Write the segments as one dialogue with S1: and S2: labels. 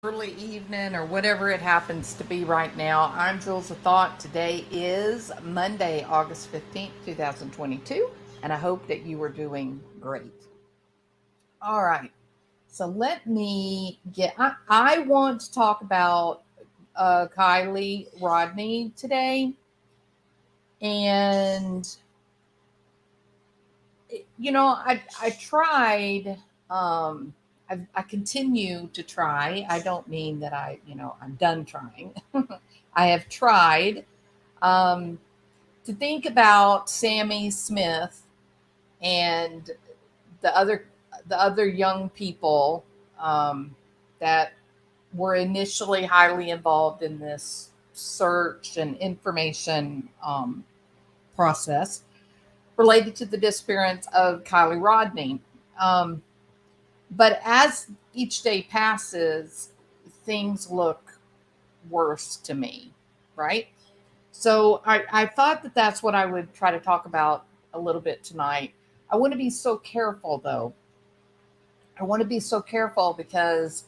S1: early evening or whatever it happens to be right now. I'm Jules of Thought. Today is Monday, August 15th, 2022, and I hope that you are doing great. All right. So let me I want to talk about Kiely Rodni today. And, I tried, I continue to try. I don't mean that I'm done trying. I have tried um, to think about Sammy Smith and the other the other young people um, that were initially highly involved in this search and information process related to the disappearance of Kiely Rodni. Um, but as each day passes, things look worse to me, right? So I thought that that's what I would try to talk about a little bit tonight. I want to be so careful, though. I want to be so careful because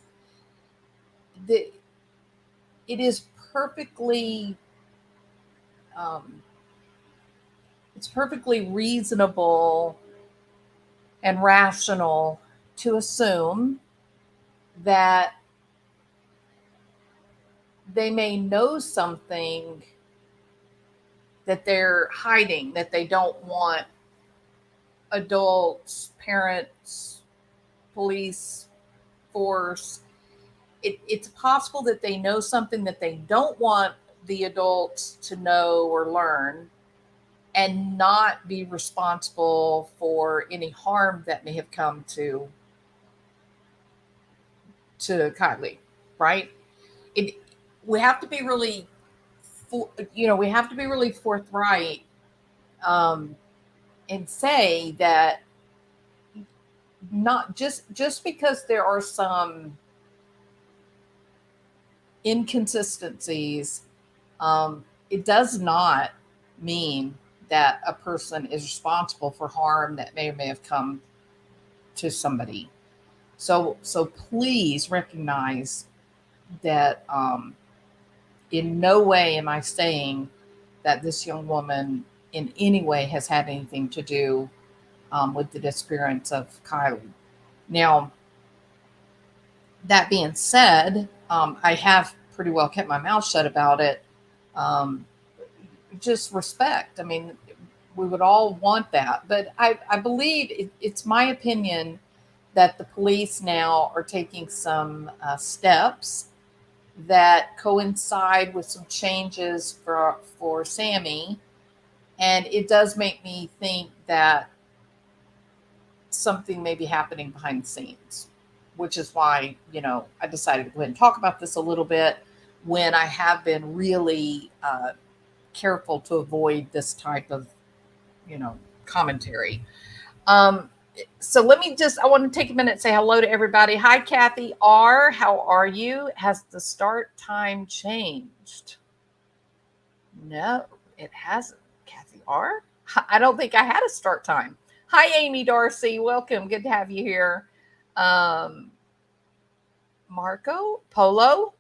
S1: the, it is perfectly um, it's perfectly reasonable and rational to assume that they may know something that they're hiding, that they don't want adults, parents, police force. It's possible that they know something that they don't want the adults to know or learn and not be responsible for any harm that may have come to Kylie, right? It we have to be really we have to be really forthright um, and say that not just because there are some inconsistencies, it does not mean that a person is responsible for harm that may or may have come to somebody. So please recognize that in no way am I saying that this young woman in any way has had anything to do with the disappearance of Kylie. Now, that being said, I have pretty well kept my mouth shut about it. Um, just respect. I mean, we would all want that. But I believe it's my opinion that the police now are taking some steps that coincide with some changes for Sammy, and it does make me think that something may be happening behind the scenes, which is why I decided to go ahead and talk about this a little bit when I have been really careful to avoid this type of you know commentary. Um, so I want to take a minute and say hello to everybody. Hi, Kathy R. How are you? Has the start time changed? No, it hasn't. Kathy R. I don't think I had a start time. Hi, Amy Darcy. Welcome. Good to have you here. Um, Marco Polo.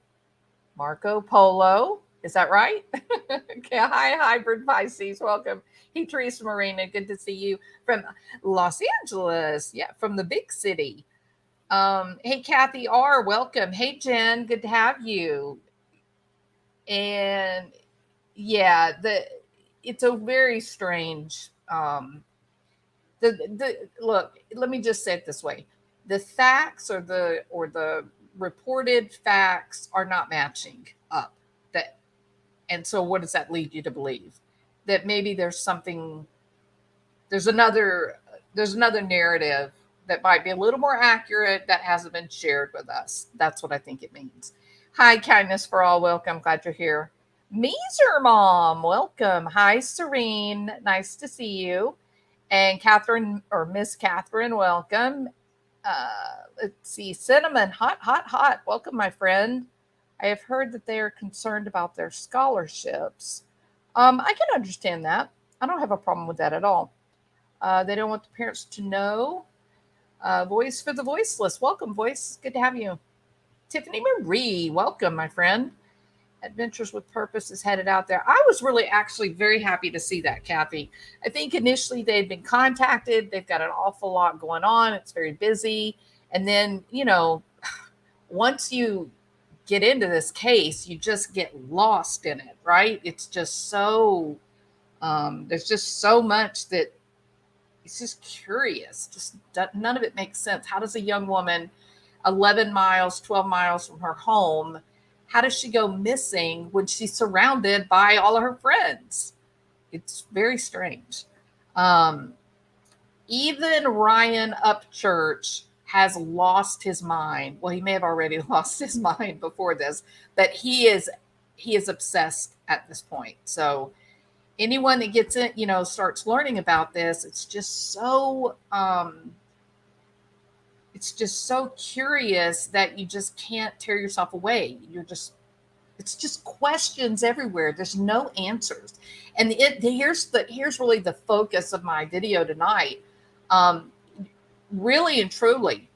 S1: Marco Polo. Is that right? Okay. Hi, Hybrid Pisces. Welcome. Hey, Teresa Marina. Good to see you from Los Angeles. Yeah, from the big city. Hey, Kathy R. Welcome. Hey, Jen. Good to have you. And yeah, it's a very strange. The look. Let me just say it this way: the facts or the reported facts are not matching up. That And so, what does that lead you to believe? That maybe there's another there's another narrative that might be a little more accurate that hasn't been shared with us. That's what I think it means. Hi, kindness for all. Welcome. Glad you're here. Meeser Mom, welcome. Hi, Serene. Nice to see you. And Catherine or Miss Catherine, welcome. Let's see. Cinnamon, hot, hot, hot. Welcome, my friend. I have heard that they are concerned about their scholarships. I can understand that. I don't have a problem with that at all. They don't want the parents to know. Voice for the voiceless. Welcome, Voice. Good to have you. Tiffany Marie, welcome, my friend. Adventures with Purpose is headed out there. I was really actually very happy to see that, Kathy. I think initially they had been contacted. They've got an awful lot going on. It's very busy. And then, once you get into this case, you just get lost in it, right? It's just so, there's just so much that it's just curious. Just none of it makes sense. How does a young woman, 11 miles, 12 miles from her home, how does she go missing when she's surrounded by all of her friends? It's very strange. Um, Even Ryan Upchurch has lost his mind. Well, he may have already lost his mind before this, but he is obsessed at this point. So anyone that gets it, starts learning about this, it's just so curious that you just can't tear yourself away. It's just questions everywhere. There's no answers. And here's really the focus of my video tonight. Really and truly,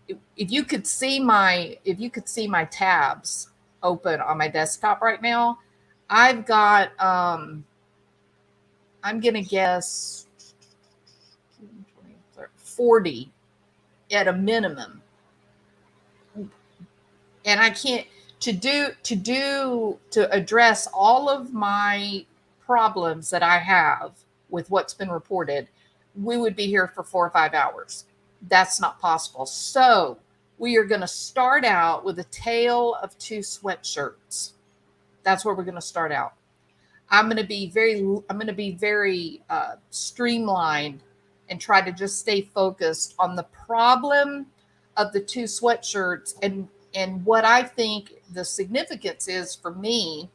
S1: if you could see my tabs open on my desktop right now, I've got I'm gonna guess 40 at a minimum, and I can't to address all of my problems that I have with what's been reported. We would be here for 4 or 5 hours. That's not possible. So we are going to start out with a tale of two sweatshirts. That's where we're going to start out. I'm going to be very streamlined and try to just stay focused on the problem of the two sweatshirts and what I think the significance is for me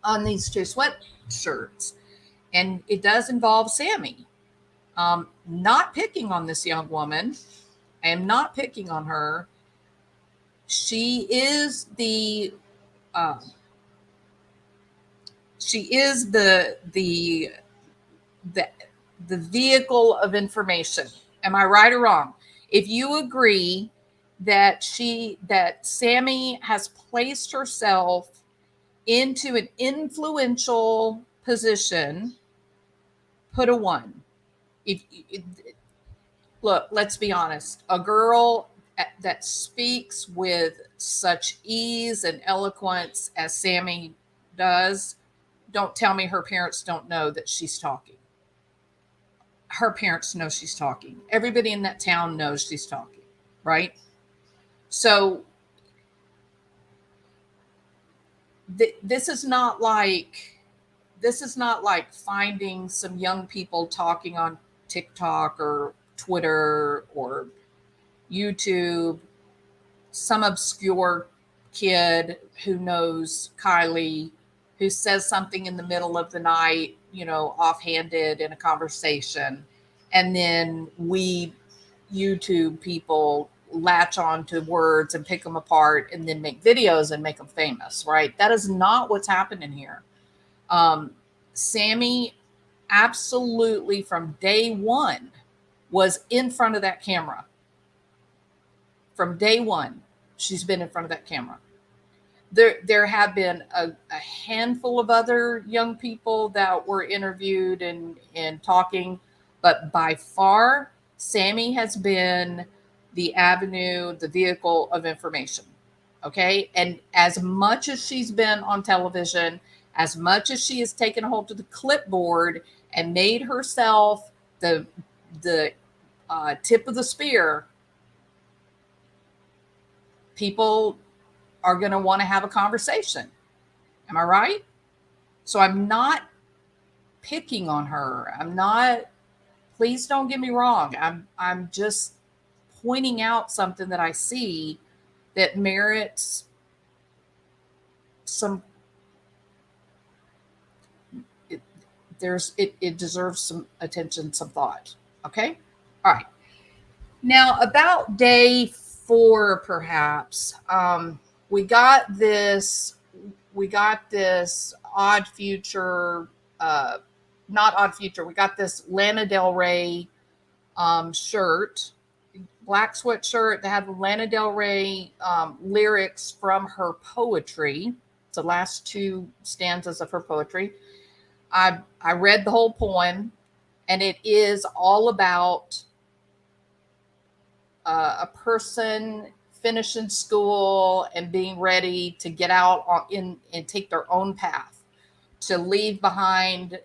S1: on these two sweatshirts. And it does involve Sammy. Not picking on this young woman. I am not picking on her. She is the the vehicle of information. Am I right or wrong? If you agree that Sammy has placed herself into an influential position, put a 1. If look, let's be honest, a girl that speaks with such ease and eloquence as Sammy does, don't tell me her parents don't know that she's talking. Her parents know she's talking. Everybody in that town knows she's talking, right? So this is not like finding some young people talking on TikTok or Twitter or YouTube, some obscure kid who knows Kiely, who says something in the middle of the night, offhanded in a conversation, and then we YouTube people latch on to words and pick them apart and then make videos and make them famous, right? That is not what's happening here. Sammy absolutely from day one was in front of that camera. From day one, she's been in front of that camera. There have been a handful of other young people that were interviewed and talking, but by far, Sammy has been the avenue, the vehicle of information. Okay. And as much as she's been on television, as much as she has taken a hold of the clipboard and made herself the tip of the spear, people are going to want to have a conversation. Am I right? So I'm not picking on her. Please don't get me wrong. I'm just pointing out something that I see that merits some, it deserves some attention, some thought. Okay. All right. Now about day 4, perhaps, we got this odd future, not odd future. We got this Lana del Rey shirt. black sweatshirt that had the Lana del Rey lyrics from her poetry. It's the last two stanzas of her poetry. I read the whole poem, and it is all about a person finishing school and being ready to get out and take their own path, to leave behind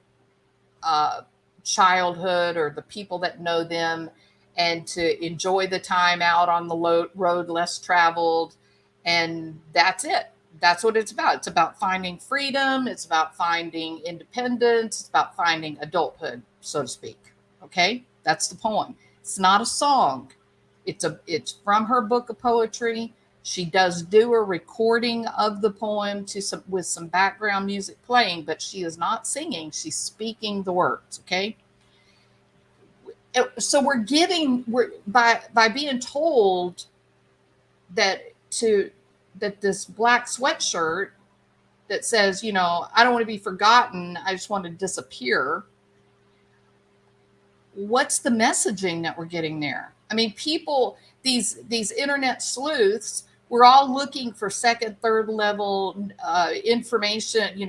S1: childhood or the people that know them, and to enjoy the time out on the road less traveled. And that's it. That's what it's about. It's about finding freedom. It's about finding independence. It's about finding adulthood, so to speak. Okay, that's the poem. It's not a song. It's from her book of poetry. She does do a recording of the poem with some background music playing, but she is not singing. She's speaking the words. Okay. So we're by being told that this black sweatshirt that says, I don't want to be forgotten, I just want to disappear. What's the messaging that we're getting there? I mean, people, these internet sleuths, we're all looking for second, third level information,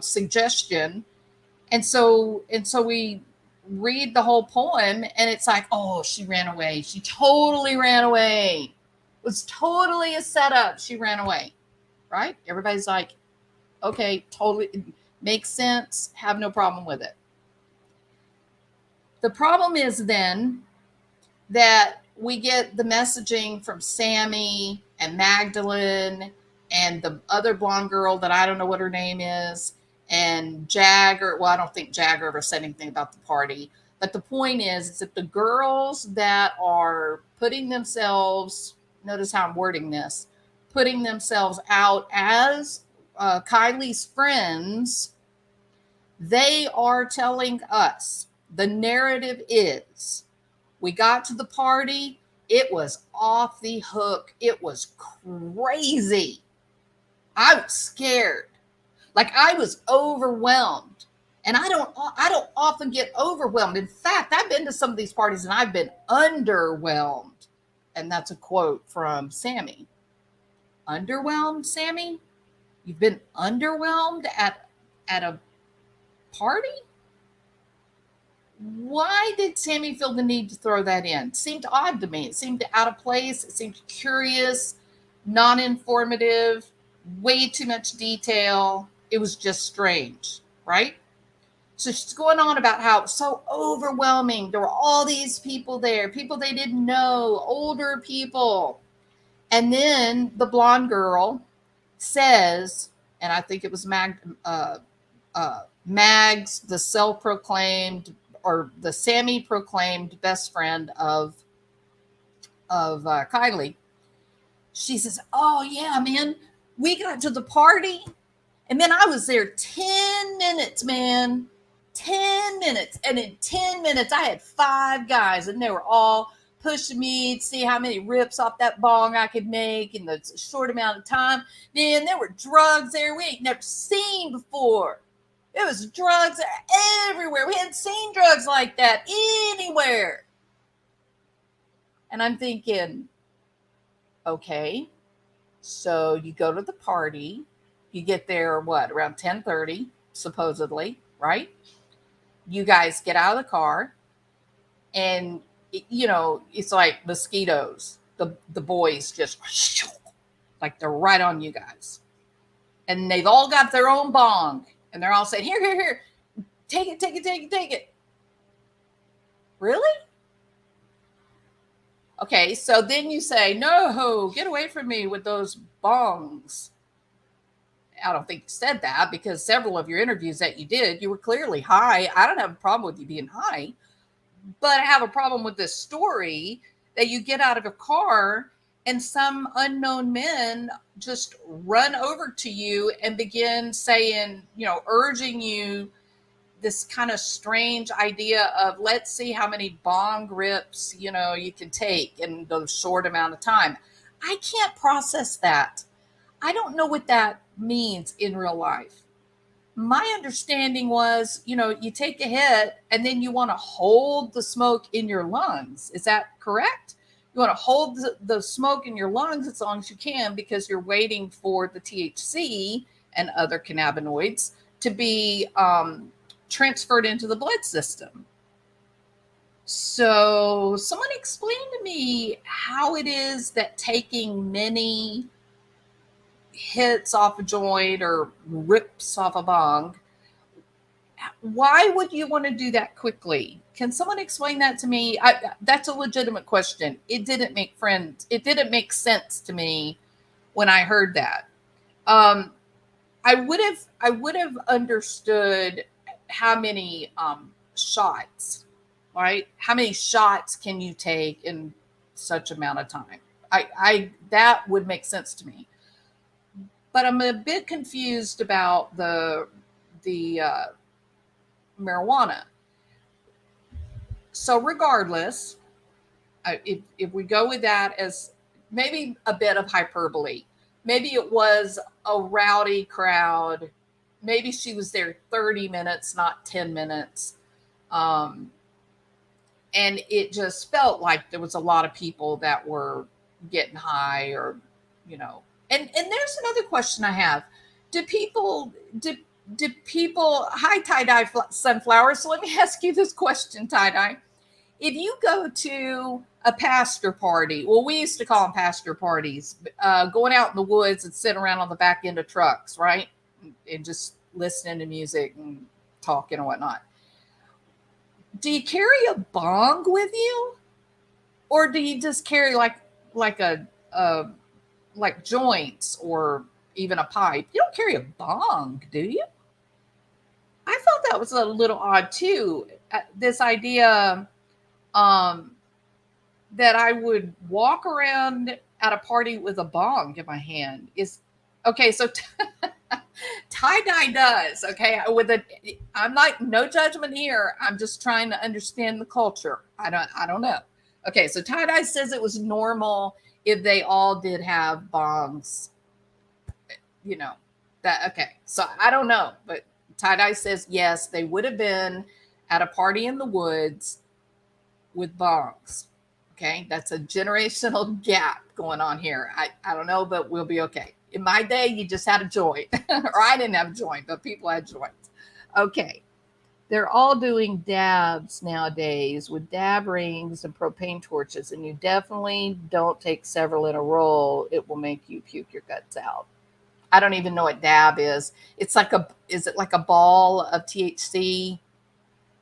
S1: suggestion. And so we read the whole poem, and it's like, oh, she ran away. She totally ran away. It was totally a setup. She ran away, right? Everybody's like, okay, totally makes sense. Have no problem with it. The problem is then that we get the messaging from Sammy and Magdalene and the other blonde girl that I don't know what her name is, and Jagger. Well, I don't think Jagger ever said anything about the party. But the point is that the girls that are putting themselves, notice how I'm wording this, putting themselves out as Kiely's friends, they are telling us, the narrative is, we got to the party, it was off the hook. It was crazy. I was scared. Like, I was overwhelmed. And I don't often get overwhelmed. In fact, I've been to some of these parties and I've been underwhelmed. And that's a quote from Sammy. Underwhelmed, Sammy? You've been underwhelmed at a party? Why did Sammy feel the need to throw that in? It seemed odd to me. It seemed out of place. It seemed curious, non-informative, way too much detail. It was just strange, right? So she's going on about how it was so overwhelming. There were all these people there, people they didn't know, older people. And then the blonde girl says, and I think it was Mags, the self-proclaimed, or the Sammy proclaimed best friend of Kiely. She says, oh yeah, man, we got to the party, and then I was there 10 minutes, man. 10 minutes. And in 10 minutes, I had 5 guys, and they were all pushing me to see how many rips off that bong I could make in the short amount of time. Man, there were drugs there we ain't never seen before. It was drugs everywhere. We hadn't seen drugs like that anywhere. And I'm thinking, okay, so you go to the party, you get there, around 10:30, supposedly, right? You guys get out of the car, and it's like mosquitoes. The boys just like they're right on you guys, and they've all got their own bong, and they're all saying, here, take it. Really? Okay, so then you say, no, get away from me with those bongs. I don't think you said that, because several of your interviews that you did, you were clearly high. I don't have a problem with you being high, but I have a problem with this story that you get out of a car and some unknown men just run over to you and begin saying, urging you this kind of strange idea of, let's see how many bong rips, you can take in the short amount of time. I can't process that. I don't know what that means in real life. My understanding was, you take a hit and then you want to hold the smoke in your lungs. Is that correct? You want to hold the smoke in your lungs as long as you can because you're waiting for the THC and other cannabinoids to be transferred into the blood system. So, someone explain to me how it is that taking many hits off a joint or rips off a bong, why would you want to do that quickly? Can someone explain that to me? That's a legitimate question. It didn't make friends. It didn't make sense to me when I heard that. Um, I would have understood how many shots, right? How many shots can you take in such amount of time? I that would make sense to me. But I'm a bit confused about the marijuana. So regardless, if we go with that as maybe a bit of hyperbole, maybe it was a rowdy crowd. Maybe she was there 30 minutes, not 10 minutes. Um, and it just felt like there was a lot of people that were getting high or, you know. And there's another question I have. Do people, do, do people, hi, tie-dye sunflower. So let me ask you this question, tie-dye. If you go to a pastor party, well, we used to call them pastor parties, going out in the woods and sitting around on the back end of trucks, right? And just listening to music and talking and whatnot. Do you carry a bong with you? Or do you just carry like a like joints or even a pipe? You don't carry a bong, do you? I thought that was a little odd too. This idea um, that I would walk around at a party with a bong in my hand is okay. So tie dye does okay with a. I'm like no judgment here. I'm just trying to understand the culture. I don't know. Okay, so tie dye says it was normal if they all did have bongs. You know that okay. So I don't know, but tie dye says yes, they would have been at a party in the woods with bongs. Okay, that's a generational gap going on here. I don't know, but we'll be okay. In my day, you just had a joint, or I didn't have a joint, but people had joints. Okay, they're all doing dabs nowadays with dab rings and propane torches, and you definitely don't take several in a row. It will make you puke your guts out. I don't even know what dab is. It's like is it like a ball of THC?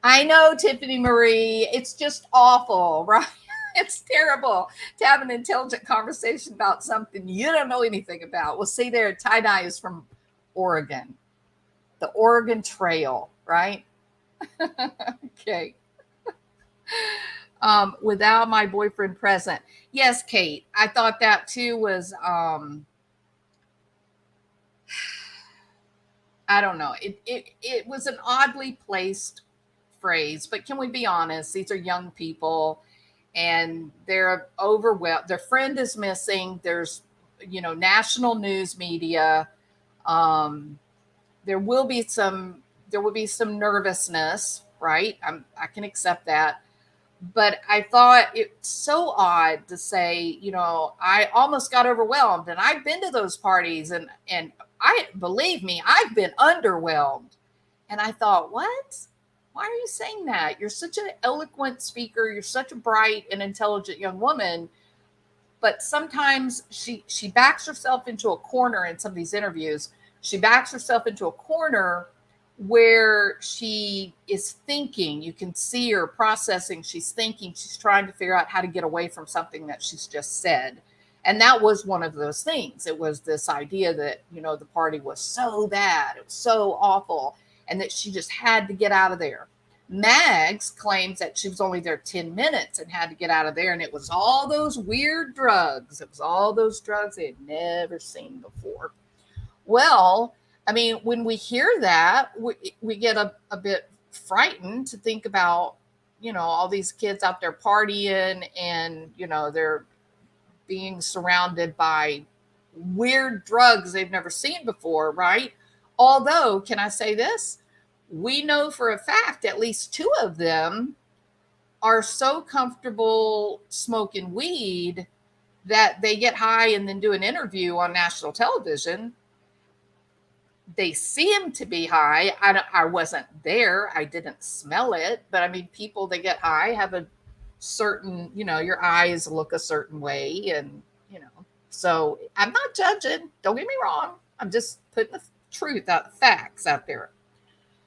S1: I know, Tiffany Marie. It's just awful, right? It's terrible to have an intelligent conversation about something you don't know anything about. Well, see there, tie dye is from Oregon, the Oregon Trail, right? Okay. Without my boyfriend present. Yes, Kate. I thought that too was I don't know. It was an oddly placed phrase, but can we be honest? These are young people and they're overwhelmed. Their friend is missing. There's, national news media. Um, there will be some nervousness, right? I can accept that. But I thought it's so odd to say, I almost got overwhelmed, and I've been to those parties, and I believe me, I've been underwhelmed. And I thought, what? Why are you saying that? You're such an eloquent speaker. You're such a bright and intelligent young woman. But sometimes she backs herself into a corner in some of these interviews. She backs herself into a corner where she is thinking. You can see her processing. She's thinking. She's trying to figure out how to get away from something that she's just said. And that was one of those things. It was this idea that, the party was so bad. It was so awful. And that she just had to get out of there. Mags claims that she was only there 10 minutes and had to get out of there. And it was all those weird drugs. It was all those drugs they had never seen before. Well, I mean, when we hear that, we get a bit frightened to think about, all these kids out there partying and, they're being surrounded by weird drugs they've never seen before, right? Although, can I say this? We know for a fact at least two of them are so comfortable smoking weed that they get high and then do an interview on national television. They seem to be high. I wasn't there. I didn't smell it. But I mean, people that get high have a certain, your eyes look a certain way. And, so I'm not judging. Don't get me wrong. I'm just putting the truth out, facts out there.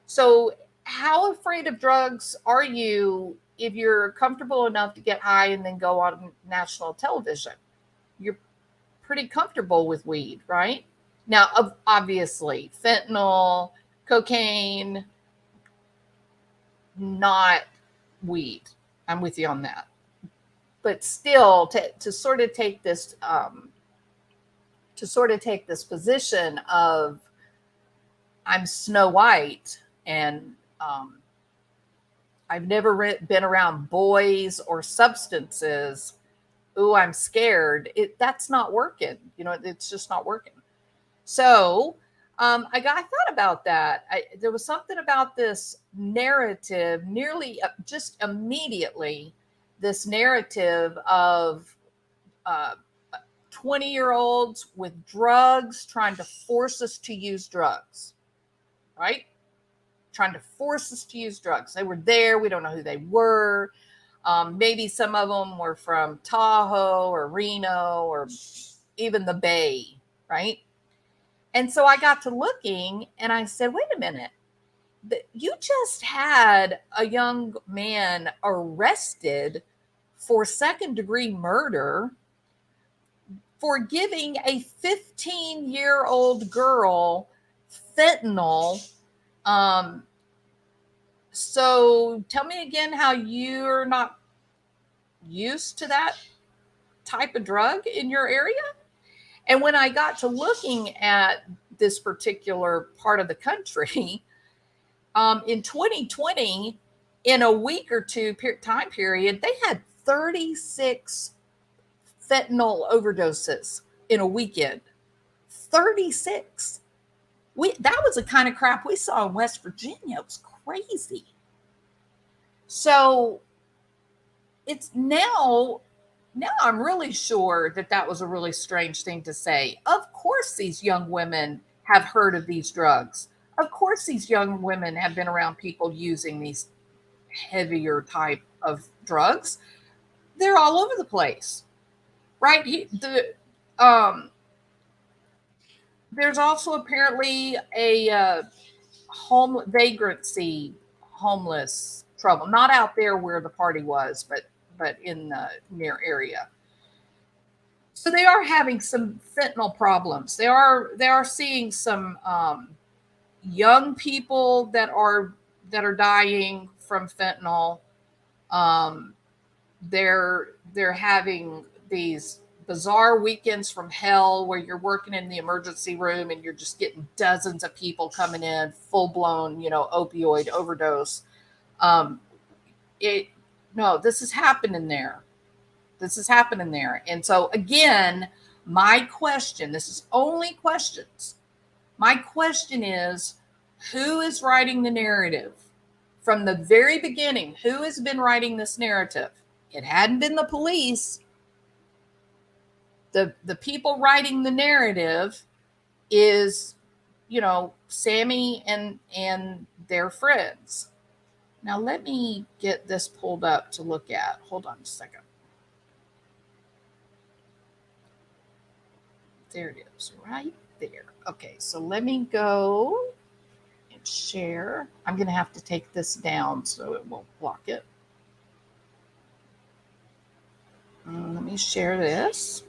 S1: So, how afraid of drugs are you if you're comfortable enough to get high and then go on national television? You're pretty comfortable with weed, right? Now, obviously, fentanyl, cocaine, not weed. I'm with you on that. But still, to sort of take this position of I'm Snow White and I've never been around boys or substances. Ooh, I'm scared. That's not working. It's just not working. So I thought about that. There was something about this narrative, nearly just immediately, this narrative of 20-year-olds with drugs trying to force us to use drugs, right? Trying to force us to use drugs. They were there. We don't know who they were. Maybe some of them were from Tahoe or Reno or even the Bay, right? And so I got to looking and I said, wait a minute, you just had a young man arrested for second-degree murder for giving a 15-year-old girl fentanyl. So tell me again how you're not used to that type of drug in your area. And when I got to looking at this particular part of the country, in 2020, in a week or two time period, they had 36 fentanyl overdoses in a weekend. 36. That was the kind of crap we saw in West Virginia. It was crazy. So it's now I'm really sure that was a really strange thing to say. Of course, these young women have heard of these drugs. Of course, these young women have been around people using these heavier type of drugs. They're all over the place, right? There's also apparently a vagrancy homeless trouble, not out there where the party was, but in the near area. So they are having some fentanyl problems. They are seeing some young people that are dying from fentanyl. They're having these bizarre weekends from hell where you're working in the emergency room and you're just getting dozens of people coming in full blown, opioid overdose. This is happening there. This is happening there. And so again, my question, this is only questions. My question is, who is writing the narrative? From the very beginning, who has been writing this narrative? It hadn't been the police. The people writing the narrative is, Sammy and their friends. Now let me get this pulled up to look at. Hold on a second. There it is, right there. Okay, so let me go and share. I'm going to have to take this down so it won't block it. Let me share this.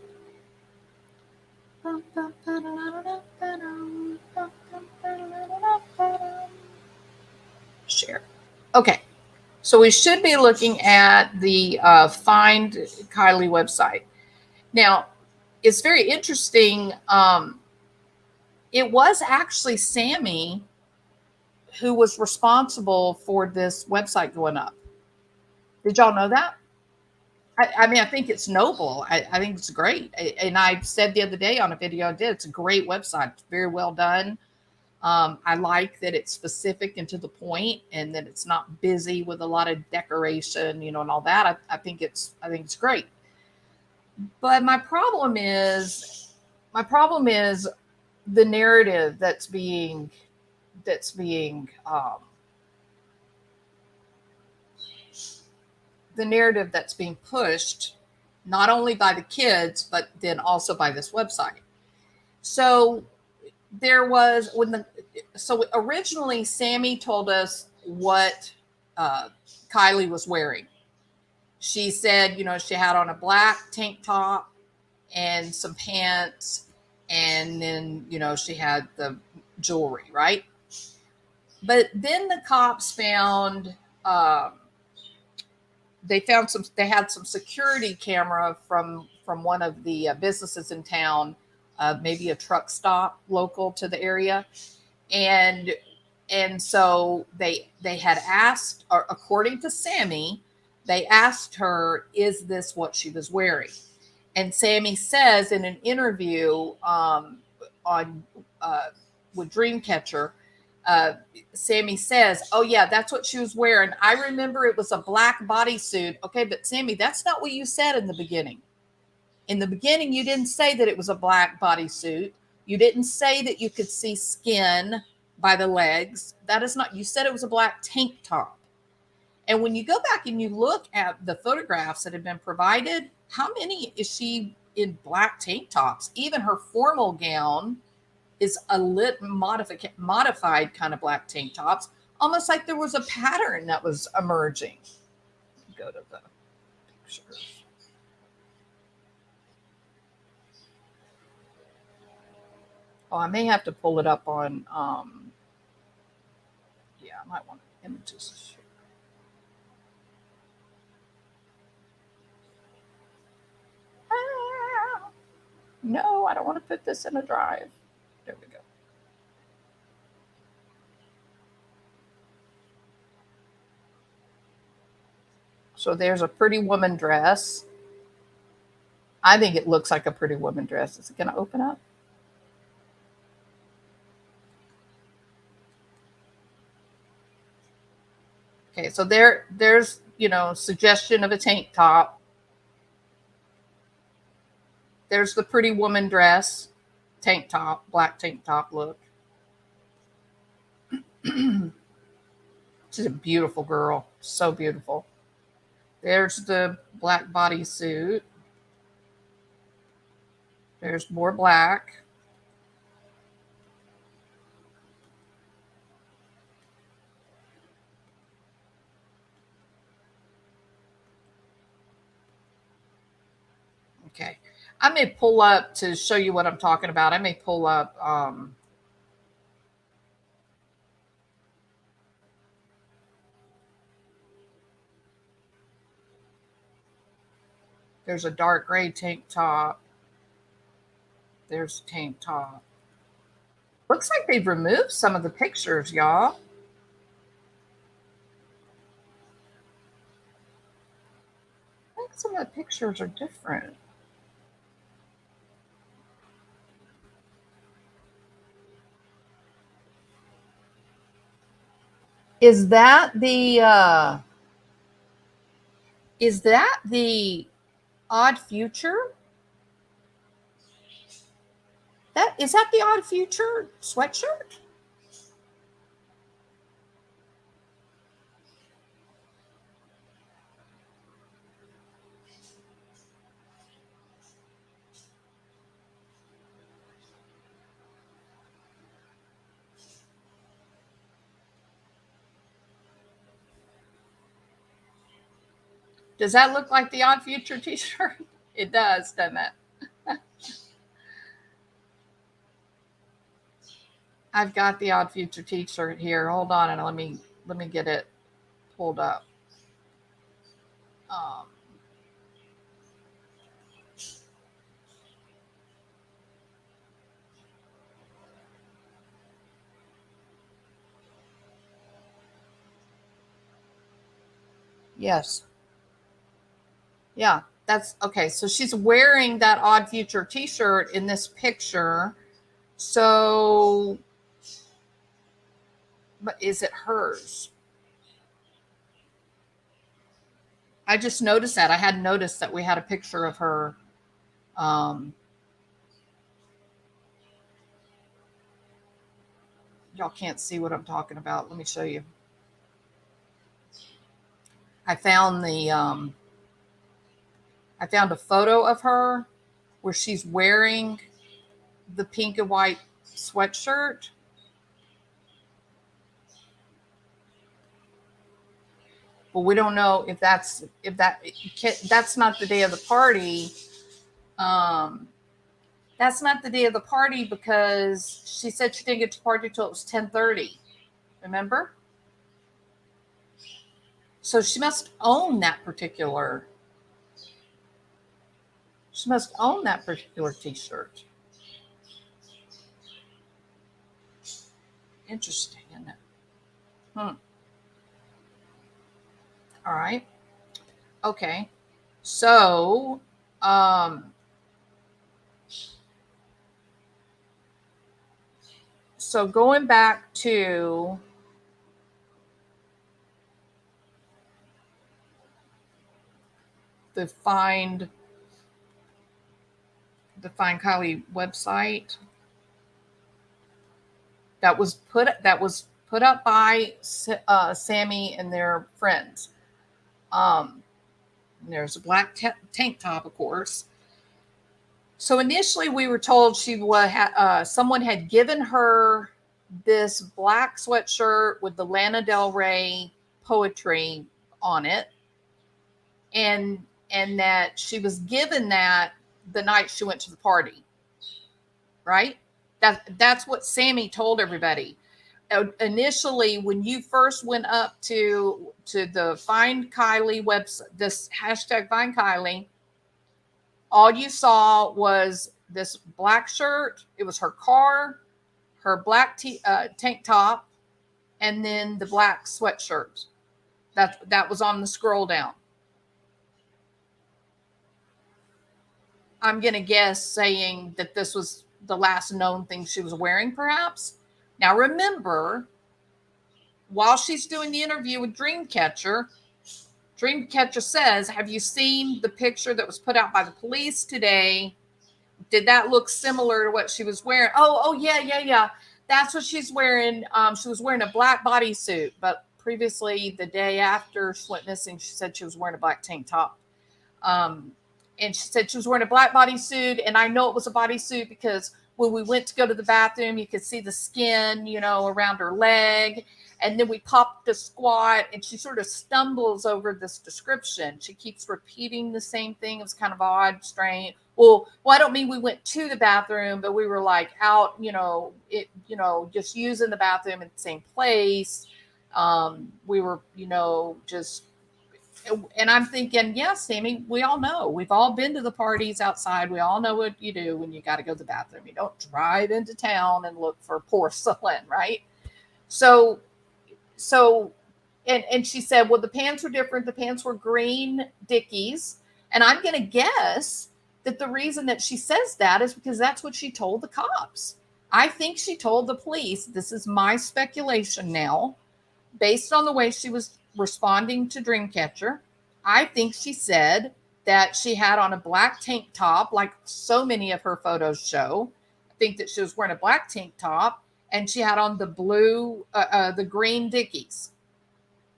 S1: Share. Okay, so we should be looking at the Find Kiely website. Now, it's very interesting. It was actually Sammy who was responsible for this website going up. Did y'all know that? I mean, I think it's noble. I think it's great. And I said the other day on a video I did, it's a great website. It's very well done. I like that it's specific and to the point, and that it's not busy with a lot of decoration, and all that. I think it's great. But my problem is the narrative that's being the narrative that's being pushed, not only by the kids but then also by this website. So there was when the so originally Sammy told us what uh, Kiely was wearing. She said, she had on a black tank top and some pants, and then she had the jewelry, right? But then the cops found they had some security camera from one of the businesses in town, maybe a truck stop local to the area, and so they had asked, or according to Sammy, they asked her, "Is this what she was wearing?" And Sammy says in an interview on with Dreamcatcher, uh, Sammy says, "Oh yeah, that's what she was wearing. I remember it was a black bodysuit." Okay, but Sammy, that's not what you said in the beginning. In the beginning, you didn't say that it was a black bodysuit. You didn't say that you could see skin by the legs. That is not. You said it was a black tank top. And when you go back and you look at the photographs that have been provided, how many is she in black tank tops? Even her formal gown is a modified kind of black tank tops, almost like there was a pattern that was emerging. Go to the pictures. Oh, I may have to pull it up on. Yeah, I might want images. Ah, no, I don't want to put this in a drive. There we go. So there's a pretty woman dress. I think it looks like a pretty woman dress. Is it going to open up? Okay, so there's suggestion of a tank top. There's the pretty woman dress, tank top, black tank top look. She's a beautiful girl, so beautiful. There's the black bodysuit. There's more black. Okay. I may pull up to show you what I'm talking about. I may pull up there's a dark gray tank top. There's tank top. Looks like they've removed some of the pictures, y'all. I think some of the pictures are different. Is that the odd future? That the odd future sweatshirt? Does that look like the odd future t-shirt? It does, doesn't it? I've got the odd future t-shirt here. Hold on, and let me get it pulled up. Um, yes. Yeah, that's okay. So she's wearing that odd future t-shirt in this picture. So But is it hers? I just noticed that. I hadn't noticed that we had a picture of her. Um, y'all can't see what I'm talking about. Let me show you. I found I found a photo of her where she's wearing the pink and white sweatshirt. But we don't know if that's not the day of the party. Um, that's not the day of the party because she said she didn't get to the party till it was 10:30. Remember? So she must own that particular. She must own that particular T-shirt. Interesting, isn't it? Hmm. All right. Okay. So, um, so going back to the Find Kylie website that was put up by Sammy and their friends. Um, there's a black tank top, of course. So initially, we were told someone had given her this black sweatshirt with the Lana del Rey poetry on it, and that she was given that the night she went to the party. Right? That's what Sammy told everybody. Initially, when you first went up to the Find Kylie website, this hashtag Find Kylie, all you saw was this black shirt. It was her car, her black tank top, and then the black sweatshirt. That was on the scroll down. I'm gonna guess saying that this was the last known thing she was wearing, perhaps. Now remember, while she's doing the interview with Dreamcatcher, Dreamcatcher says, "Have you seen the picture that was put out by the police today? Did that look similar to what she was wearing?" Oh, yeah. That's what she's wearing. She was wearing a black bodysuit, but previously, the day after she went missing, she said she was wearing a black tank top. Um, and she said she was wearing a black bodysuit, and I know it was a bodysuit because when we went to go to the bathroom, you could see the skin, around her leg. And then we popped a squat, and she sort of stumbles over this description. She keeps repeating the same thing. It was kind of odd, strange. Well, I don't mean we went to the bathroom, but we were like out, just using the bathroom in the same place. We were, just, and I'm thinking, yeah, Sammy, we all know. We've all been to the parties outside. We all know what you do when you got to go to the bathroom. You don't drive into town and look for porcelain, right? So, and she said, well, the pants were different. The pants were green Dickies. And I'm going to guess that the reason that she says that is because that's what she told the cops. I think she told the police, this is my speculation now, based on the way she was responding to Dreamcatcher. I think she said that she had on a black tank top, like so many of her photos show. I think that she was wearing a black tank top, and she had on the green Dickies.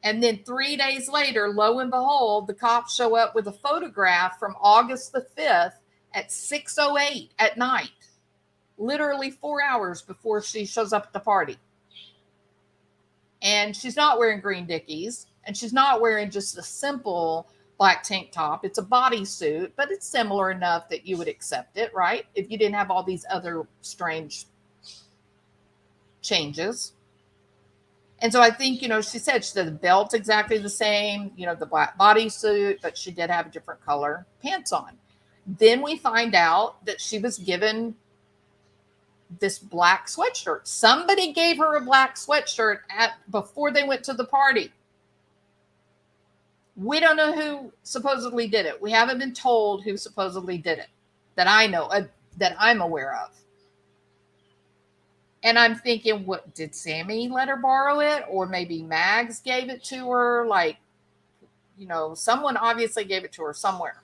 S1: And then 3 days later, lo and behold, the cops show up with a photograph from August the 5th at 6:08 at night, literally 4 hours before she shows up at the party. And she's not wearing green Dickies, and she's not wearing just a simple black tank top. It's a bodysuit, but it's similar enough that you would accept it, right? If you didn't have all these other strange changes. And so I think, she said the belt's exactly the same, the black bodysuit, but she did have a different color pants on. Then we find out that she was given this black sweatshirt. Somebody gave her a black sweatshirt before they went to the party. We don't know who supposedly did it. We haven't been told who supposedly did it that I know, that I'm aware of. And I'm thinking, what did Sammy let her borrow it? Or maybe Mags gave it to her? Like, someone obviously gave it to her somewhere.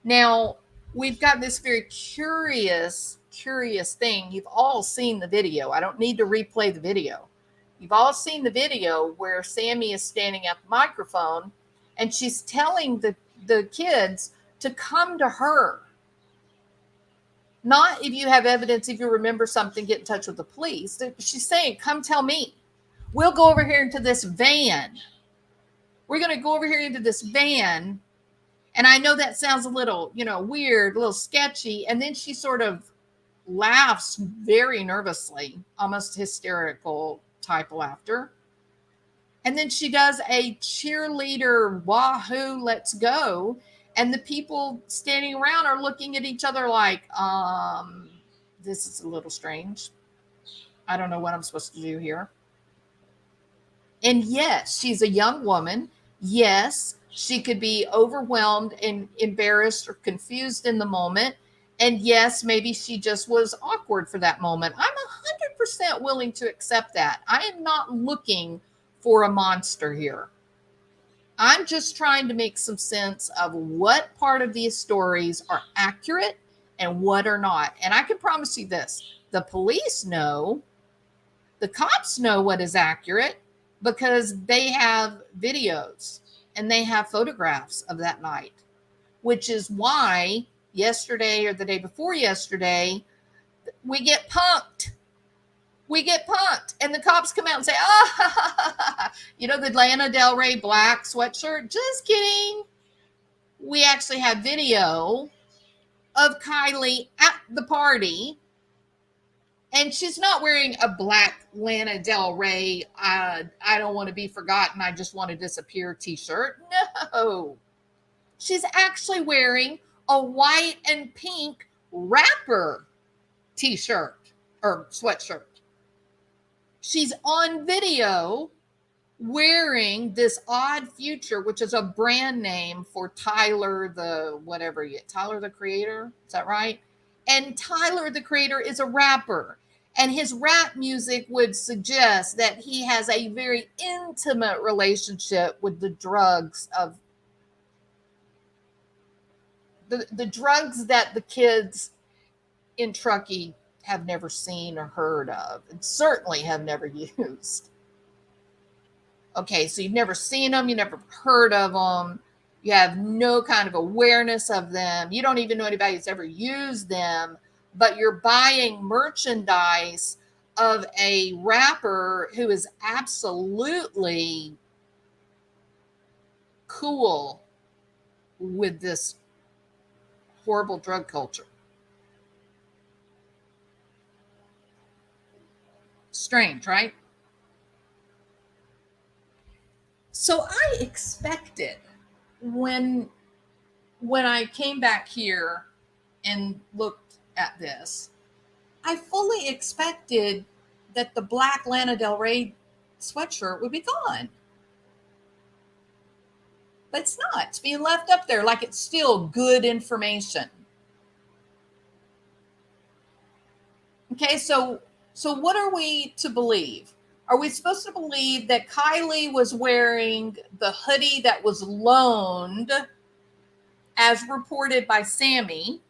S1: Now, we've got this very curious thing. You've all seen the video. I don't need to replay the video. You've all seen the video where Sammy is standing at the microphone and she's telling the kids to come to her. Not if you have evidence, if you remember something, get in touch with the police. She's saying, come tell me. We'll go over here into this van. We're going to go over here into this van. And I know that sounds a little, weird, a little sketchy. And then she sort of laughs very nervously, almost hysterical type laughter. And then she does a cheerleader, wahoo, let's go. And the people standing around are looking at each other like, this is a little strange. I don't know what I'm supposed to do here. And yes, she's a young woman. Yes, she could be overwhelmed and embarrassed or confused in the moment. And yes, maybe she just was awkward for that moment. I'm 100% willing to accept that. I am not looking for a monster here. I'm just trying to make some sense of what part of these stories are accurate and what are not. And I can promise you this, the police know, the cops know what is accurate because they have videos and they have photographs of that night, which is why yesterday or the day before yesterday, we get punked. We get punked. And the cops come out and say, the Lana del Rey black sweatshirt. Just kidding. We actually have video of Kiely at the party. And she's not wearing a black Lana del Rey, I don't want to be forgotten, I just want to disappear t-shirt. No. She's actually wearing a white and pink rapper t-shirt or sweatshirt. She's on video wearing this Odd Future, which is a brand name for Tyler Tyler the Creator. Is that right? And Tyler the Creator is a rapper. And his rap music would suggest that he has a very intimate relationship with the drugs of the drugs that the kids in Truckee have never seen or heard of, and certainly have never used. Okay, so you've never seen them, you never heard of them, you have no kind of awareness of them, you don't even know anybody who's ever used them, but you're buying merchandise of a rapper who is absolutely cool with this horrible drug culture. Strange, right? So I expected when I came back here and looked at this, I fully expected that the black Lana Del Rey sweatshirt would be gone. But it's not. It's being left up there like it's still good information. Okay, so what are we to believe? Are we supposed to believe that Kiely was wearing the hoodie that was loaned as reported by Sammy?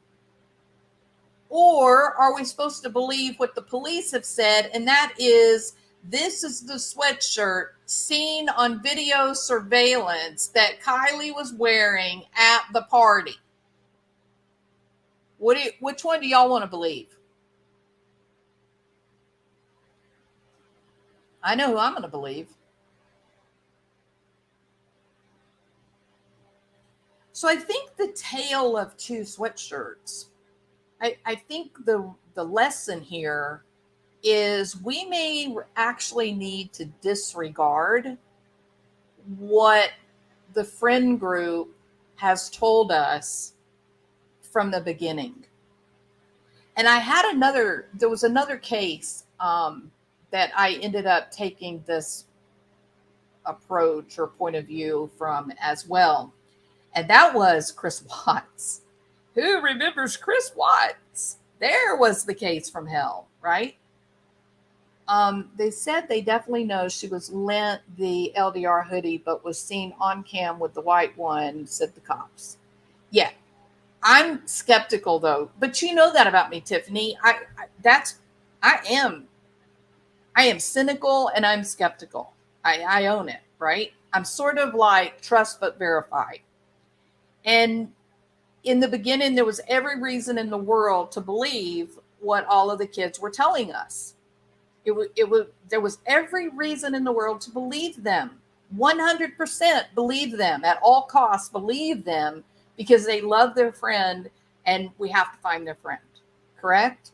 S1: Or are we supposed to believe what the police have said, and that is, this is the sweatshirt seen on video surveillance that Kiely was wearing at the party? Which one do y'all want to believe? I know who I'm going to believe. So I think the tale of two sweatshirts, I think the lesson here is we may actually need to disregard what the friend group has told us from the beginning. And there was another case that I ended up taking this approach or point of view from as well. And that was Chris Watts. Who remembers Chris Watts? There was the case from hell, right? They said they definitely know she was lent the LDR hoodie, but was seen on cam with the white one, said the cops. Yeah, I'm skeptical though, but you know that about me, Tiffany. I am cynical and I'm skeptical. I own it, right? I'm sort of like trust but verify. And in the beginning, there was every reason in the world to believe what all of the kids were telling us. There was every reason in the world to believe them. 100% believe them at all costs, believe them because they love their friend and we have to find their friend. Correct?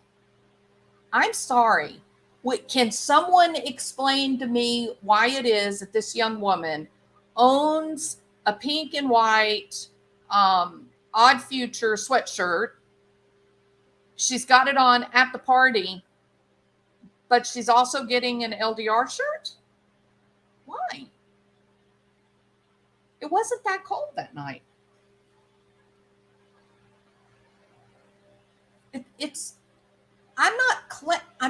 S1: I'm sorry. Can someone explain to me why it is that this young woman owns a pink and white Odd Future sweatshirt? She's got it on at the party, but she's also getting an LDR shirt? Why? It wasn't that cold that night. It's I'm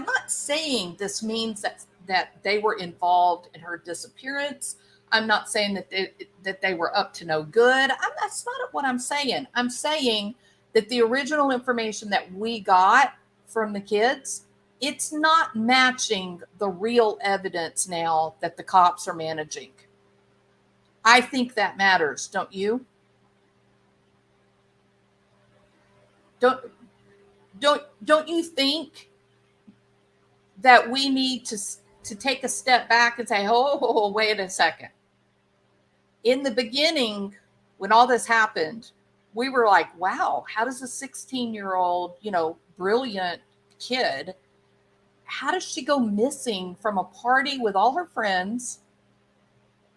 S1: not saying this means that they were involved in her disappearance. I'm not saying that they were up to no good. That's not what I'm saying. I'm saying that the original information that we got from the kids, it's not matching the real evidence now that the cops are managing. I think that matters, don't you? Don't don't you think that we need to take a step back and say, oh, wait a second. In the beginning, when all this happened, we were like, wow, how does a 16-year-old, brilliant kid, how does she go missing from a party with all her friends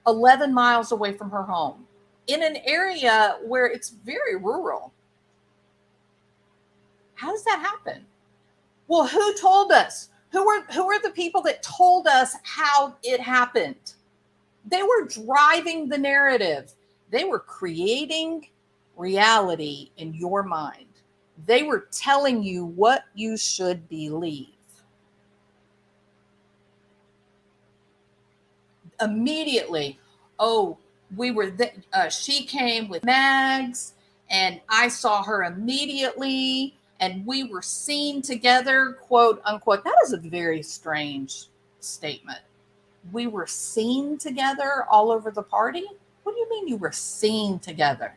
S1: 11 miles away from her home in an area where it's very rural? How does that happen? Well, who told us? Who are the people that told us how it happened? They were driving the narrative. They were creating reality in your mind. They were telling you what you should believe. Immediately, oh, she came with Mags, and I saw her immediately, and we were seen together, quote unquote. That is a very strange statement. We were seen together all over the party? What do you mean you were seen together?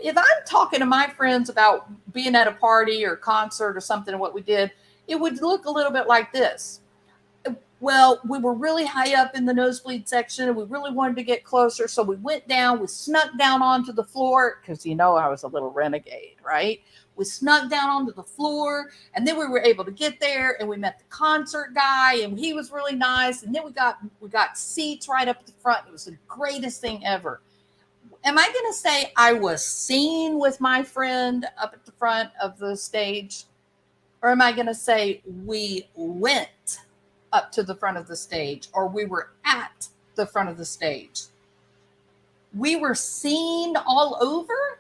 S1: If I'm talking to my friends about being at a party or concert or something and what we did, it would look a little bit like this. Well, we were really high up in the nosebleed section and we really wanted to get closer. So we went down, we snuck down onto the floor because I was a little renegade, right? We snuck down onto the floor and then we were able to get there and we met the concert guy and he was really nice. And then we got seats right up at the front. It was the greatest thing ever. Am I going to say I was seen with my friend up at the front of the stage? Or am I going to say we went up to the front of the stage, or we were at the front of the stage? We were seen all over.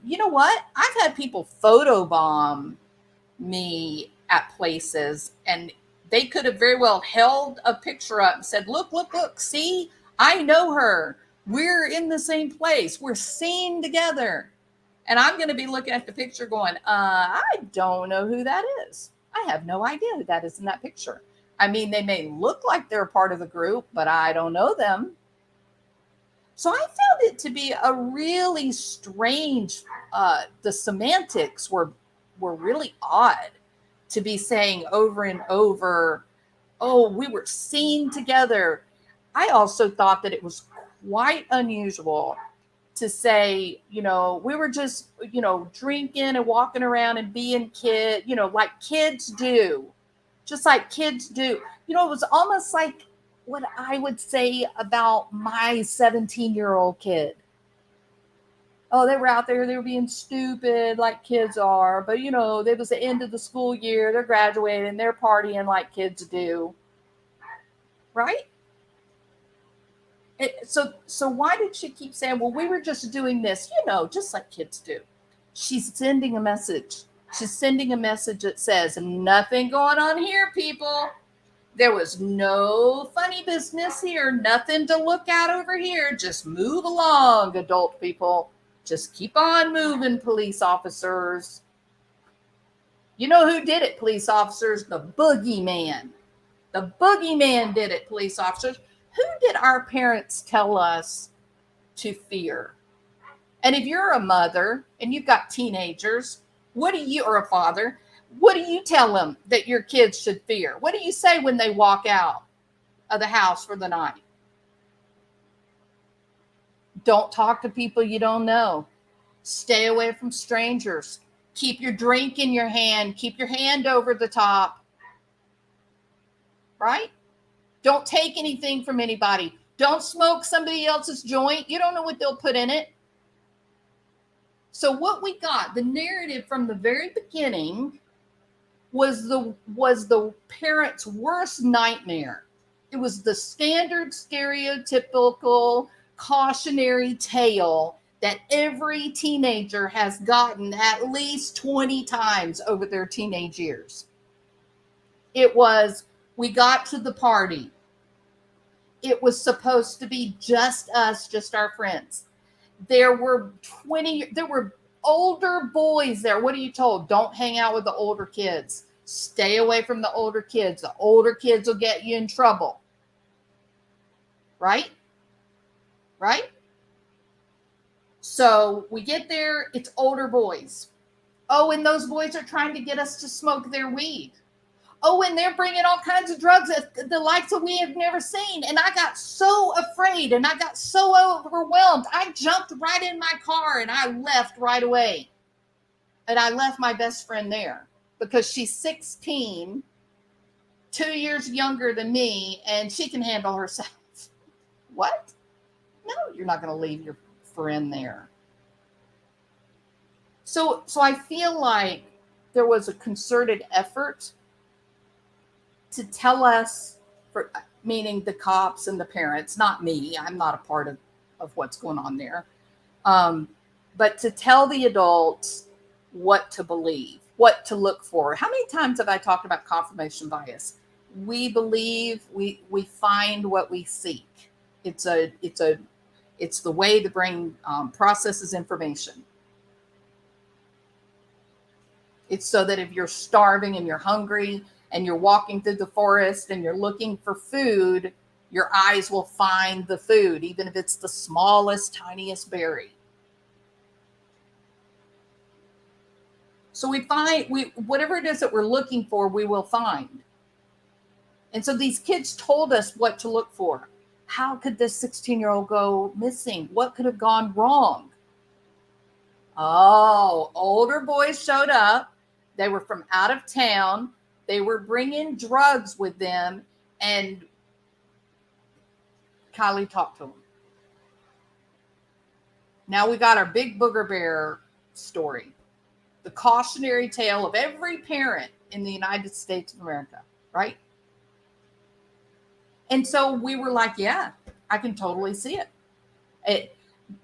S1: You know what? I've had people photobomb me at places, and they could have very well held a picture up and said, look, see, I know her. We're in the same place. We're seen together. And I'm going to be looking at the picture going, I don't know who that is. I have no idea who that is in that picture. I mean, they may look like they're part of the group, but I don't know them. So I found it to be a really strange, the semantics were really odd to be saying over and over, oh, we were seen together. I also thought that it was quite unusual to say, we were just, drinking and walking around and being like kids do, just like kids do. It was almost like what I would say about my 17-year-old kid. Oh, they were out there, they were being stupid like kids are, but it was the end of the school year, they're graduating, they're partying like kids do. Right? So why did she keep saying, well, we were just doing this, just like kids do? She's sending a message. She's sending a message that says, nothing going on here, people. There was no funny business here. Nothing to look at over here. Just move along, adult people. Just keep on moving, police officers. You know who did it, police officers? The boogeyman. The boogeyman did it, police officers. Who did our parents tell us to fear? And if you're a mother and you've got teenagers, what do you, or a father, what do you tell them that your kids should fear? What do you say when they walk out of the house for the night? Don't talk to people you don't know. Stay away from strangers. Keep your drink in your hand. Keep your hand over the top. Right? Don't take anything from anybody. Don't smoke somebody else's joint. You don't know what they'll put in it. So what we got, the narrative from the very beginning was the parents' worst nightmare. It was the standard stereotypical cautionary tale that every teenager has gotten at least 20 times over their teenage years. It was, we got to the party. It was supposed to be just us, just our friends. There were older boys there. What are you told? Don't hang out with the older kids. Stay away from the older kids. The older kids will get you in trouble. Right? Right? So we get there, it's older boys. Oh, and those boys are trying to get us to smoke their weed. Oh, and they're bringing all kinds of drugs, the likes that we have never seen. And I got so afraid and I got so overwhelmed. I jumped right in my car and I left right away. And I left my best friend there because she's 16, 2 years younger than me, and she can handle herself. What? No, you're not going to leave your friend there. So I feel like there was a concerted effort to tell us, meaning the cops and the parents, not me. I'm not a part of what's going on there. But to tell the adults what to believe, what to look for. How many times have I talked about confirmation bias? We believe, we find what we seek. It's the way the brain processes information. It's so that if you're starving and you're hungry and you're walking through the forest and you're looking for food, your eyes will find the food, even if it's the smallest, tiniest berry. So whatever it is that we're looking for, we will find. And so these kids told us what to look for. How could this 16-year-old go missing? What could have gone wrong? Oh, older boys showed up. They were from out of town. They were bringing drugs with them. And Kiely talked to them. Now we got our big booger bear story. The cautionary tale of every parent in the United States of America, right? And so we were like, yeah, I can totally see it.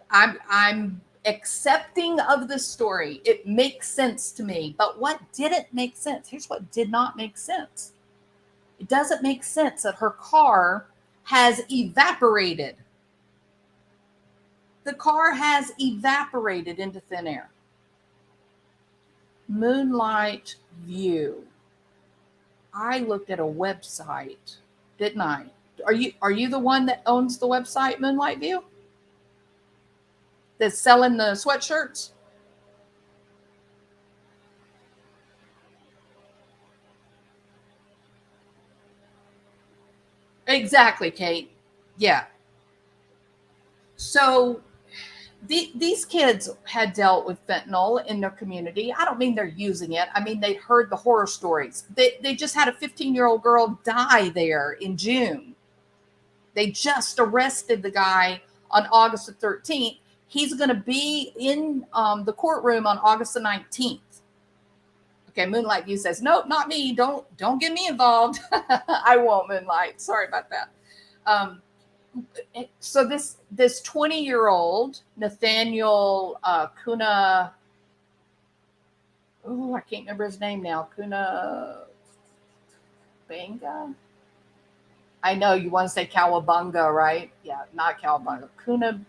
S1: I'm accepting of this story. It makes sense to me. But what didn't make sense? Here's what did not make sense. It doesn't make sense that her car has evaporated. The car has evaporated into thin air. Moonlight View. I looked at a website, didn't I? Are you the one that owns the website Moonlight View? That's selling the sweatshirts? Exactly, Kate. Yeah. So these kids had dealt with fentanyl in their community. I don't mean they're using it. I mean, they'd heard the horror stories. They just had a 15-year-old girl die there in June. They just arrested the guy on August the 13th. He's going to be in the courtroom on August the 19th. Okay, Moonlight View says, nope, not me. Don't get me involved. I won't, Moonlight. Sorry about that. So this 20-year-old Nathaniel Kuna, Oh, I can't remember his name now. Kuna Banga. I know you want to say Cowabunga, right? Yeah, not Cowabunga. Kuna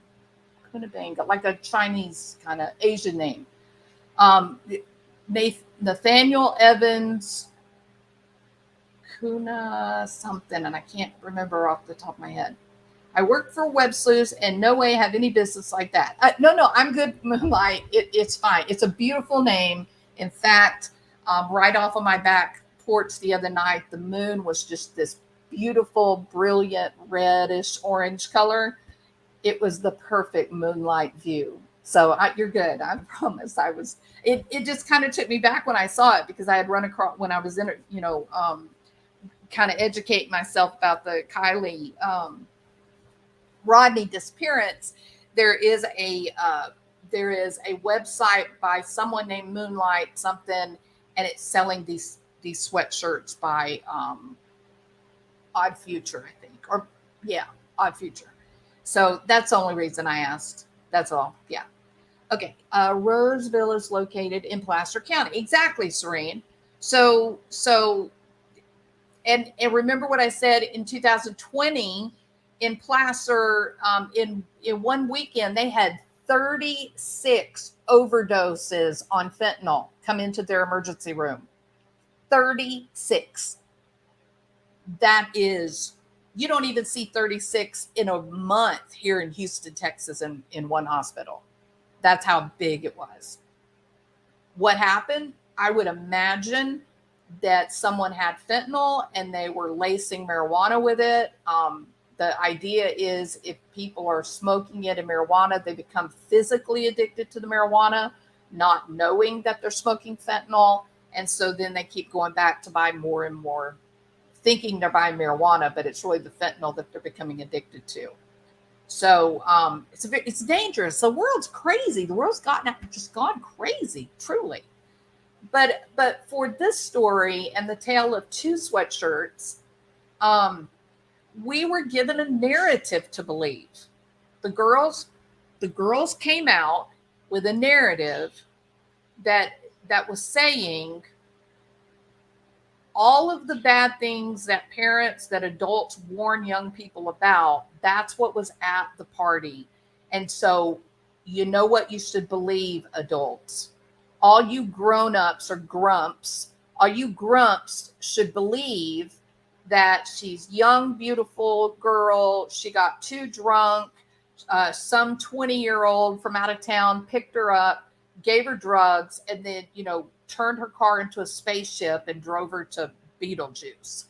S1: Banga, like a Chinese kind of Asian name. Um, Nathaniel Evans Kuna something, and I can't remember off the top of my head. I work for Web Sleuths and no way have any business like that. No, I'm good, Moonlight. It's fine. It's a beautiful name. In fact, right off of my back porch the other night, the moon was just this beautiful, brilliant reddish orange color. It was the perfect moonlight view. So you're good. I promise. I was. It just kind of took me back when I saw it because I had run across when I was in, kind of educate myself about the Kiely Rodni disappearance. There is a website by someone named Moonlight something, and it's selling these sweatshirts by Odd Future, I think, or yeah, Odd Future. So that's the only reason I asked. That's all. Yeah. Okay. Roseville is located in Placer County. Exactly, Serene. So and remember what I said in 2020 in Placer, in one weekend they had 36 overdoses on fentanyl come into their emergency room. 36. That is, you don't even see 36 in a month here in Houston, Texas, in one hospital. That's how big it was. What happened? I would imagine that someone had fentanyl and they were lacing marijuana with it. The idea is if people are smoking it and marijuana, they become physically addicted to the marijuana, not knowing that they're smoking fentanyl. And so then they keep going back to buy more and more, thinking they're buying marijuana, but it's really the fentanyl that they're becoming addicted to. So it's dangerous. The world's crazy. The world's just gone crazy, truly. But for this story and the Tale of Two Sweatshirts, we were given a narrative to believe. The girls came out with a narrative that was saying all of the bad things that parents, that adults warn young people about. That's what was at the party. And so, you know what you should believe, adults. All you grown-ups or grumps, all you grumps should believe that she's young, beautiful girl. She got too drunk. Some 20-year-old from out of town picked her up, gave her drugs, and then, turned her car into a spaceship and drove her to Beetlejuice.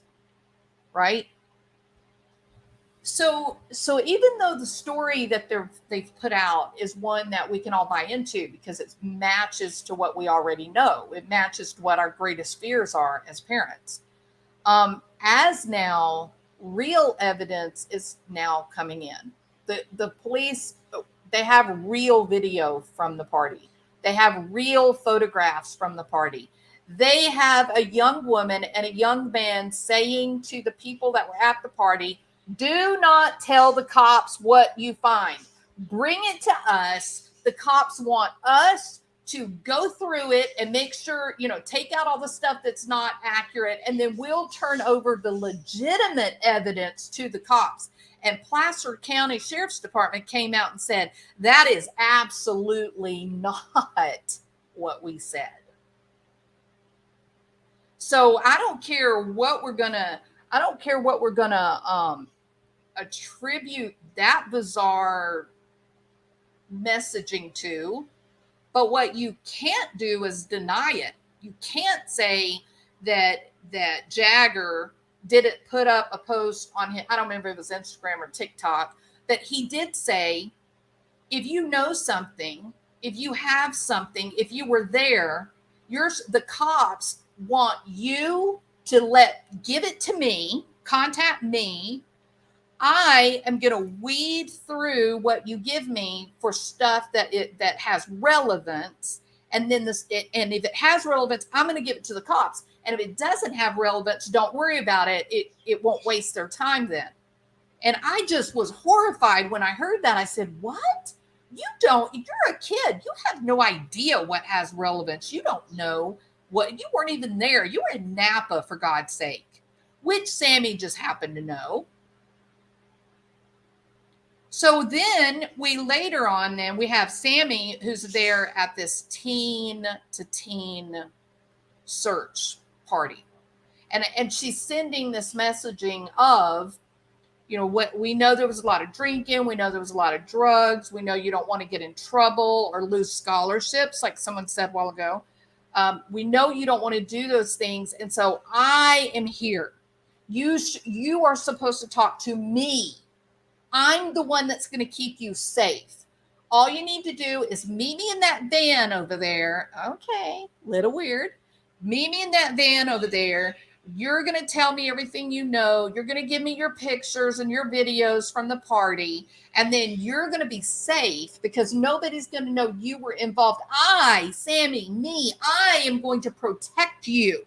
S1: Right? So even though the story that they've put out is one that we can all buy into because it matches to what we already know, it matches to what our greatest fears are as parents. As now, real evidence is now coming in. The police, they have real video from the party. They have real photographs from the party. They have a young woman and a young man saying to the people that were at the party, do not tell the cops what you find. Bring it to us. The cops want us to go through it and make sure, take out all the stuff that's not accurate, and then we'll turn over the legitimate evidence to the cops. And Placer County Sheriff's Department came out and said, that is absolutely not what we said. So I don't care what we're gonna attribute that bizarre messaging to, but what you can't do is deny it. You can't say that Jagger didn't put up a post on him. I don't remember if it was Instagram or TikTok, that he did say, if you know something, if you have something, if you were there, the cops want you to give it to me, contact me. I am going to weed through what you give me for stuff that has relevance. And then and if it has relevance, I'm going to give it to the cops. And if it doesn't have relevance, don't worry about it. It won't waste their time then. And I just was horrified when I heard that. I said, what? You're a kid. You have no idea what has relevance. You don't know what, you weren't even there. You were in Napa, for God's sake, which Sammy just happened to know. So then we have Sammy, who's there at this teen to teen search party. And she's sending this messaging of, what we know, there was a lot of drinking, we know there was a lot of drugs, we know you don't want to get in trouble or lose scholarships, like someone said a while ago. We know you don't want to do those things, and so I am here. You are supposed to talk to me. I'm the one that's going to keep you safe. All you need to do is meet me in that van over there. Okay, little weird. Meet me in that van over there. You're going to tell me everything you know. You're going to give me your pictures and your videos from the party. And then you're going to be safe because nobody's going to know you were involved. I am going to protect you.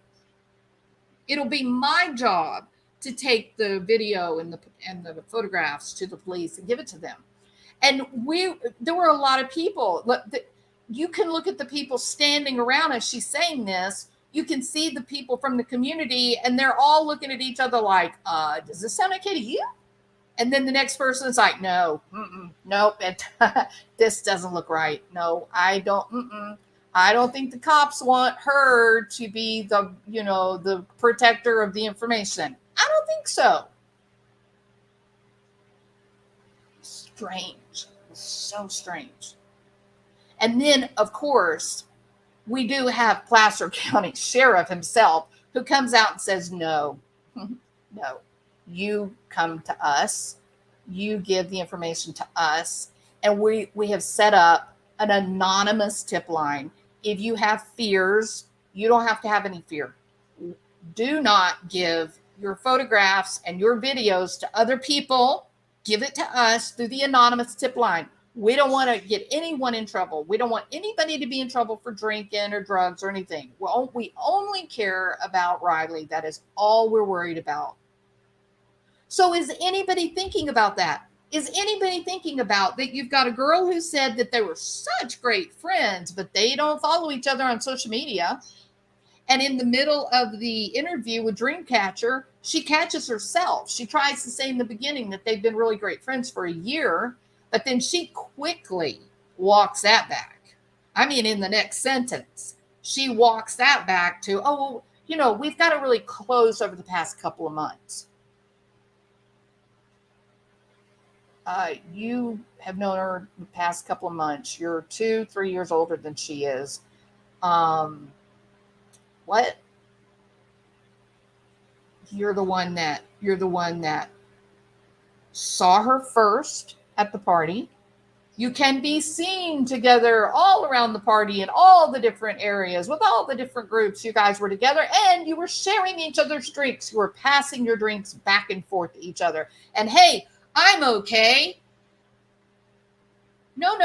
S1: It'll be my job to take the video and the photographs to the police and give it to them. And there were a lot of people. You can look at the people standing around as she's saying this. You can see the people from the community, and they're all looking at each other like, does this sound okay to you? And then the next person's like, no, nope, this doesn't look right. No, I don't think the cops want her to be the protector of the information. I don't think so. Strange. So strange. And then, of course, we do have Placer County Sheriff himself who comes out and says, no, you come to us, you give the information to us, and we have set up an anonymous tip line. If you have fears, you don't have to have any fear. Do not give your photographs and your videos to other people. Give it to us through the anonymous tip line. We don't want to get anyone in trouble. We don't want anybody to be in trouble for drinking or drugs or anything. We only care about Riley. That is all we're worried about. So is anybody thinking about that? Is anybody thinking about that you've got a girl who said that they were such great friends, but they don't follow each other on social media? And in the middle of the interview with Dreamcatcher, she catches herself. She tries to say in the beginning that they've been really great friends for a year, but then she quickly walks that back. I mean, in the next sentence, she walks that back to, we've got to really close over the past couple of months. You have known her the past couple of months. You're 2-3 years older than she is. What? You're the one that saw her first at the party. You can be seen together all around the party in all the different areas with all the different groups. You guys were together and you were sharing each other's drinks. You were passing your drinks back and forth to each other. And hey, I'm okay. No.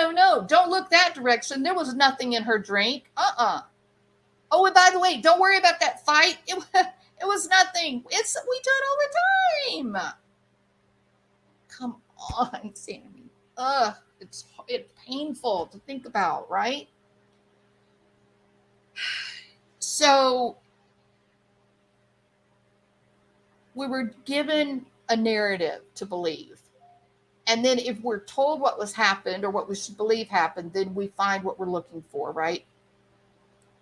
S1: Don't look that direction. There was nothing in her drink. Oh, and by the way, don't worry about that fight. It was nothing. We do it all the time. Come on, Sammy. It's painful to think about, right? So we were given a narrative to believe. And then if we're told what was happened or what we should believe happened, then we find what we're looking for, right?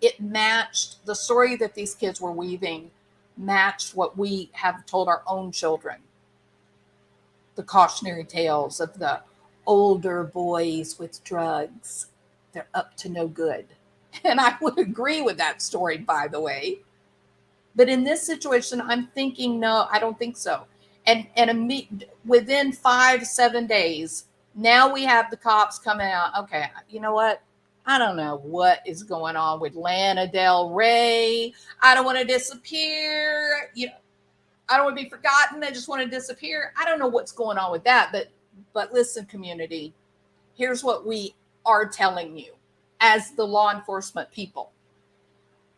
S1: It matched the story that these kids were weaving, matched what we have told our own children. The cautionary tales of the older boys with drugs. They're up to no good. And I would agree with that story, by the way. But in this situation, I'm thinking, no, I don't think so. And within 5-7 days, now we have the cops coming out. Okay, you know what? I don't know what is going on with Lana del Rey. I don't want to disappear. I don't want to be forgotten. I just want to disappear. I don't know what's going on with that. But listen, community, here's what we are telling you as the law enforcement people.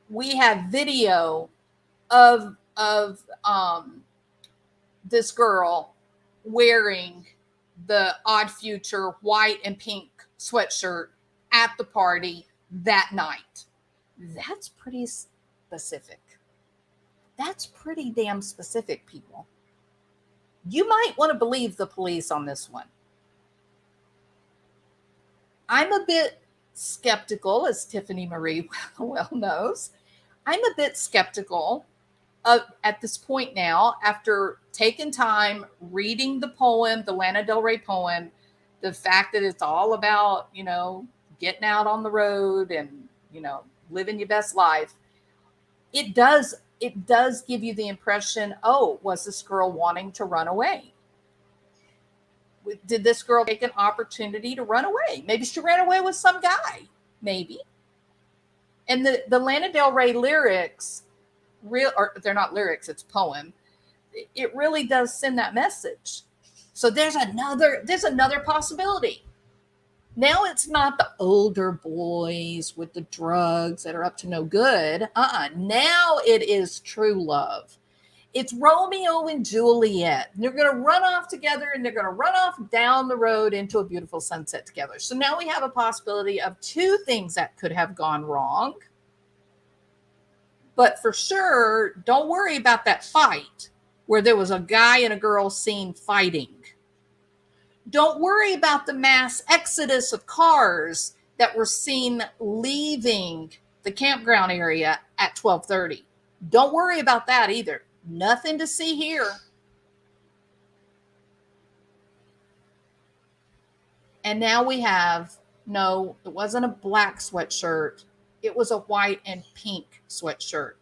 S1: We have video of this girl wearing the Odd Future white and pink sweatshirt at the party that night. That's pretty specific. That's pretty damn specific, people. You might want to believe the police on this one. I'm a bit skeptical, as Tiffany Marie well knows. I'm a bit skeptical at this point now, after taking time reading the poem, the Lana Del Rey poem, the fact that it's all about, getting out on the road and, living your best life. It does give you the impression, oh, was this girl wanting to run away? Did this girl take an opportunity to run away? Maybe she ran away with some guy, maybe. And the Lana Del Rey lyrics, they're not lyrics, it's poem. It really does send that message. So there's another possibility. Now it's not the older boys with the drugs that are up to no good. Now it is true love. It's Romeo and Juliet. They're going to run off together, and they're going to run off down the road into a beautiful sunset together. So now we have a possibility of two things that could have gone wrong. But for sure, don't worry about that fight where there was a guy and a girl seen fighting. Don't worry about the mass exodus of cars that were seen leaving the campground area at 12:30. Don't worry about that either. Nothing to see here. And now we have, no, it wasn't a black sweatshirt. It was a white and pink sweatshirt.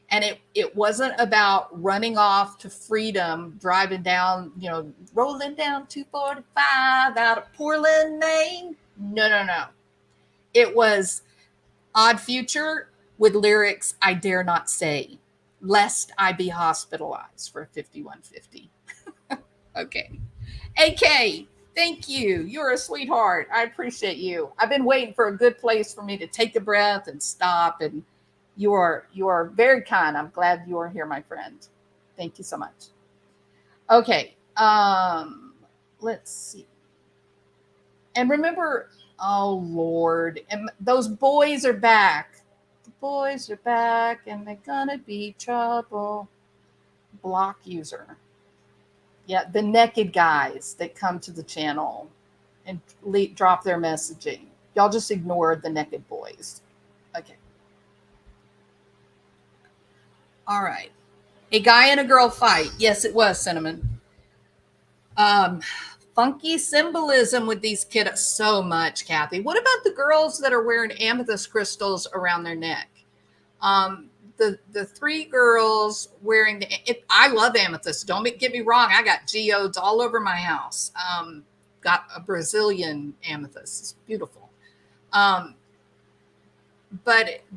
S1: And it wasn't about running off to freedom, driving down, rolling down 245 out of Portland, Maine. No. It was Odd Future with lyrics, I dare not say, lest I be hospitalized for a 5150. Okay. AK, thank you. You're a sweetheart. I appreciate you. I've been waiting for a good place for me to take a breath and stop, and you are very kind. I'm glad you are here, my friend. Thank you so much. Okay. Let's see. And remember, oh Lord, and those boys are back. The boys are back, and they're gonna be trouble. Block user. Yeah, the naked guys that come to the channel and drop their messaging. Y'all just ignore the naked boys. Okay. All right. A guy and a girl fight. Yes, it was, Cinnamon. Funky symbolism with these kids so much, Kathy. What about the girls that are wearing amethyst crystals around their neck? The three girls wearing I love amethyst. Don't get me wrong. I got geodes all over my house. Got a Brazilian amethyst. It's beautiful. But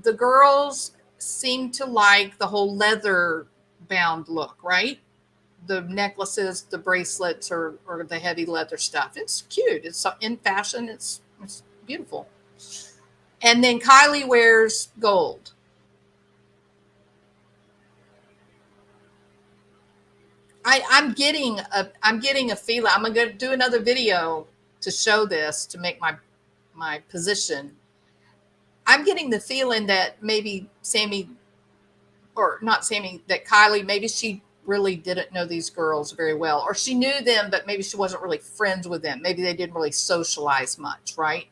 S1: the girls seem to like the whole leather bound look, right? The necklaces, the bracelets, or the heavy leather stuff. It's cute. It's in fashion. It's beautiful. And then Kiely wears gold. I'm getting a feeling. I'm going to do another video to show this, to make my position. I'm getting the feeling that maybe Sammy, or not Sammy, that Kiely, maybe she really didn't know these girls very well, or she knew them, but maybe she wasn't really friends with them. Maybe they didn't really socialize much, right?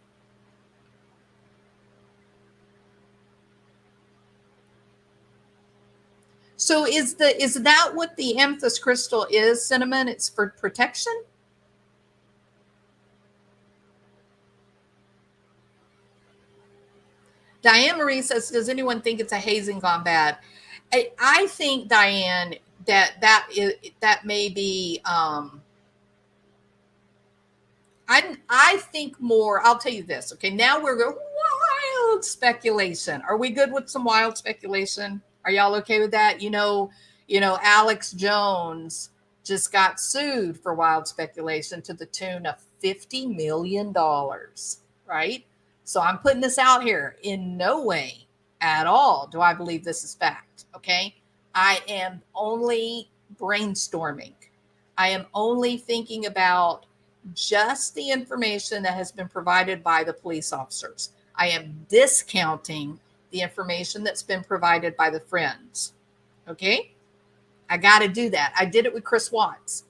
S1: So is that what the amethyst crystal is, Cinnamon? It's for protection? Diane Marie says, does anyone think it's a hazing gone bad? I think, Diane, that may be, I think more, I'll tell you this. Okay. Now we're going wild speculation. Are we good with some wild speculation? Are y'all okay with that? Alex Jones just got sued for wild speculation to the tune of $50 million, right? So I'm putting this out here. In no way at all do I believe this is fact, okay? I am only brainstorming. I am only thinking about just the information that has been provided by the police officers. I am discounting the information that's been provided by the friends. Okay? I got to do that. I did it with Chris Watts.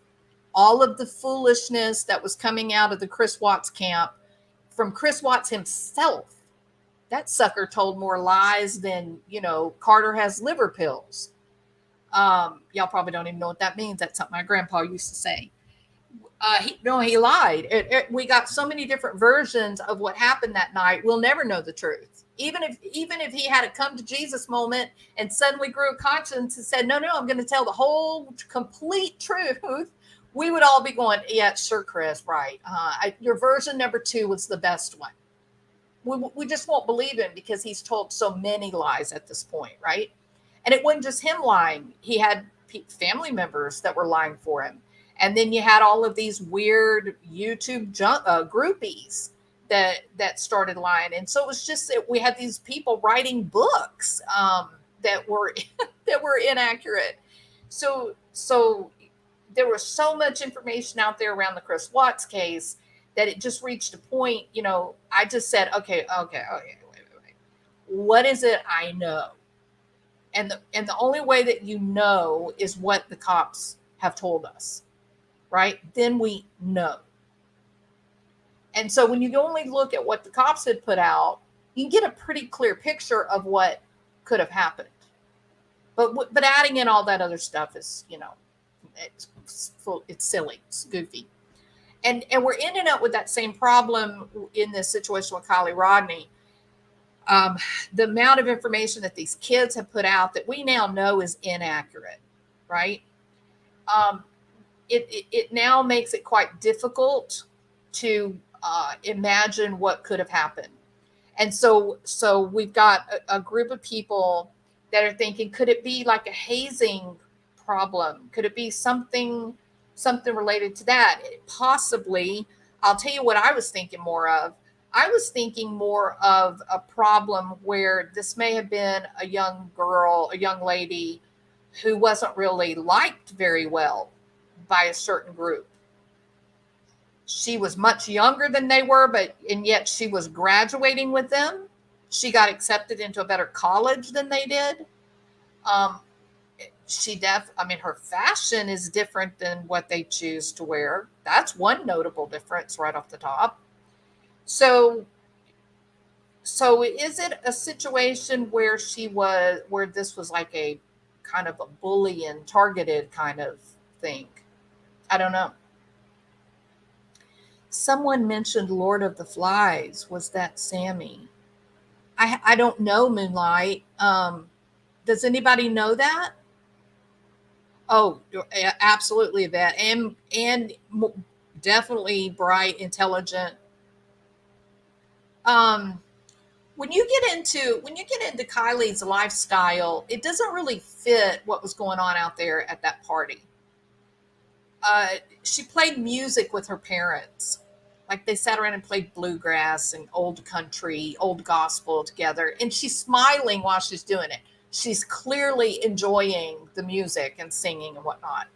S1: All of the foolishness that was coming out of the Chris Watts camp from Chris Watts himself. That sucker told more lies than, Carter has liver pills. Y'all probably don't even know what that means. That's something my grandpa used to say. He lied. We got so many different versions of what happened that night. We'll never know the truth. Even if he had a come to Jesus moment and suddenly grew a conscience and said, no, I'm going to tell the whole complete truth, we would all be going, yeah, sure, Chris, right. Your version number 2 was the best one. We just won't believe him because he's told so many lies at this point, right? And it wasn't just him lying. He had family members that were lying for him. And then you had all of these weird YouTube groupies that started lying. And so it was just that we had these people writing books that were that were inaccurate. So there was so much information out there around the Chris Watts case that it just reached a point, I just said, okay, wait. What is it I know? And the only way that you know is what the cops have told us, right? Then we know. And so when you only look at what the cops had put out, you can get a pretty clear picture of what could have happened. But adding in all that other stuff is, it's silly, it's goofy. And we're ending up with that same problem in this situation with Kiely Rodni. The amount of information that these kids have put out that we now know is inaccurate, right? It now makes it quite difficult to imagine what could have happened. And so we've got a group of people that are thinking, could it be like a hazing problem? Could it be something related to that? Possibly. I'll tell you what I was thinking more of. I was thinking more of a problem where this may have been a young girl, a young lady who wasn't really liked very well by a certain group. She was much younger than they were, and yet she was graduating with them. She got accepted into a better college than they did. Her fashion is different than what they choose to wear. That's one notable difference right off the top. So is it a situation where this was like a kind of a bully and targeted kind of thing? I don't know. Someone mentioned Lord of the Flies. Was that Sammy? I don't know, Moonlight. Does anybody know that? Oh, absolutely, Yvette. And definitely bright, intelligent. When you get into Kiely's lifestyle, it doesn't really fit what was going on out there at that party. She played music with her parents. Like they sat around and played bluegrass and old country, old gospel together. And she's smiling while she's doing it. She's clearly enjoying the music and singing and whatnot.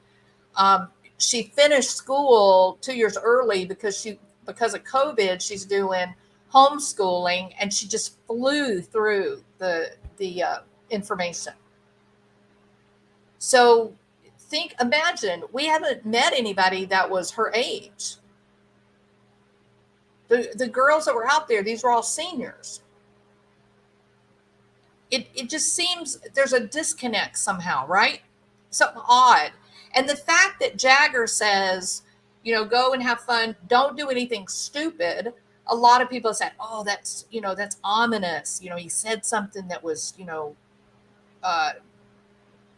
S1: She finished school 2 years early because of COVID. She's doing homeschooling, and she just flew through the information. So imagine, we haven't met anybody that was her age. The girls that were out there, these were all seniors. It just seems there's a disconnect somehow, right? Something odd. And the fact that Jagger says, go and have fun, don't do anything stupid. A lot of people said, oh, that's ominous. He said something that was,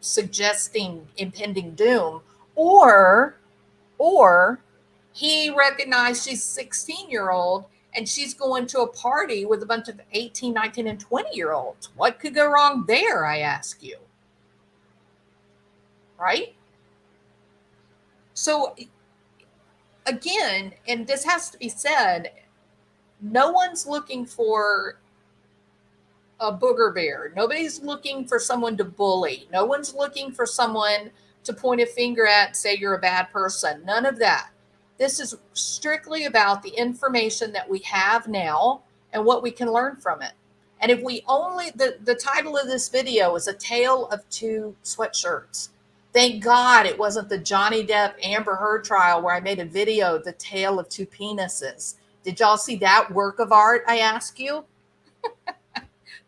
S1: suggesting impending doom, or he recognized she's a 16-year-old and she's going to a party with a bunch of 18, 19, and 20-year-olds. What could go wrong there, I ask you? Right? So, again, and this has to be said, no one's looking for a booger bear. Nobody's looking for someone to bully. No one's looking for someone to point a finger at and say you're a bad person. None of that. This is strictly about the information that we have now and what we can learn from it. And if we only, the title of this video is A Tale of Two Sweatshirts. Thank God it wasn't the Johnny Depp Amber Heard trial where I made a video, The Tale of Two Penises. Did y'all see that work of art, I ask you?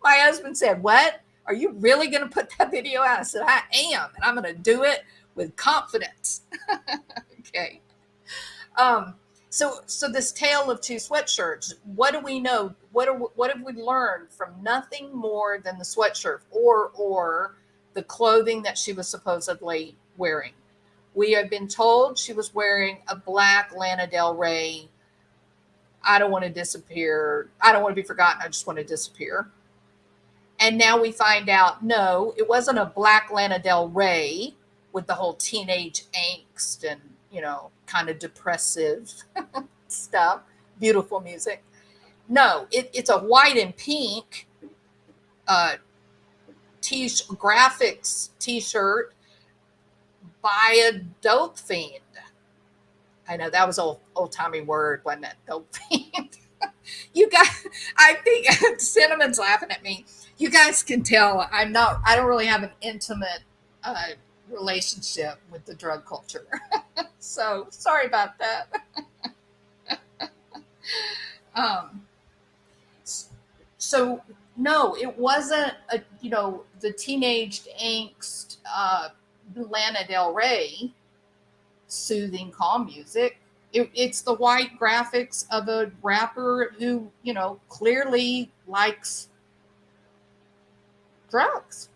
S1: My husband said, what? Are you really going to put that video out? I said, I am, and I'm going to do it with confidence. Okay. So this Tale of Two Sweatshirts, what do we know? What have we learned from nothing more than the sweatshirt or the clothing that she was supposedly wearing? We have been told she was wearing a black Lana del Rey. I don't want to disappear. I don't want to be forgotten. I just want to disappear. And now we find out, no, it wasn't a black Lana del Rey with the whole teenage angst and, kind of depressive stuff, beautiful music. No, it's a white and pink graphics t-shirt by a dope fiend. I know that was old-timey word, wasn't it? Dope fiend. You guys, I think Cinnamon's laughing at me. You guys can tell I don't really have an intimate relationship with the drug culture. So sorry about that. So no, it wasn't the teenage angst Lana Del Rey soothing calm music. It's the white graphics of a rapper who clearly likes drugs.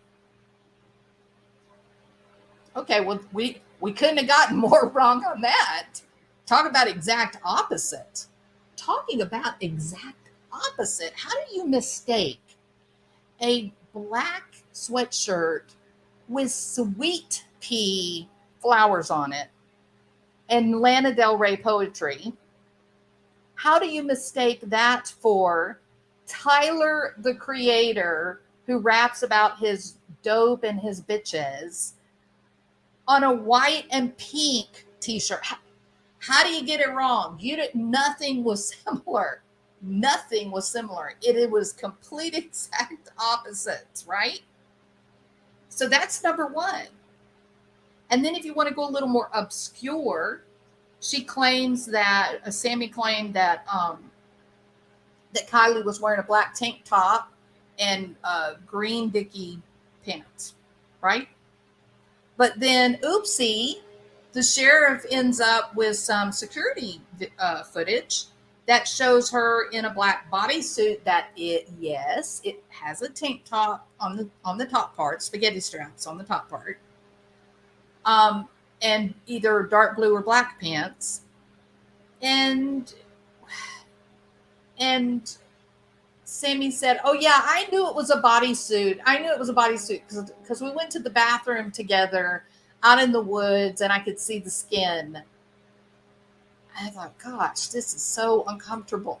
S1: Okay, well, we couldn't have gotten more wrong on that. Talk about exact opposite. Talking about exact opposite. How do you mistake a black sweatshirt with sweet pea flowers on it and Lana Del Rey poetry? How do you mistake that for Tyler, the Creator, who raps about his dope and his bitches, on a white and pink t-shirt? How do you get it wrong? Nothing was similar. Nothing was similar. It was complete exact opposites, right? So that's number one. And then if you want to go a little more obscure, she claims that Sammy claimed that that Kiely was wearing a black tank top and green Dickie pants, right? But then, oopsie, the sheriff ends up with some security footage that shows her in a black bodysuit that it has a tank top on the top part, spaghetti straps on the top part, and either dark blue or black pants, and Sammy said, oh yeah, I knew it was a bodysuit. Because we went to the bathroom together out in the woods and I could see the skin. I thought, gosh, this is so uncomfortable.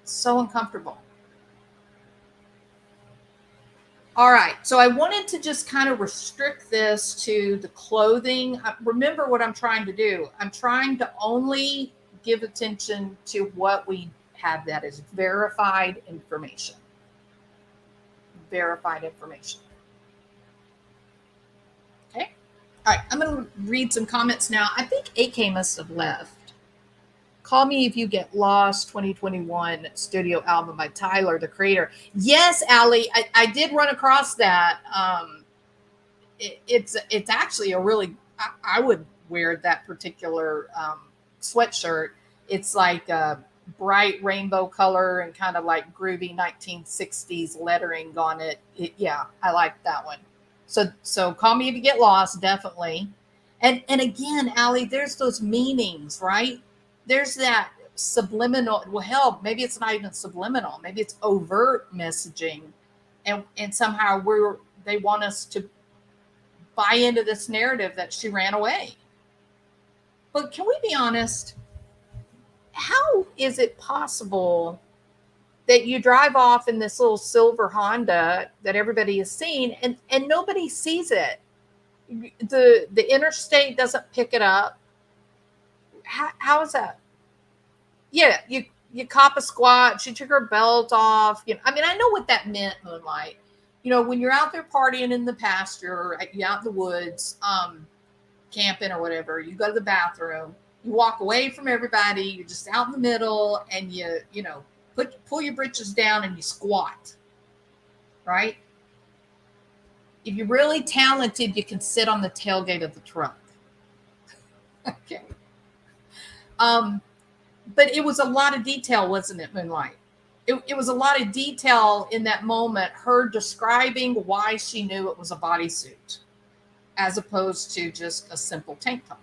S1: So uncomfortable. All right, so I wanted to just kind of restrict this to the clothing. Remember what I'm trying to do. I'm trying to only give attention to what we have that is verified information. Verified information. Okay. All right, I'm going to read some comments now. I think AK must have left. Call Me If You Get Lost 2021 studio album by Tyler, the Creator. Yes, Allie, I did run across that. It's actually a really, I would wear that particular sweatshirt. It's like a bright rainbow color and kind of like groovy 1960s lettering on it. Yeah, I like that one. So Call Me If You Get Lost, definitely. And again, Allie, there's those meanings, right? There's that subliminal, well, hell, maybe it's not even subliminal. Maybe it's overt messaging. And somehow they want us to buy into this narrative that she ran away. But can we be honest? How is it possible that you drive off in this little silver Honda that everybody has seen and nobody sees it? The interstate doesn't pick it up. how is that? Yeah, you cop a squat. She took her belt off. I mean, I know what that meant, Moonlight. When you're out there partying in the pasture, you out in the woods, camping or whatever, you go to the bathroom, you walk away from everybody, you're just out in the middle, and you pull your britches down and you squat, right? If you're really talented, you can sit on the tailgate of the truck. Okay. But it was a lot of detail, wasn't it, Moonlight? It was a lot of detail in that moment, her describing why she knew it was a bodysuit as opposed to just a simple tank top.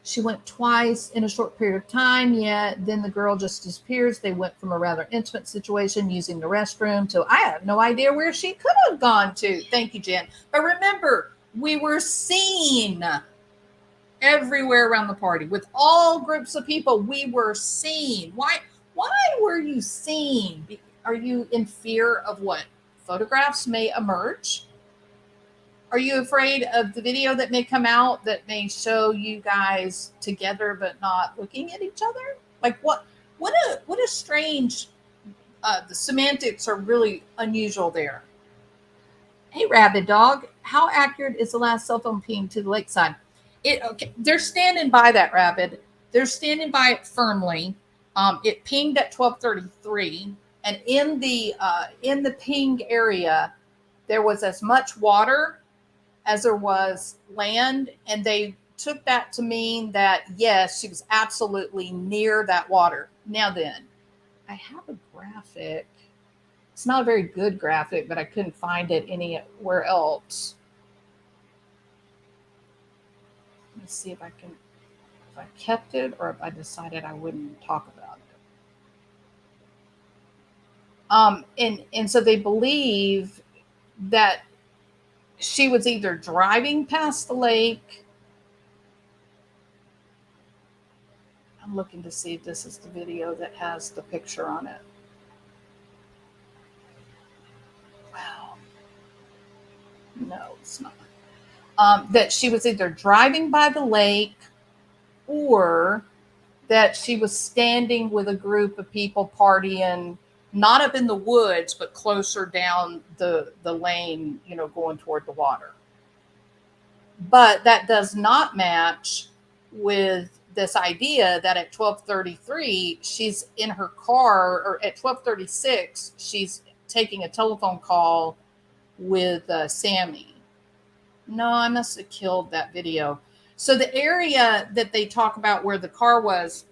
S1: She went twice in a short period of time, yet then the girl just disappears. They went from a rather intimate situation using the restroom to I have no idea where she could have gone to. Thank you, Jen. But remember, we were seen everywhere around the party with all groups of people. We were seen. Why were you seen? Are you in fear of what photographs may emerge? Are you afraid of the video that may come out that may show you guys together but not looking at each other? Like what a strange the semantics are really unusual there. Hey, Rabid Dog, how accurate is the last cell phone ping to the lakeside? Okay, they're standing by that, Rabid. They're standing by it firmly. It pinged at 12:33, and in the ping area, there was as much water as there was land, and they took that to mean that yes, she was absolutely near that water. Now then, I have a graphic. It's not a very good graphic, but I couldn't find it anywhere else. Let me see if I kept it or if I decided I wouldn't talk about it. And so they believe that she was either driving past the lake. I'm looking to see if this is the video that has the picture on it. Wow. No, it's not. That she was either driving by the lake or that she was standing with a group of people partying, not up in the woods, but closer down the lane, going toward the water. But that does not match with this idea that at 12:33, she's in her car, or at 12:36, she's taking a telephone call with Sammy. No, I must have killed that video. So the area that they talk about where the car was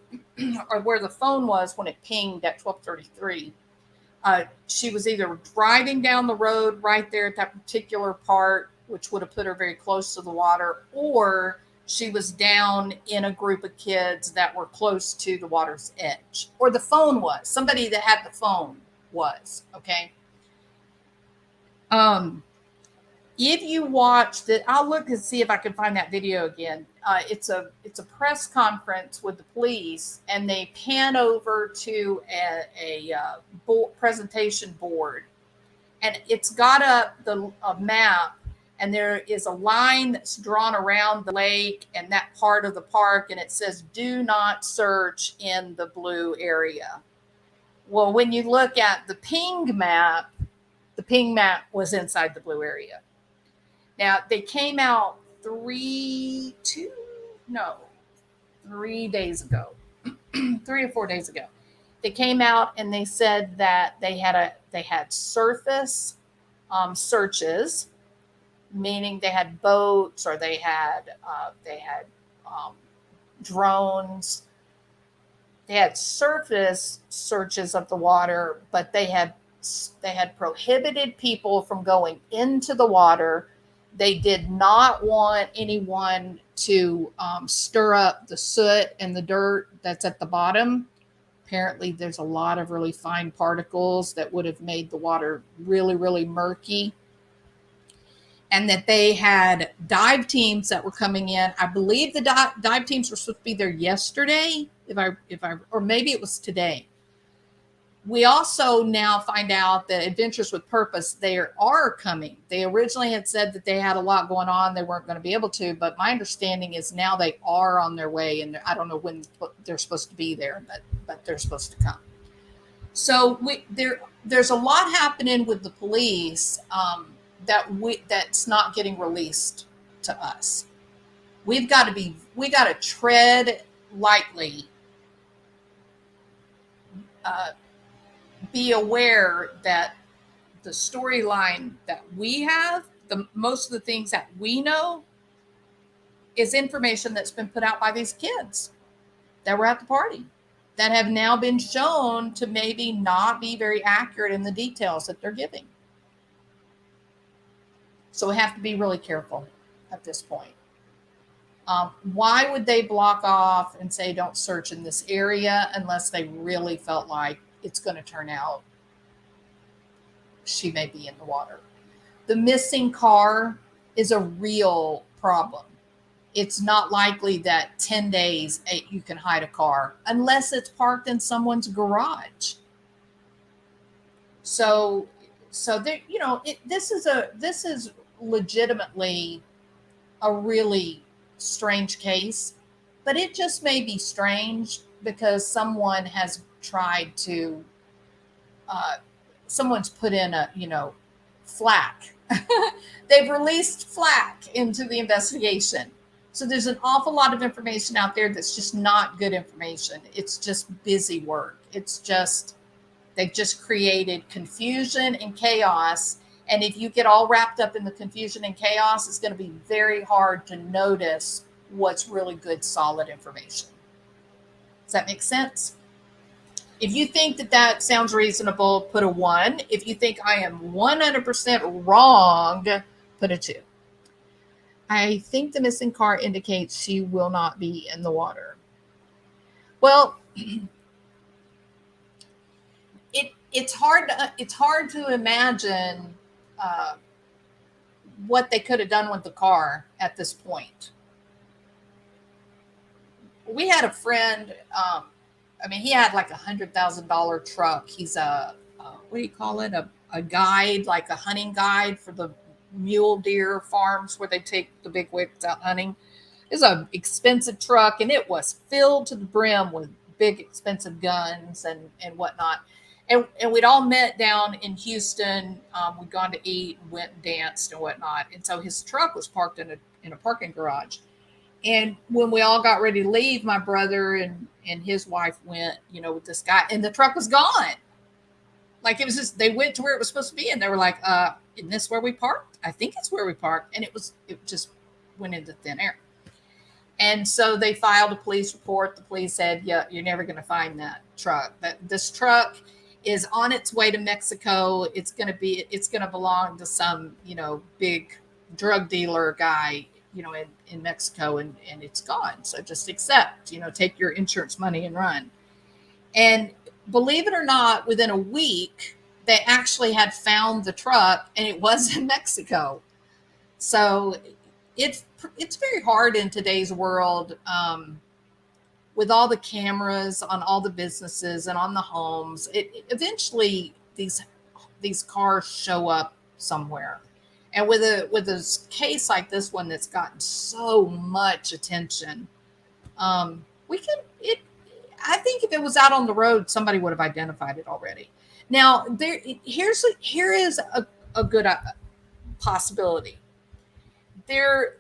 S1: or where the phone was when it pinged at 12:33, she was either driving down the road right there at that particular part, which would have put her very close to the water, or she was down in a group of kids that were close to the water's edge, or the phone was. Somebody that had the phone was, okay? If you watched it, I'll look and see if I can find that video again. It's a press conference with the police, and they pan over to a presentation board, and it's got up a map, and there is a line that's drawn around the lake and that part of the park, and it says "Do not search in the blue area." Well, when you look at the ping map was inside the blue area. Now, they came out 3 days ago, 3 or 4 days ago. They came out and they said that they had surface searches, meaning they had boats or they had drones. They had surface searches of the water, but they had prohibited people from going into the water. They did not want anyone to stir up the soot and the dirt that's at the bottom. Apparently, there's a lot of really fine particles that would have made the water really, really murky. And that they had dive teams that were coming in. I believe the dive teams were supposed to be there yesterday, or maybe it was today. We also now find out that Adventures with Purpose, they are coming. They originally had said that they had a lot going on. They weren't going to be able to, but my understanding is now they are on their way, and I don't know when they're supposed to be there, but they're supposed to come. So there's a lot happening with the police that's not getting released to us. We got to tread lightly, be aware that the storyline that we have, most of the things that we know, is information that's been put out by these kids that were at the party, that have now been shown to maybe not be very accurate in the details that they're giving. So we have to be really careful at this point. Why would they block off and say don't search in this area unless they really felt like it's going to turn out she may be in the water? The missing car is a real problem. It's not likely that 10 days you can hide a car unless it's parked in someone's garage. So there, this is legitimately a really strange case, but it just may be strange because someone has tried to, someone's put in flack. They've released flack into the investigation. So there's an awful lot of information out there that's just not good information. It's just busy work. They've just created confusion and chaos. And if you get all wrapped up in the confusion and chaos, it's going to be very hard to notice what's really good, solid information. Does that make sense? If you think that sounds reasonable, put a 1. If you think I am 100% wrong, put a 2. I think the missing car indicates she will not be in the water. Well, it's hard to imagine what they could have done with the car at this point. We had a friend. He had like $100,000 truck. He's what do you call it? A guide, like a hunting guide for the mule deer farms where they take the big wigs out hunting. It's an expensive truck, and it was filled to the brim with big expensive guns and whatnot. And we'd all met down in Houston. We'd gone to eat, and went and danced and whatnot. And so his truck was parked in a parking garage. And when we all got ready to leave, my brother and his wife went, with this guy, and the truck was gone. Like, it was just, they went to where it was supposed to be, and they were like, isn't this where we parked? I think it's where we parked. And it just went into thin air. And so they filed a police report. The police said, yeah, you're never going to find that truck. This truck is on its way to Mexico. It's going to belong to some, big drug dealer guy, in Mexico, and it's gone. So just accept, take your insurance money and run. And believe it or not, within a week, they actually had found the truck, and it was in Mexico. So it's very hard in today's world, with all the cameras on all the businesses and on the homes. Eventually these cars show up somewhere. And with a case like this one that's gotten so much attention, I think if it was out on the road, somebody would have identified it already. Now, here is a good possibility. There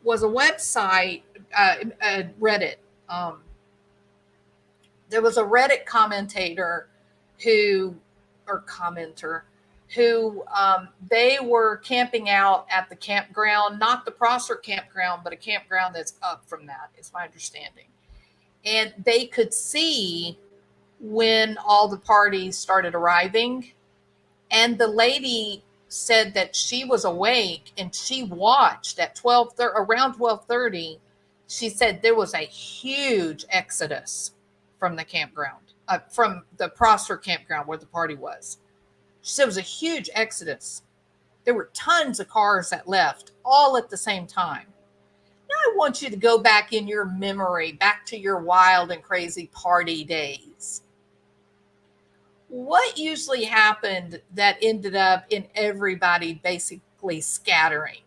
S1: was a website, Reddit. There was a Reddit commentator who they were camping out at the campground, not the Prosser campground, but a campground that's up from that, is my understanding. And they could see when all the parties started arriving. And the lady said that she was awake and she watched at around 12:30. She said there was a huge exodus from the campground, from the Prosser campground where the party was. She said it was a huge exodus. There were tons of cars that left all at the same time. Now I want you to go back in your memory, back to your wild and crazy party days. what usually happened that ended up in everybody basically scattering?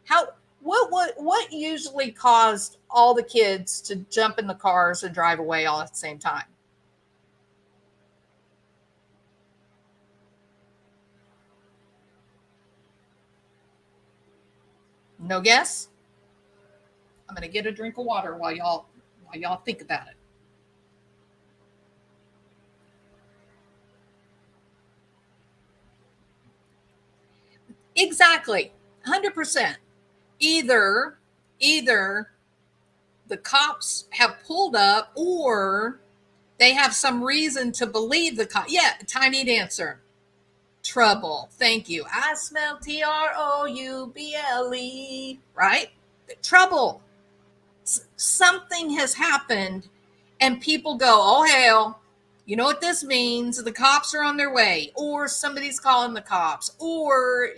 S1: How what usually caused all the kids to jump in the cars and drive away all at the same time? No guess? I'm going to get a drink of water while y'all think about it. Exactly. 100%. Either the cops have pulled up or they have some reason to believe the cop. Yeah, tiny dancer. Trouble. Thank you. I smell trouble, right? Trouble. Something has happened and people go, oh hell, you know what this means? The cops are on their way, or somebody's calling the cops, or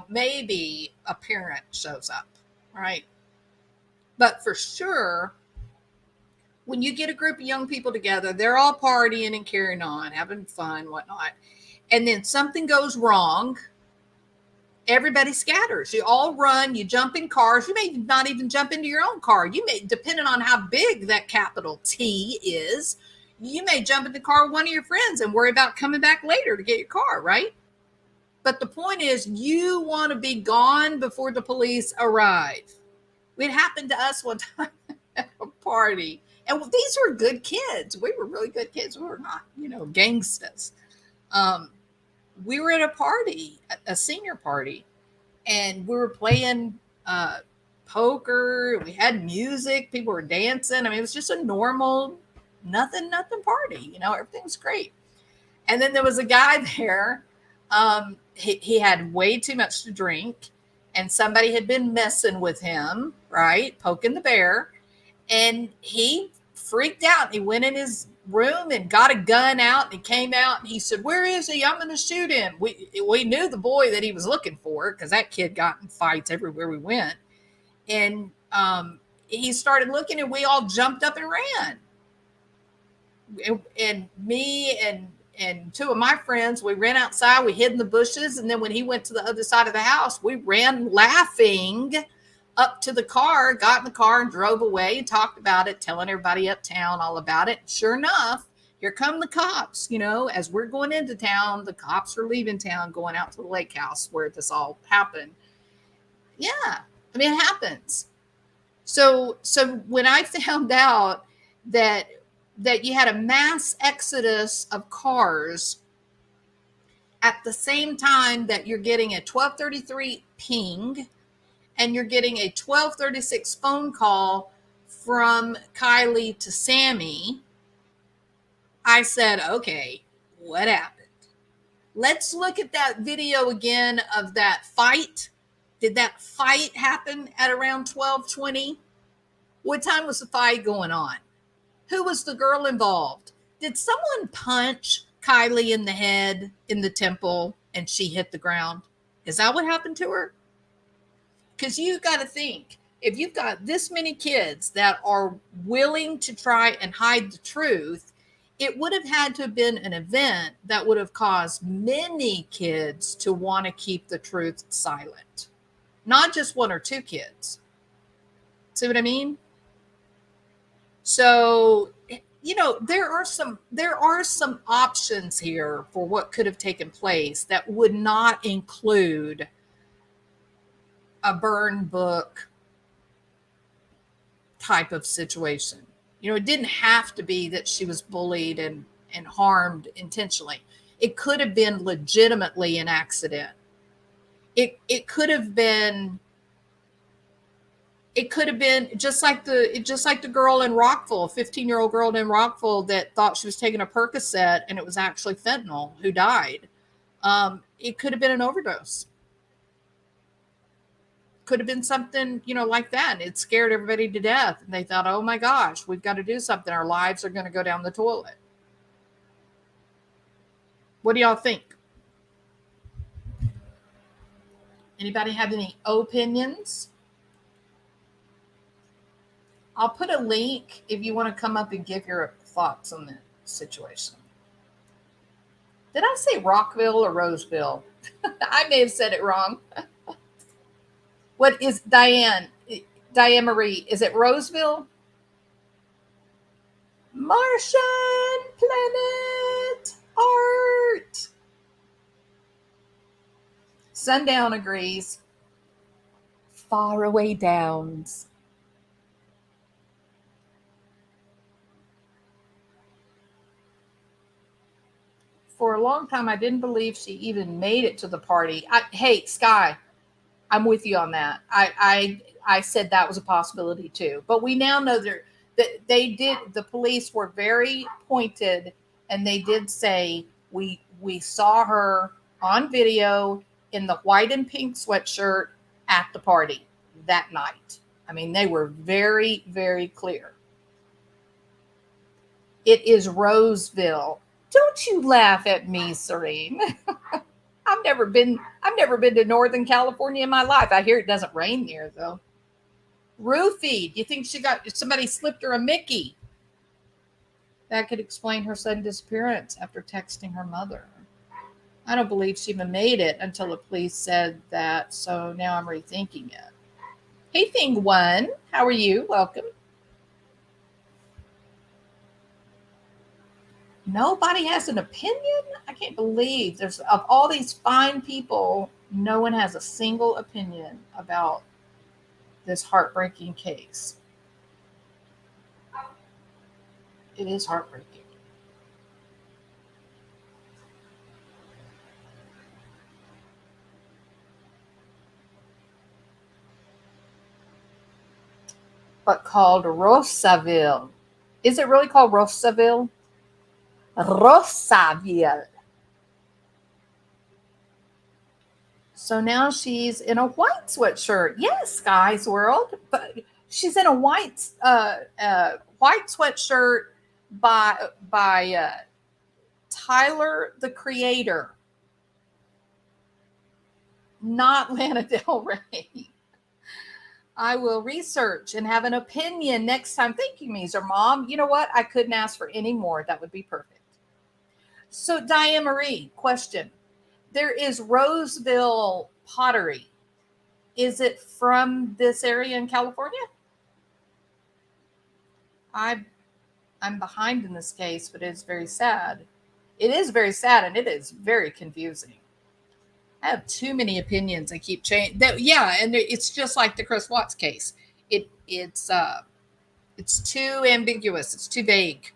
S1: maybe a parent shows up, right? But for sure, when you get a group of young people together, they're all partying and carrying on, having fun, whatnot, and then something goes wrong. Everybody scatters. You all run, you jump in cars. You may not even jump into your own car. You may, depending on how big that capital T is, you may jump in the car with one of your friends and worry about coming back later to get your car, right? But the point is, you want to be gone before the police arrive. It happened to us one time at a party. And these were good kids. We were really good kids. We were not, gangsters. Um, we were at a party, a senior party, and we were playing poker. We had music. People were dancing. I mean, it was just a normal, nothing party. Everything was great. And then there was a guy there. He had way too much to drink, and somebody had been messing with him, right? Poking the bear. And he freaked out. He went in his room and got a gun out, and he came out and he said, where is he? I'm going to shoot him. We knew the boy that he was looking for, because that kid got in fights everywhere we went. And he started looking, and we all jumped up and ran. And me and two of my friends, we ran outside, we hid in the bushes, and then when he went to the other side of the house, we ran laughing up to the car, got in the car and drove away and talked about it, telling everybody uptown all about it. Sure enough, here come the cops. As we're going into town, the cops are leaving town, going out to the lake house where this all happened. Yeah, I mean, it happens. So when I found out that you had a mass exodus of cars at the same time that you're getting a 1233 ping and you're getting a 1236 phone call from Kiely to Sammy, I said, okay, what happened? Let's look at that video again of that fight. Did that fight happen at around 12:20? What time was the fight going on? Who was the girl involved? Did someone punch Kiely in the head in the temple and she hit the ground? Is that what happened to her? Because you got to think, if you've got this many kids that are willing to try and hide the truth, it would have had to have been an event that would have caused many kids to want to keep the truth silent, not just one or two kids. See what I mean? So, there are some options here for what could have taken place that would not include a burn book type of situation. It didn't have to be that she was bullied and harmed intentionally. It could have been legitimately an accident. It could have been just like the girl in Rockville, 15-year-old girl in Rockville that thought she was taking a Percocet and it was actually fentanyl, who died. It could have been an overdose. Could have been something, like that. It scared everybody to death. And they thought, oh my gosh, we've got to do something. Our lives are going to go down the toilet. What do y'all think? Anybody have any opinions? I'll put a link if you want to come up and give your thoughts on the situation. Did I say Rockville or Roseville? I may have said it wrong. What is Diane? Diane Marie, is it Roseville? Martian planet art. Sundown agrees. Faraway downs. For a long time, I didn't believe she even made it to the party. Hey, Sky, I'm with you on that. I said that was a possibility too. But we now know that they did. The police were very pointed, and they did say we saw her on video in the white and pink sweatshirt at the party that night. I mean, they were very, very clear. It is Roseville. Don't you laugh at me, Serene. I've never been to Northern California in my life. I hear it doesn't rain there though. Roofie, do you think somebody slipped her a Mickey? That could explain her sudden disappearance after texting her mother. I don't believe she even made it until the police said that, so now I'm rethinking it. Hey, Thing One, how are you? Welcome. Nobody has an opinion? I can't believe there's, of all these fine people, no one has a single opinion about this heartbreaking case. It is heartbreaking. But called Rosaville. Is it really called Rosaville? Rosaville. So now she's in a white sweatshirt. Yes, Sky's World. But she's in a white sweatshirt by Tyler the Creator, not Lana Del Rey. I will research and have an opinion next time. Thank you, Meezer Mom. You know what? I couldn't ask for any more. That would be perfect. So, Diane Marie, question. There is Roseville pottery. Is it from this area in California? I'm behind in this case, but it's very sad. It is very sad, and it is very confusing. I have too many opinions. I keep changing. Yeah, and it's just like the Chris Watts case. It's too ambiguous. It's too vague.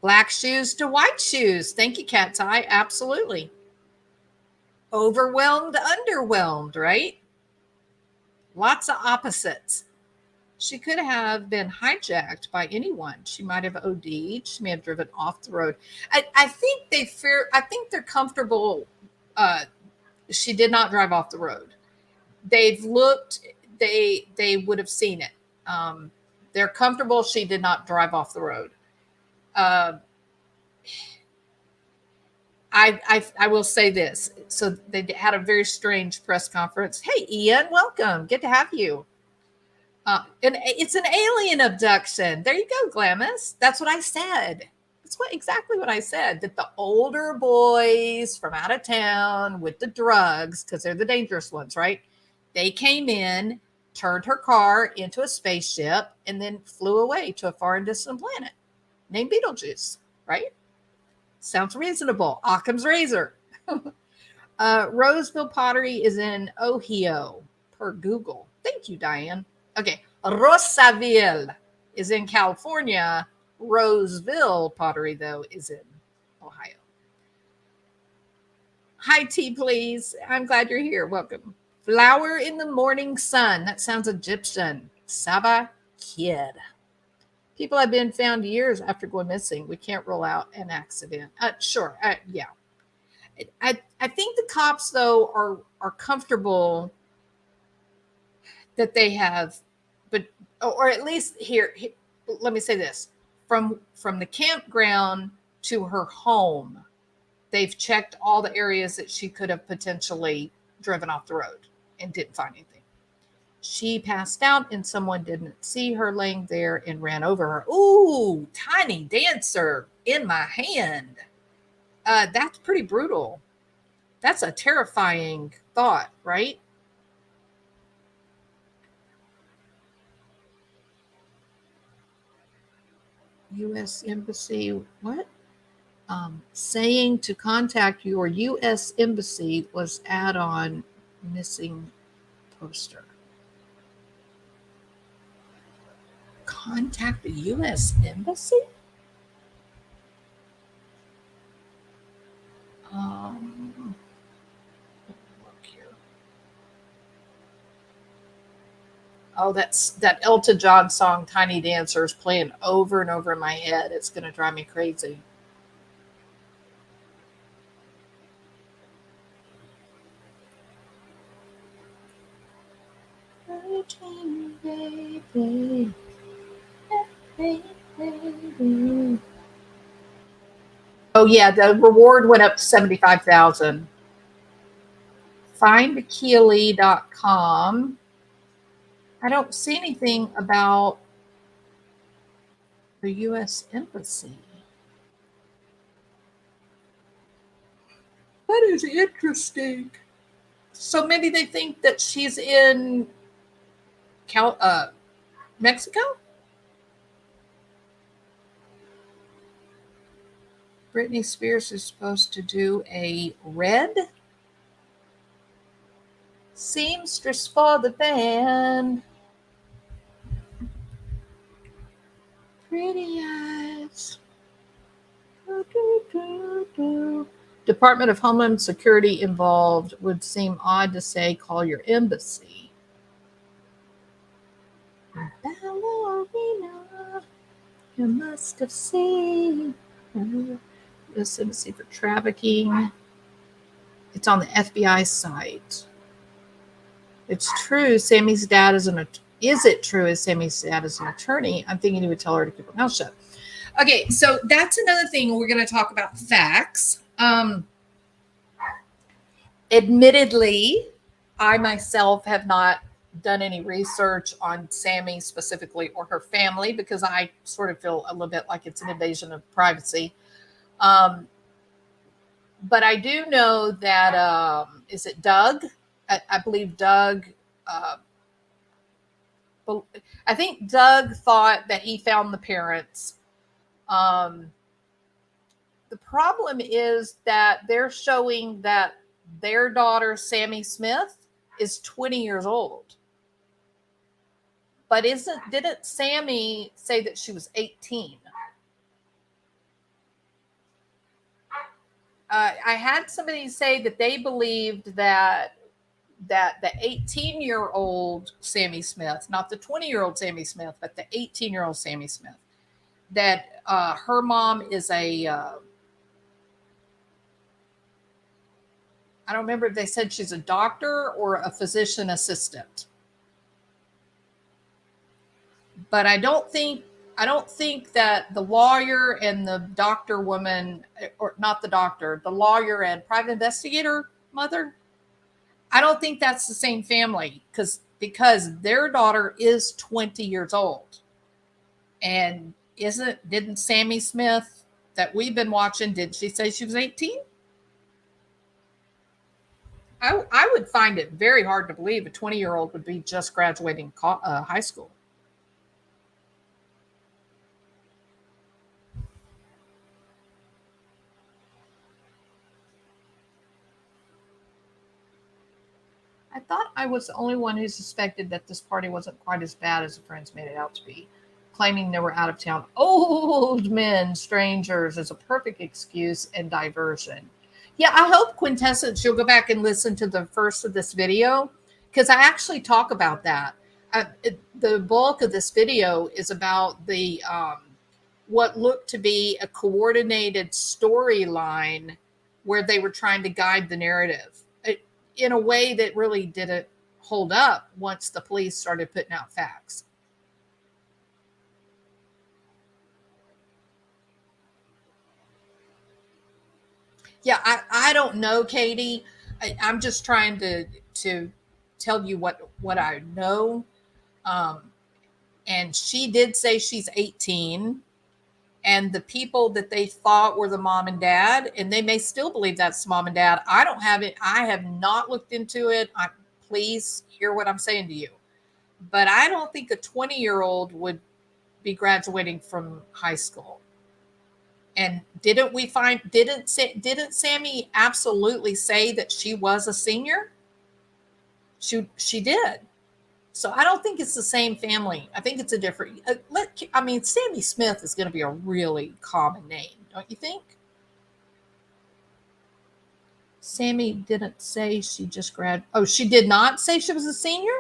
S1: Black shoes to white shoes. Thank you, Cat's Eye. Absolutely. Overwhelmed, underwhelmed, right? Lots of opposites. She could have been hijacked by anyone. She might have OD'd. She may have driven off the road. I think they're comfortable. She did not drive off the road. They've looked. They would have seen it. They're comfortable. She did not drive off the road. I will say this. So they had a very strange press conference. Hey, Ian, welcome. Good to have you. And it's an alien abduction. There you go, Glamis. That's what I said. That's exactly what I said. That the older boys from out of town with the drugs, because they're the dangerous ones, right? They came in, turned her car into a spaceship, and then flew away to a far and distant planet named Beetlejuice, right? Sounds reasonable. Occam's razor. Roseville pottery is in Ohio, per Google. Thank you, Diane. Okay, Rosaville is in California. Roseville pottery, though, is in Ohio. Hi, T, please. I'm glad you're here. Welcome. Flower in the morning sun. That sounds Egyptian. Saba Kid. People have been found years after going missing. We can't rule out an accident. Sure. Yeah. I think the cops, though, are comfortable that they have, but or at least here let me say this. From the campground to her home, they've checked all the areas that she could have potentially driven off the road and didn't find anything. She passed out and someone didn't see her laying there and ran over her. Ooh, Tiny Dancer in my hand. That's pretty brutal. That's a terrifying thought, right? U.S. Embassy, what? Saying to contact your U.S. Embassy was add on missing poster. Contact the U.S. Embassy? Um, look here. Oh, that's that Elton John song "Tiny Dancer" is playing over and over in my head. It's gonna drive me crazy. Oh yeah, the reward went up to 75,000. Findkeely.com. I don't see anything about the U.S. Embassy. That is interesting. So maybe they think that she's in Mexico? Britney Spears is supposed to do a red seamstress for the band. Pretty eyes. Do, do, do, do. Department of Homeland Security involved would seem odd to say call your embassy. Ballerina, you must have seen. U.S. Embassy for trafficking. It's on the FBI site. It's true. Sammy's dad is an. Is it true? Is Sammy's dad is an attorney? I'm thinking he would tell her to keep her mouth shut. Okay, so that's another thing we're going to talk about facts. Admittedly, I myself have not done any research on Sammy specifically or her family because I sort of feel a little bit like it's an invasion of privacy. But I do know that is it Doug? I believe Doug. I think Doug thought that he found the parents. Um, the problem is that they're showing that their daughter Sammy Smith is 20 years old. But didn't Sammy say that she was 18? I had somebody say that they believed that the 18-year-old Sammy Smith, not the 20-year-old Sammy Smith, but the 18-year-old Sammy Smith, that her mom is a I don't remember if they said she's a doctor or a physician assistant. But I don't think that the lawyer and the doctor woman, or not the doctor, the lawyer and private investigator mother, I don't think that's the same family because their daughter is 20 years old. And didn't Sammy Smith that we've been watching, did she say she was 18? I would find it very hard to believe a 20-year-old would be just graduating high school. I thought I was the only one who suspected that this party wasn't quite as bad as the friends made it out to be, claiming they were out of town old men, strangers, as a perfect excuse and diversion. Yeah, I hope Quintessence, you'll go back and listen to the first of this video because I actually talk about that. The bulk of this video is about the what looked to be a coordinated storyline where they were trying to guide the narrative in a way that really didn't hold up once the police started putting out facts. Yeah, I don't know, Katie. I'm just trying to tell you what I know. Um, and she did say she's 18, and the people that they thought were the mom and dad, and they may still believe that's mom and dad. I don't have it. I have not looked into it. Please hear what I'm saying to you. But I don't think a 20-year-old would be graduating from high school. And didn't Sammy absolutely say that she was a senior? She did. So I don't think it's the same family. I think it's a different. Sammy Smith is going to be a really common name, don't you think? Sammy didn't say she just grad. Oh, she did not say she was a senior?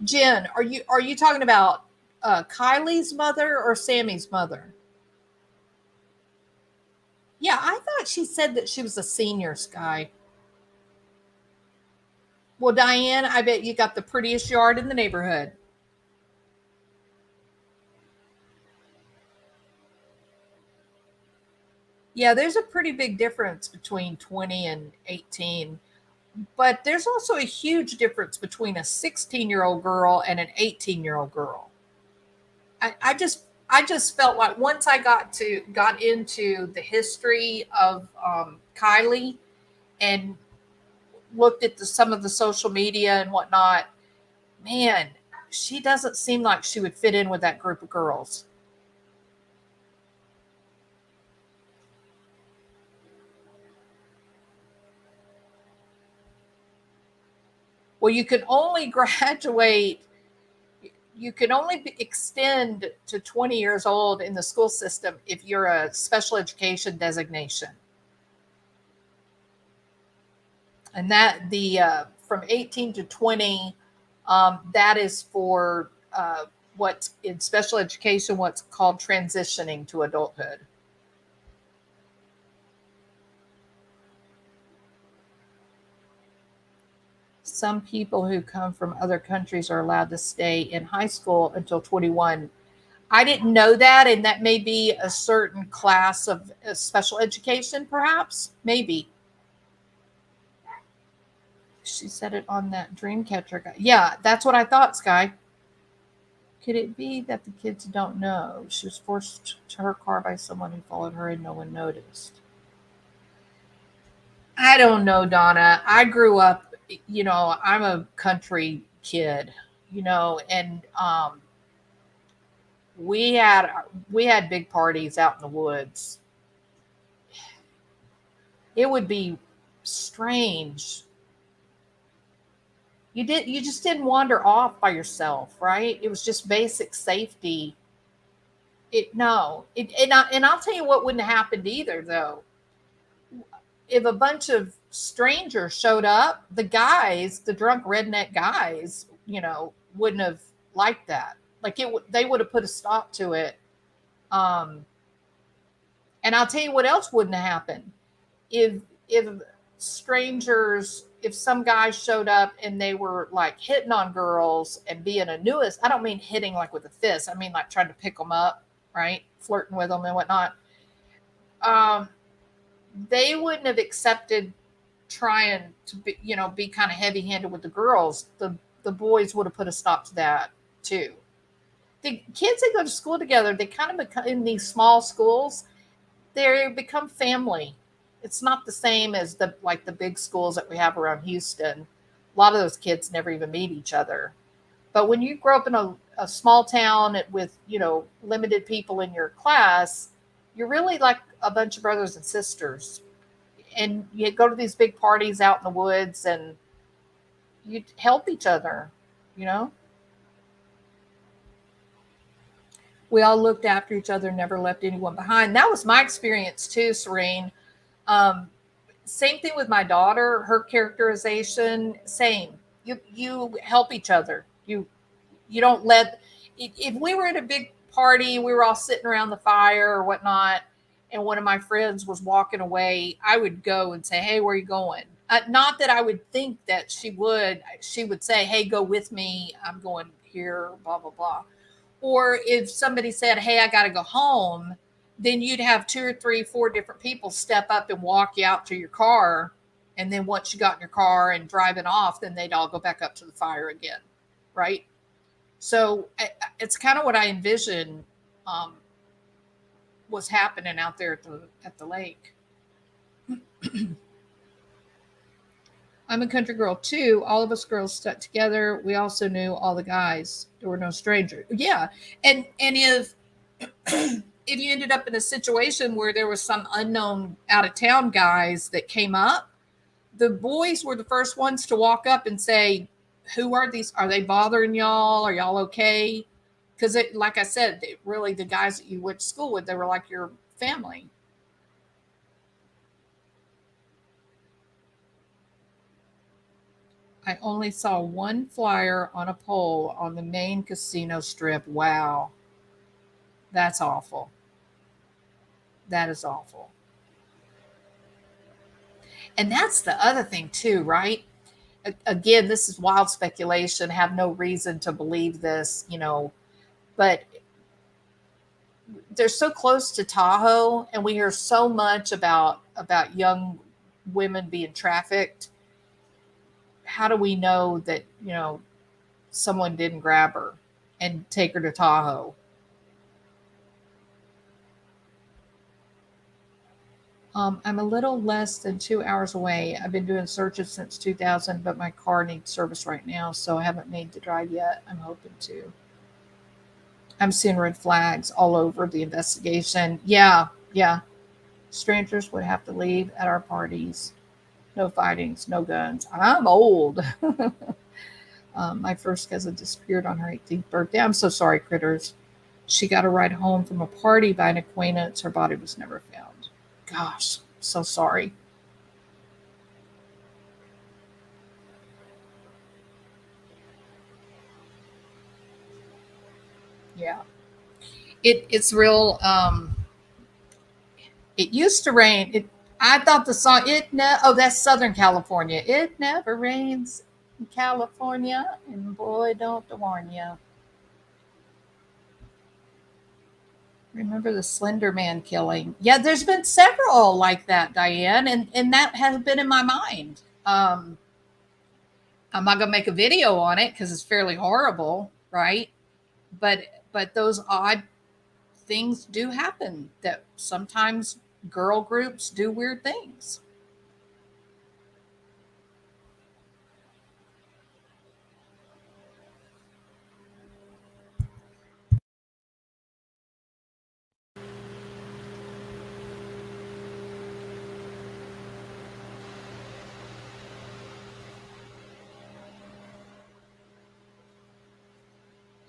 S1: Jen, are you talking about Kylie's mother or Sammy's mother? Yeah, I thought she said that she was a senior, Sky. Well, Diane, I bet you got the prettiest yard in the neighborhood. Yeah, there's a pretty big difference between 20 and 18. But there's also a huge difference between a 16-year-old girl and an 18-year-old girl. I just felt like once I got into the history of Kylie and looked at some of the social media and whatnot, man, she doesn't seem like she would fit in with that group of girls. Well, you can only extend to 20 years old in the school system if you're a special education designation. And that the from 18 to 20, that is for what's in special education, what's called transitioning to adulthood. Some people who come from other countries are allowed to stay in high school until 21. I didn't know that, and that may be a certain class of special education, perhaps, maybe. She said it on that Dreamcatcher guy. Yeah, that's what I thought, Sky. Could it be that the kids don't know she was forced to her car by someone who followed her and no one noticed? I don't know, Donna. I grew up, I'm a country kid, and we had we had big parties out in the woods. It would be strange. You just didn't wander off by yourself, right? It was just basic safety. It no. And I'll tell you what wouldn't have happened either though. If a bunch of strangers showed up, the drunk redneck guys, wouldn't have liked that. Like they would have put a stop to it. Um, and I'll tell you what else wouldn't have happened. If strangers, if some guys showed up and they were like hitting on girls and being a newest, I don't mean hitting like with a fist. I mean like trying to pick them up, right? Flirting with them and whatnot. Um, they wouldn't have accepted trying to be kind of heavy handed with the girls. The boys would have put a stop to that too. The kids that go to school together, they kind of become in these small schools, they become family. It's not the same as the big schools that we have around Houston. A lot of those kids never even meet each other. But when you grow up in a small town with limited people in your class, you're really like a bunch of brothers and sisters. And you go to these big parties out in the woods and you help each other, you know? We all looked after each other, never left anyone behind. That was my experience too, Serene. Um, Same thing with my daughter, her characterization, same. You help each other. You don't let if we were at a big party, we were all sitting around the fire or whatnot, and one of my friends was walking away, I would go and say, "Hey, where are you going?" Not that I would think that she would. She would say, "Hey, go with me. I'm going here." Blah blah blah. Or if somebody said, "Hey, I got to go home," then you'd have two or three, four different people step up and walk you out to your car. And then once you got in your car and driving off, then they'd all go back up to the fire again. Right. So it's kind of what I envisioned um, was happening out there at the lake. I'm a country girl too. All of us girls stuck together. We also knew all the guys. There were no strangers. Yeah. And if you ended up in a situation where there was some unknown out of town guys that came up, the boys were the first ones to walk up and say, who are these? Are they bothering y'all? Are y'all okay? Because like I said, really the guys that you went to school with, they were like your family. I only saw one flyer on a pole on the main casino strip. Wow. That's awful. That is awful. And that's the other thing too, right? Again, this is wild speculation. Have no reason to believe this, but they're so close to Tahoe, and we hear so much about young women being trafficked. How do we know that someone didn't grab her and take her to Tahoe? I'm a little less than 2 hours away. I've been doing searches since 2000, but my car needs service right now, so I haven't made the drive yet. I'm hoping to. I'm seeing red flags all over the investigation. Yeah, yeah. Strangers would have to leave at our parties. No fightings, no guns. I'm old. My first cousin disappeared on her 18th birthday. I'm so sorry, critters. She got a ride home from a party by an acquaintance. Her body was never found. Gosh, so sorry. Yeah. It's real. It used to rain. I thought the song oh, that's Southern California. It never rains in California, and boy, don't I warn you. Remember the Slender Man killing? Yeah, there's been several like that, Diane, and that has been in my mind. I'm not gonna make a video on it because it's fairly horrible, right? But those odd things do happen. That sometimes girl groups do weird things.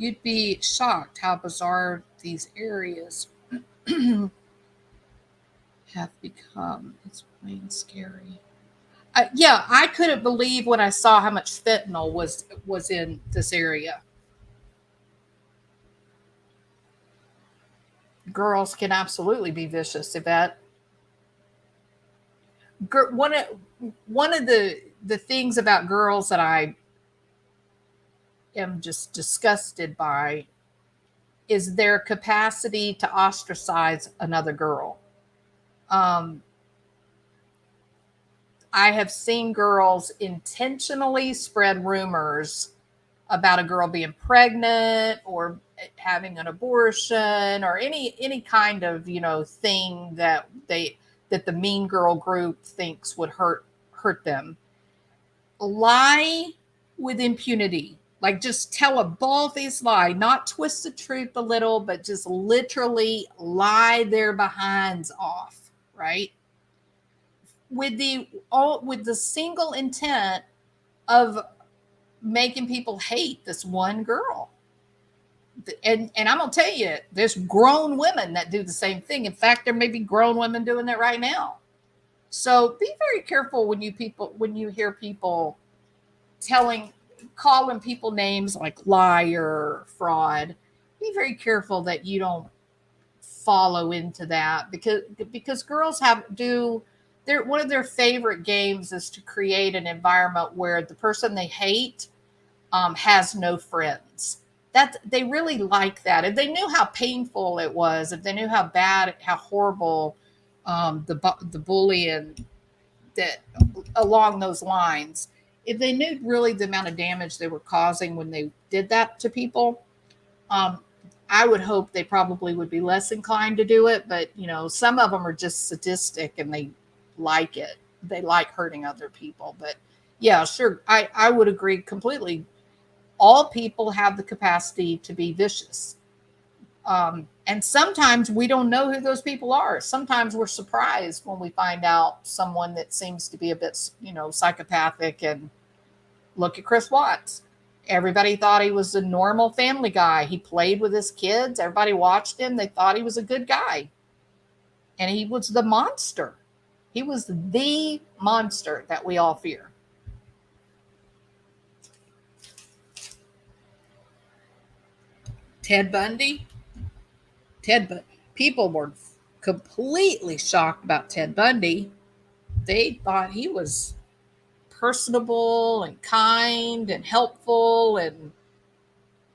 S1: You'd be shocked how bizarre these areas have become. It's plain scary. Yeah, I couldn't believe when I saw how much fentanyl was in this area. Girls can absolutely be vicious. Yvette. One of the things about girls that I am just disgusted by is their capacity to ostracize another girl. Um, I have seen girls intentionally spread rumors about a girl being pregnant or having an abortion or any kind of thing that the mean girl group thinks would hurt them. Lie with impunity, like just tell a bald-faced lie, not twist the truth a little, but just literally lie their behinds off, right? With the single intent of making people hate this one girl. And I'm gonna tell you, there's grown women that do the same thing. In fact, there may be grown women doing that right now. So be very careful when you hear people telling calling people names like liar, fraud. Be very careful that you don't follow into that because girls have do their one of their favorite games is to create an environment where the person they hate has no friends. That they really like that. If they knew how painful it was, if they knew how bad, how horrible the bullying that along those lines, if they knew really the amount of damage they were causing when they did that to people, um, I would hope they probably would be less inclined to do it. But some of them are just sadistic and they like it. They like hurting other people. But yeah, sure, I would agree completely. All people have the capacity to be vicious. And sometimes we don't know who those people are. Sometimes we're surprised when we find out someone that seems to be a bit, psychopathic. And look at Chris Watts. Everybody thought he was a normal family guy. He played with his kids. Everybody watched him. They thought he was a good guy. And he was the monster. He was the monster that we all fear. Ted Bundy? People were completely shocked about Ted Bundy. They thought he was personable and kind and helpful. And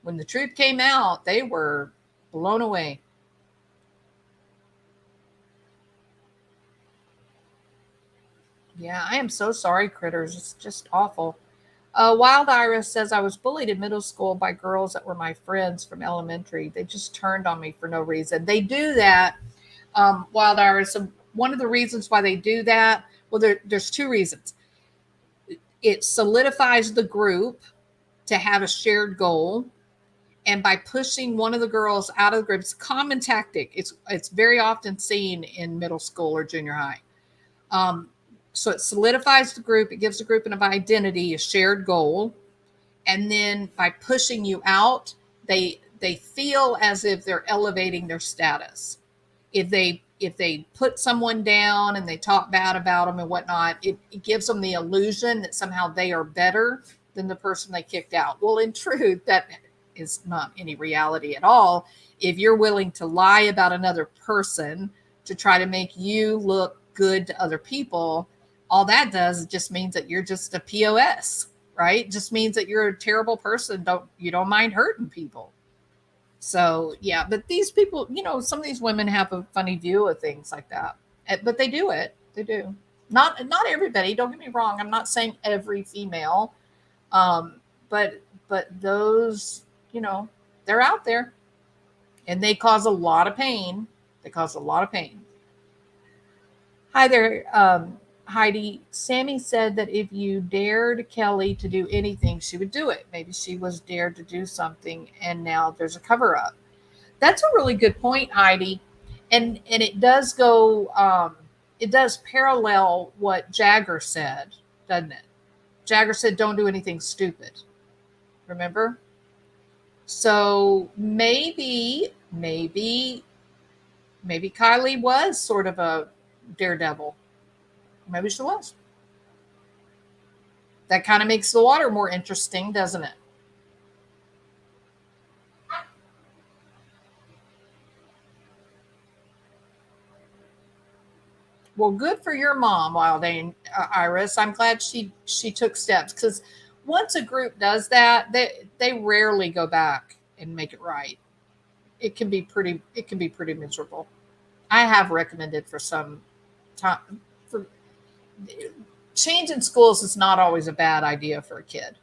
S1: when the truth came out, they were blown away. Yeah, I am so sorry, critters. It's just awful. Wild Iris says, I was bullied in middle school by girls that were my friends from elementary. They just turned on me for no reason. They do that, Wild Iris. One of the reasons why they do that, well, there's two reasons. It solidifies the group to have a shared goal. And by pushing one of the girls out of the group, it's a common tactic. It's very often seen in middle school or junior high. Um, so it solidifies the group. It gives the group an identity, a shared goal. And then by pushing you out, they feel as if they're elevating their status. If they put someone down and they talk bad about them and whatnot, it gives them the illusion that somehow they are better than the person they kicked out. Well, in truth, that is not any reality at all. If you're willing to lie about another person to try to make you look good to other people, all that does just means that you're just a POS, right? It just means that you're a terrible person. You don't mind hurting people. So yeah, but these people, some of these women have a funny view of things like that. But they do it. They do. Not everybody. Don't get me wrong. I'm not saying every female, um, but those, they're out there, and they cause a lot of pain. They cause a lot of pain. Hi there, Heidi. Sammy said that if you dared Kelly to do anything, she would do it. Maybe she was dared to do something, and now there's a cover up. That's a really good point, Heidi, and it does go. It does parallel what Jagger said, doesn't it? Jagger said, "Don't do anything stupid." Remember? So maybe Kylie was sort of a daredevil. Maybe she was. That kind of makes the water more interesting, doesn't it? Well, good for your mom, Wildane Iris. I'm glad she took steps, because once a group does that, they rarely go back and make it right. It can be pretty miserable. I have recommended for some time for changing schools is not always a bad idea for a kid.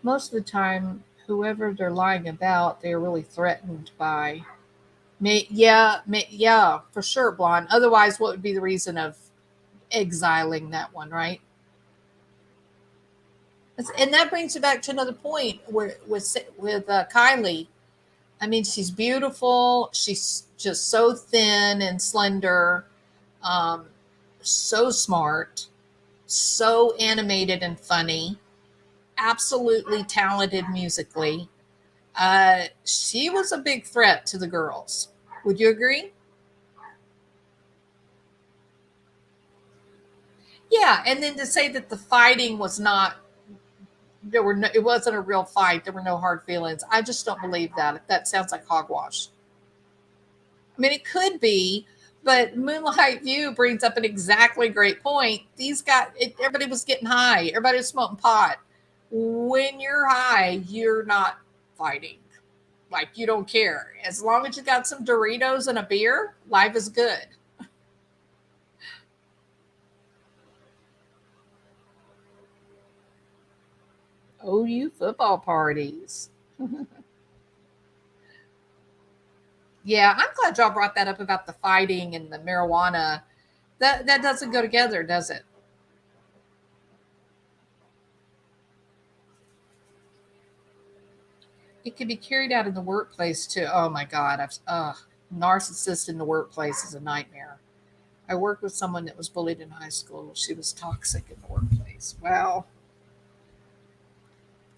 S1: Most of the time, whoever they're lying about, they're really threatened by. Yeah, for sure, blonde. Otherwise, what would be the reason of exiling that one, right? And that brings you back to another point where with Kylie. I mean, she's beautiful. She's just so thin and slender, um, so smart, so animated and funny, absolutely talented musically. She was a big threat to the girls. Would you agree? Yeah, and then to say that the fighting was not it wasn't a real fight. There were no hard feelings. I just don't believe that. That sounds like hogwash. I mean, it could be, But Moonlight View brings up an exactly great point. Everybody was getting high. Everybody was smoking pot. When you're high, you're not fighting. Like, you don't care. As long as you got some Doritos and a beer, life is good. OU football parties. Yeah, I'm glad y'all brought that up about the fighting and the marijuana. That doesn't go together, does it? It can be carried out in the workplace too. Oh my God, narcissist in the workplace is a nightmare. I worked with someone that was bullied in high school. She was toxic in the workplace. Wow.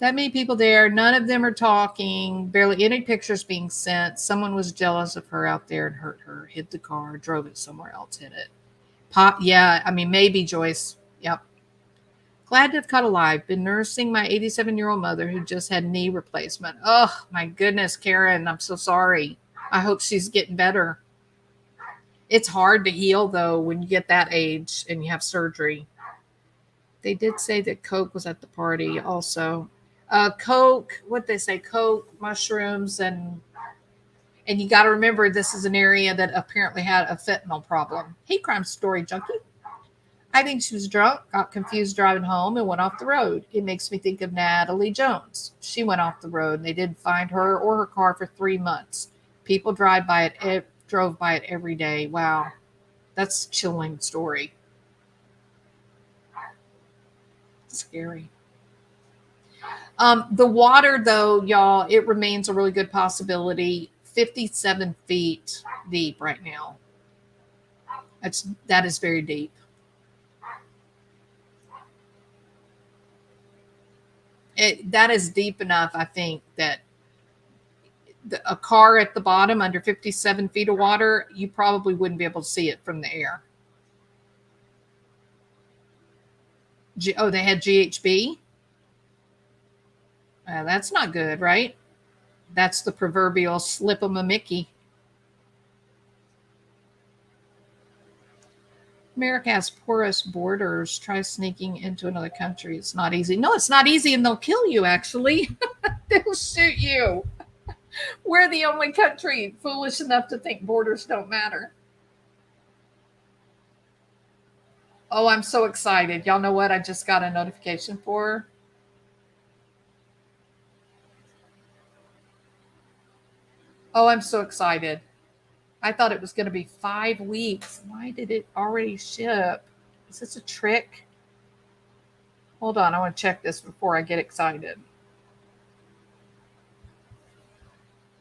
S1: That many people there, none of them are talking, barely any pictures being sent. Someone was jealous of her out there and hurt her, hit the car, drove it somewhere else, hit it. Pop, yeah, I mean, maybe Joyce. Yep. Glad to have caught alive. Been nursing my 87-year-old mother who just had knee replacement. Oh, my goodness, Karen, I'm so sorry. I hope she's getting better. It's hard to heal, though, when you get that age and you have surgery. They did say that Coke was at the party also. Coke, what they say, Coke, mushrooms, and you got to remember this is an area that apparently had a fentanyl problem. Hey, crime story junkie. I think she was drunk, got confused driving home, and went off the road. It makes me think of Natalie Jones. She went off the road, and they didn't find her or her car for 3 months. People drove by it every day. Wow, that's a chilling story. Scary. The water, though, y'all, it remains a really good possibility. 57 feet deep right now. That is very deep. That is deep enough, I think, that a car at the bottom under 57 feet of water, you probably wouldn't be able to see it from the air. They had GHB? That's not good, right? That's the proverbial slip 'em a Mickey. America has porous borders. Try sneaking into another country. It's not easy. No, it's not easy, and they'll kill you, actually. They'll shoot you. We're the only country foolish enough to think borders don't matter. Oh, I'm so excited. Y'all know what I just got a notification for? Oh, I'm so excited. I thought it was going to be 5 weeks. Why did it already ship? Is this a trick? Hold on. I want to check this before I get excited.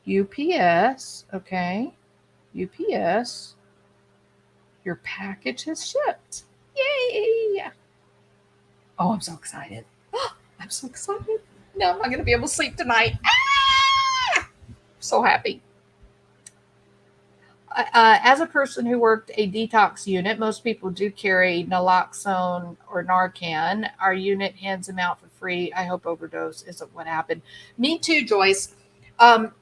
S1: UPS. Okay. UPS. Your package has shipped. Yay. Oh, I'm so excited. I'm so excited. No, I'm not going to be able to sleep tonight. Ah! So happy. As a person who worked a detox unit, most people do carry naloxone or Narcan. Our unit hands them out for free. I hope overdose isn't what happened. Me too, Joyce. But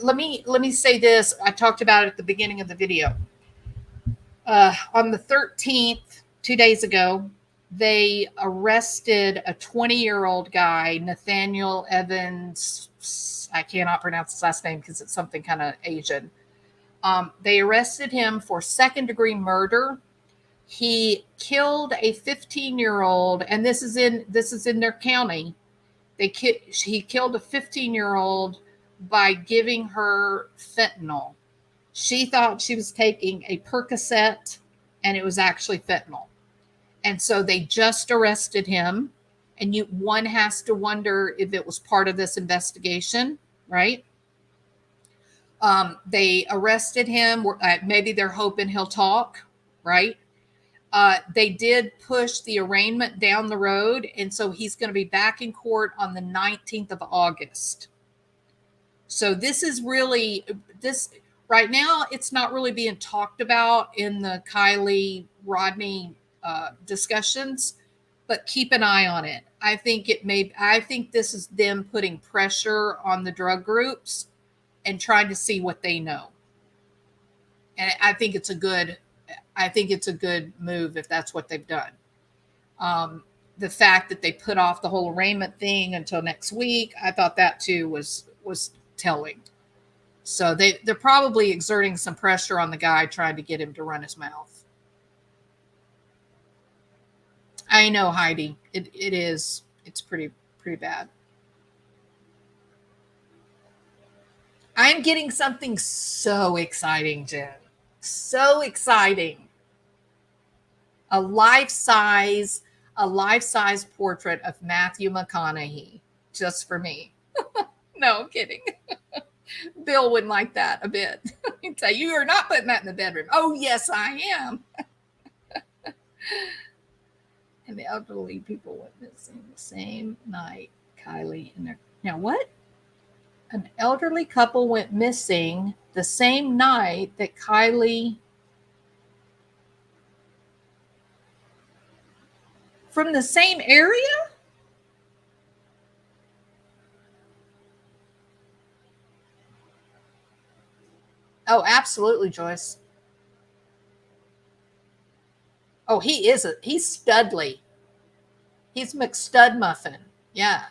S1: let me say this. I talked about it at the beginning of the video. On the 13th, 2 days ago, they arrested a 20-year-old guy, Nathaniel Evans. I cannot pronounce his last name because it's something kind of Asian. They arrested him for second-degree murder. He killed a 15-year-old, and this is in their county. He killed a 15-year-old by giving her fentanyl. She thought she was taking a Percocet, and it was actually fentanyl. And so they just arrested him. And one has to wonder if it was part of this investigation, right? They arrested him. Maybe they're hoping he'll talk, right? They did push the arraignment down the road, and so he's going to be back in court on the 19th of August. So this is really this right now. It's not really being talked about in the Kiely Rodni discussions, but keep an eye on it. I think this is them putting pressure on the drug groups and trying to see what they know. And I think it's a good move if that's what they've done. Um, the fact that they put off the whole arraignment thing until next week, I thought that too was telling. So they're probably exerting some pressure on the guy trying to get him to run his mouth. I know, Heidi. It is. It's pretty bad. I'm getting something so exciting, Jen. So exciting. A life size, a life size portrait of Matthew McConaughey just for me. No, I'm kidding. Bill wouldn't like that a bit. He'd say, "You are not putting that in the bedroom." Oh, yes, I am. And the elderly people went missing the same night. Kiely and their now what? An elderly couple went missing the same night that Kiely from the same area? Oh, absolutely, Joyce. Oh, he's Studley. He's McStud Muffin. Yeah,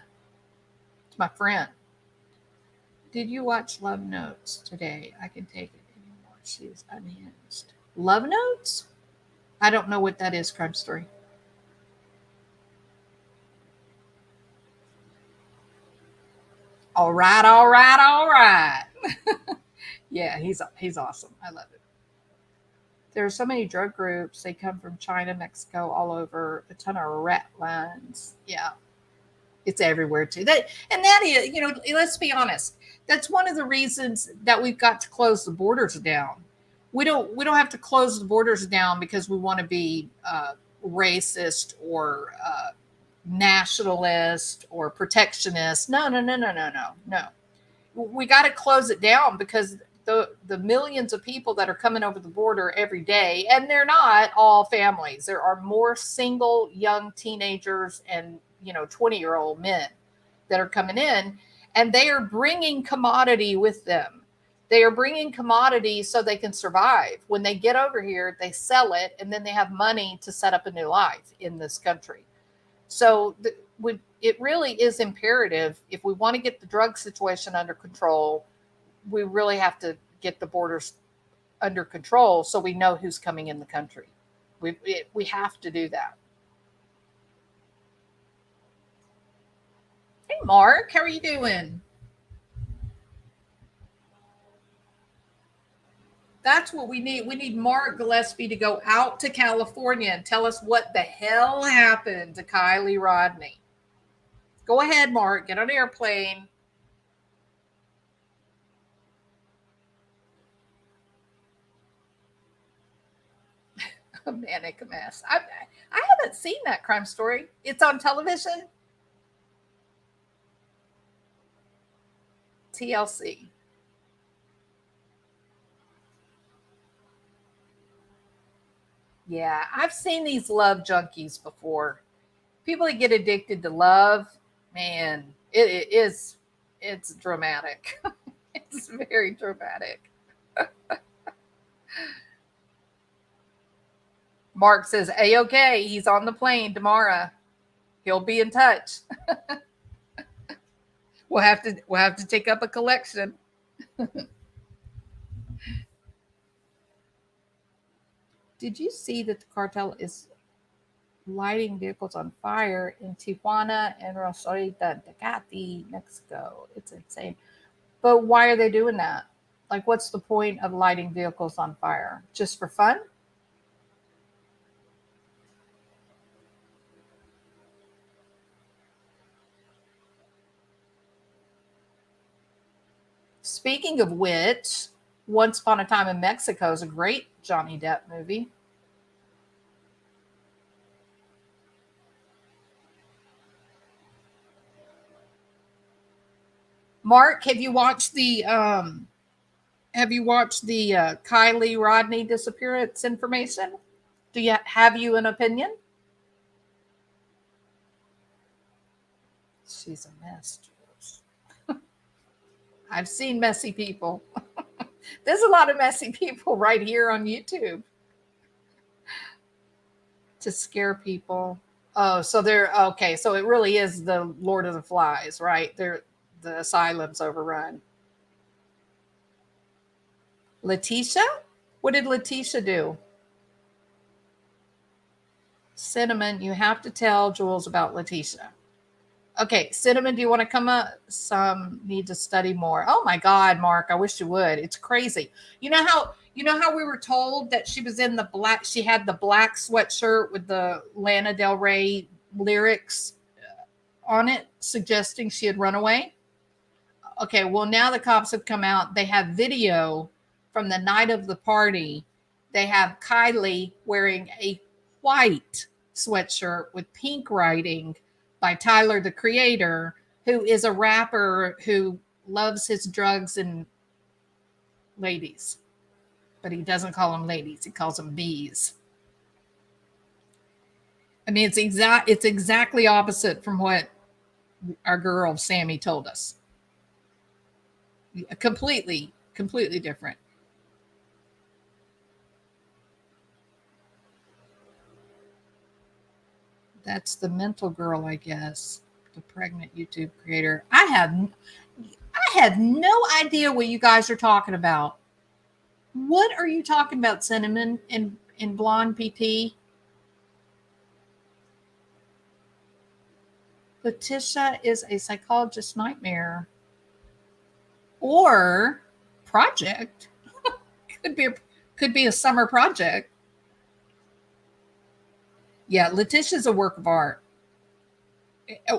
S1: it's my friend. Did you watch Love Notes today? I can take it anymore. She's unhinged. Love Notes? I don't know what that is, Crime Story. All right, all right, all right. Yeah, he's awesome. I love it. There are so many drug groups. They come from China, Mexico, all over. A ton of rat lines. Yeah, it's everywhere too. That is, let's be honest. That's one of the reasons that we've got to close the borders down. We don't have to close the borders down because we want to be racist or nationalist or protectionist. No, no, no, no, no, no, no. We got to close it down because the millions of people that are coming over the border every day, and they're not all families. There are more single young teenagers and 20-year-old men that are coming in, and they are bringing commodity with them. They are bringing commodity so they can survive. When they get over here, they sell it, and then they have money to set up a new life in this country. So it really is imperative if we want to get the drug situation under control. We really have to get the borders under control so we know who's coming in the country. We have to do that. Hey, Mark, how are you doing? That's what we need. We need Mark Gillespie to go out to California and tell us what the hell happened to Kiely Rodni. Go ahead, Mark. Get on an airplane. A manic mess. I haven't seen that Crime Story. It's on television. TLC. Yeah, I've seen these love junkies before. People that get addicted to love, man, it is it's dramatic. It's very dramatic. Mark says, "A okay, he's on the plane tomorrow. He'll be in touch. We'll have to take up a collection." Did you see that the cartel is lighting vehicles on fire in Tijuana and Rosarita, Tecate, Mexico? It's insane. But why are they doing that? Like, what's the point of lighting vehicles on fire? Just for fun? Speaking of which, Once Upon a Time in Mexico is a great Johnny Depp movie. Mark, have you watched the Kylie Rodney disappearance information? Have you an opinion? She's a mess. I've seen messy people. There's a lot of messy people right here on YouTube to scare people. Oh, so they're okay. So it really is the Lord of the Flies, right? They're the asylum's overrun. Letitia? What did Letitia do? Cinnamon, you have to tell Jules about Letitia. Okay, Cinnamon, do you want to come up? Some need to study more. Oh my God, Mark, I wish you would. It's crazy. You know how we were told that she was in the black, she had the black sweatshirt with the Lana del Rey lyrics on it, suggesting she had run away? Okay, well, now the cops have come out. They have video from the night of the party. They have Kiely wearing a white sweatshirt with pink writing by Tyler, the Creator, who is a rapper who loves his drugs and ladies, but he doesn't call them ladies. He calls them bees. I mean, it's exactly opposite from what our girl Sammy told us. Completely different. That's the mental girl, I guess. The pregnant YouTube creator. I have no idea what you guys are talking about. What are you talking about, Cinnamon and Blonde PT? Letitia is a psychologist nightmare or project. Could be a could be a summer project. Yeah, Letitia's a work of art.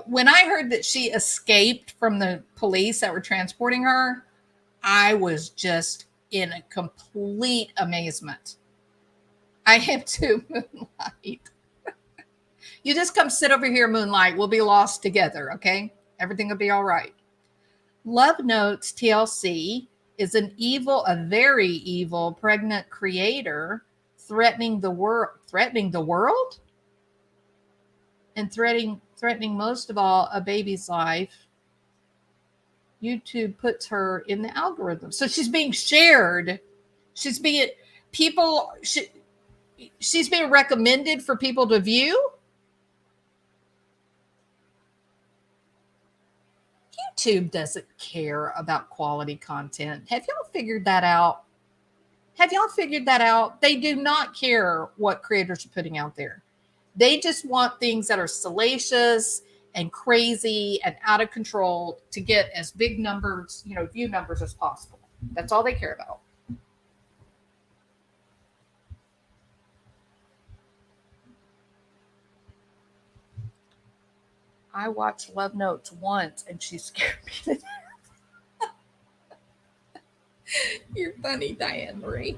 S1: When I heard that she escaped from the police that were transporting her, I was just in a complete amazement. I am too, Moonlight. You just come sit over here, Moonlight. We'll be lost together, okay? Everything will be all right. Love Notes TLC is a very evil pregnant creator threatening the world, and threatening most of all a baby's life. YouTube puts her in the algorithm, so she's being shared. She's being people. She's being recommended for people to view. YouTube doesn't care about quality content. Have y'all figured that out? Have y'all figured that out? They do not care what creators are putting out there. They just want things that are salacious and crazy and out of control to get as big numbers, view numbers as possible. That's all they care about. I watched Love Notes once and she scared me to death. You're funny, Diane Marie.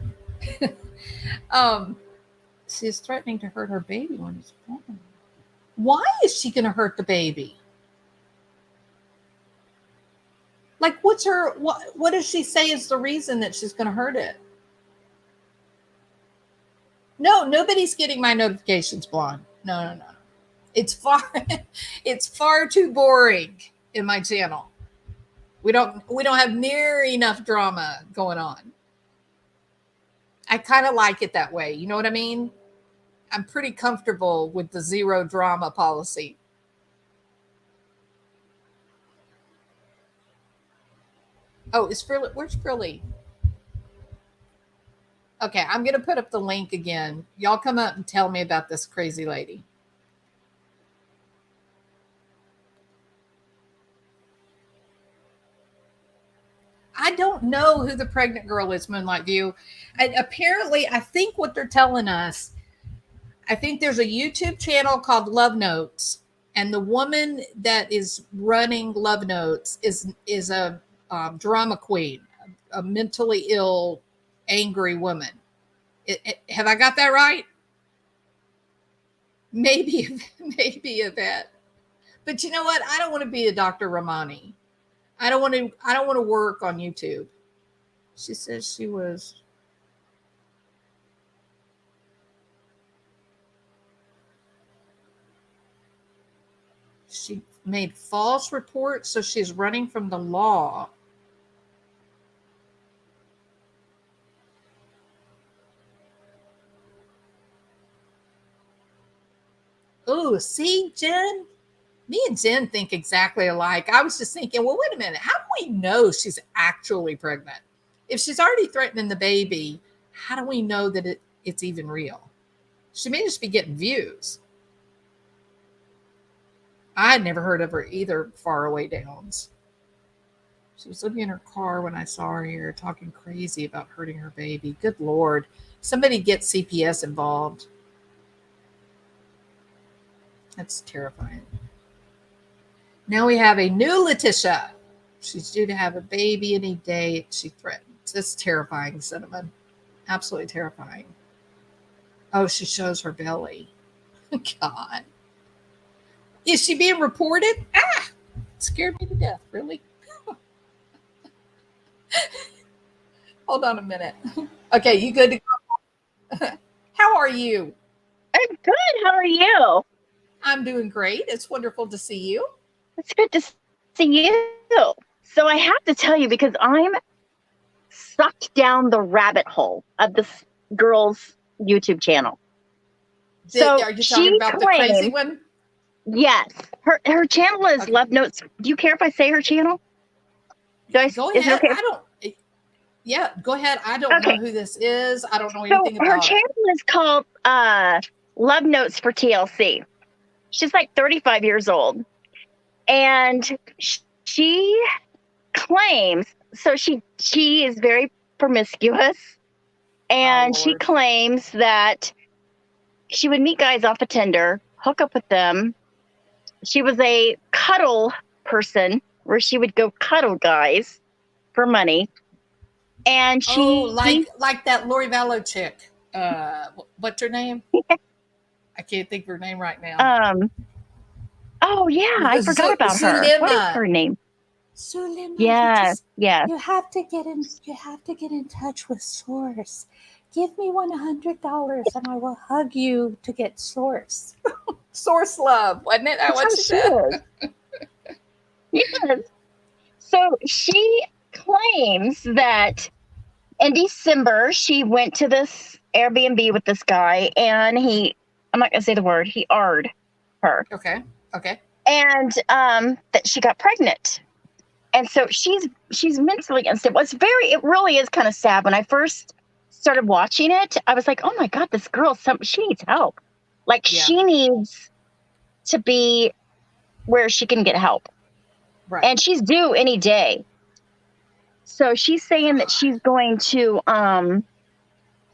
S1: um, she's threatening to hurt her baby when it's born. Why is she going to hurt the baby? Like, what does she say is the reason that she's going to hurt it? No, nobody's getting my notifications, Blonde. No. It's far it's far too boring in my channel. We don't have near enough drama going on. I kind of like it that way. You know what I mean? I'm pretty comfortable with the zero drama policy. Oh, is Frilly? Where's Frilly? Okay, I'm going to put up the link again. Y'all come up and tell me about this crazy lady. I don't know who the pregnant girl is, Moonlight View. And apparently, I think what they're telling us, I think there's a YouTube channel called Love Notes, and the woman that is running Love Notes is a drama queen, a mentally ill, angry woman. Have I got that right? Maybe, maybe a bit. But you know what? I don't want to be a Dr. Ramani. I don't want to. I don't want to work on YouTube. She says she was. She made false reports, so she's running from the law. Oh, see, Jen, me and Jen think exactly alike. I was just thinking, well, wait a minute. How do we know she's actually pregnant? If she's already threatening the baby, how do we know that it's even real? She may just be getting views. I had never heard of her either, Faraway Downs. She was living in her car when I saw her here talking crazy about hurting her baby. Good Lord. Somebody get CPS involved. That's terrifying. Now we have a new Letitia. She's due to have a baby any day. She threatens. It's terrifying, Cinnamon. Absolutely terrifying. Oh, she shows her belly. God. Is she being reported? Ah! It scared me to death, really. Hold on a minute. Okay, you good to go? How are you?
S2: I'm good. How are you?
S1: I'm doing great. It's wonderful to see you.
S2: It's good to see you. So I have to tell you, because I'm sucked down the rabbit hole of this girl's YouTube channel. So
S1: Are you talking about the crazy one?
S2: Yes. Her channel is
S1: Okay.
S2: Love Notes. Do you care if I say her channel?
S1: Go
S2: Is
S1: ahead.
S2: it okay?
S1: I don't. Yeah, go ahead. I don't know who this is. I don't know anything
S2: So her
S1: about
S2: channel is called Love Notes for TLC. She's like 35 years old. And she claims, so she is very promiscuous, and she claims that she would meet guys off of Tinder, hook up with them. She was a cuddle person where she would go cuddle guys for money. And she
S1: like that Lori Vallow chick. What's her name? I can't think of her name right now.
S2: Oh yeah, I forgot about her. What is her name?
S3: Sulema,
S2: yes.
S3: You have to get in touch with Source. Give me $100 and I will hug you to get Source.
S1: Source love, wasn't it? That what she said?
S2: Yes. So she claims that in December she went to this Airbnb with this guy, and I'm not gonna say the word, he R'd her.
S1: Okay.
S2: And that she got pregnant. And so she's mentally unstable. It really is kind of sad. When I first started watching it, I was like, oh my God, this girl, she needs help. Like she needs to be where she can get help.
S1: Right.
S2: And she's due any day. So she's saying that she's going to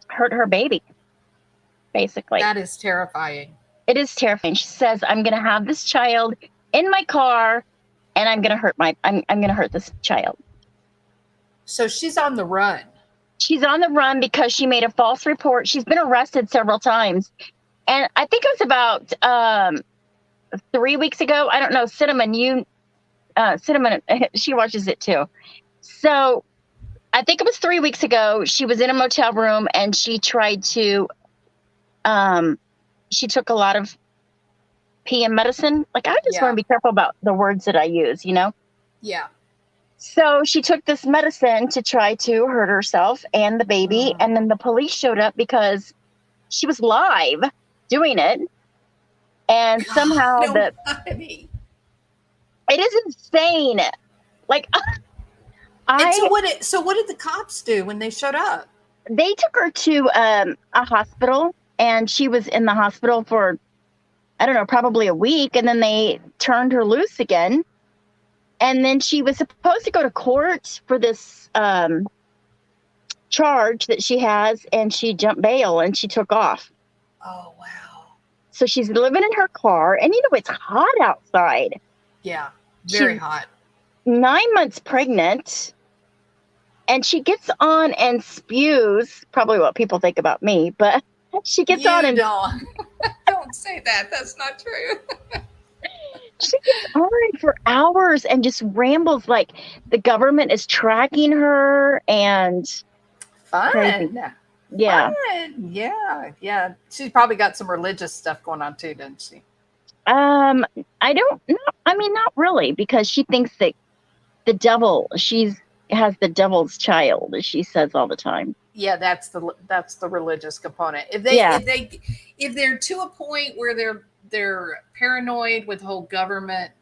S2: hurt her baby, basically.
S1: That is terrifying.
S2: It is terrifying. She says, I'm going to have this child in my car, and I'm going to hurt this child.
S1: So she's on the run.
S2: She's on the run because she made a false report. She's been arrested several times. And I think it was about 3 weeks ago. I don't know. Cinnamon, she watches it too. So I think it was 3 weeks ago. She was in a motel room, and she tried to, she took a lot of PM medicine. Like, I just want to be careful about the words that I use, you know?
S1: Yeah.
S2: So she took this medicine to try to hurt herself and the baby. And then the police showed up because she was live doing it. And somehow it is insane. Like,
S1: so what did the cops do when they showed up?
S2: They took her to a hospital, and she was in the hospital for, I don't know, probably a week. And then they turned her loose again. And then she was supposed to go to court for this charge that she has, and she jumped bail and she took off.
S1: Oh, wow.
S2: So she's living in her car, and it's hot outside.
S1: Yeah, very hot.
S2: 9 months pregnant, and she gets on and spews, probably what people think about me, but she gets on and...
S1: Don't say that. That's not true.
S2: She gets on for hours and just rambles like the government is tracking her, and
S1: fun.
S2: Crazy. Yeah.
S1: Fun. Yeah. She's probably got some religious stuff going on too, doesn't she?
S2: I don't know. I mean, not really, because she thinks that the devil, has the devil's child, as she says all the time.
S1: Yeah, that's the religious component. If they're to a point where they're paranoid with the whole government,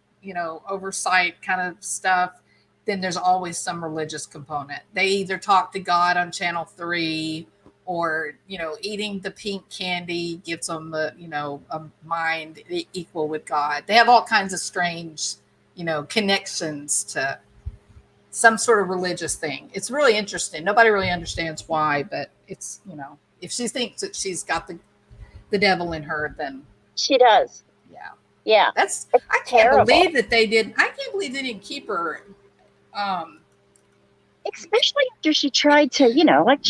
S1: oversight kind of stuff, then there's always some religious component. They either talk to God on channel 3, or eating the pink candy gives them a mind equal with God. They have all kinds of strange connections to some sort of religious thing. It's really interesting. Nobody really understands why, but it's if she thinks that she's got the devil in her, then
S2: she does.
S1: yeah.
S2: Yeah.
S1: That's
S2: it's
S1: I can't
S2: terrible.
S1: believe that they didn't. I can't believe they didn't keep her.
S2: Especially after she tried to, like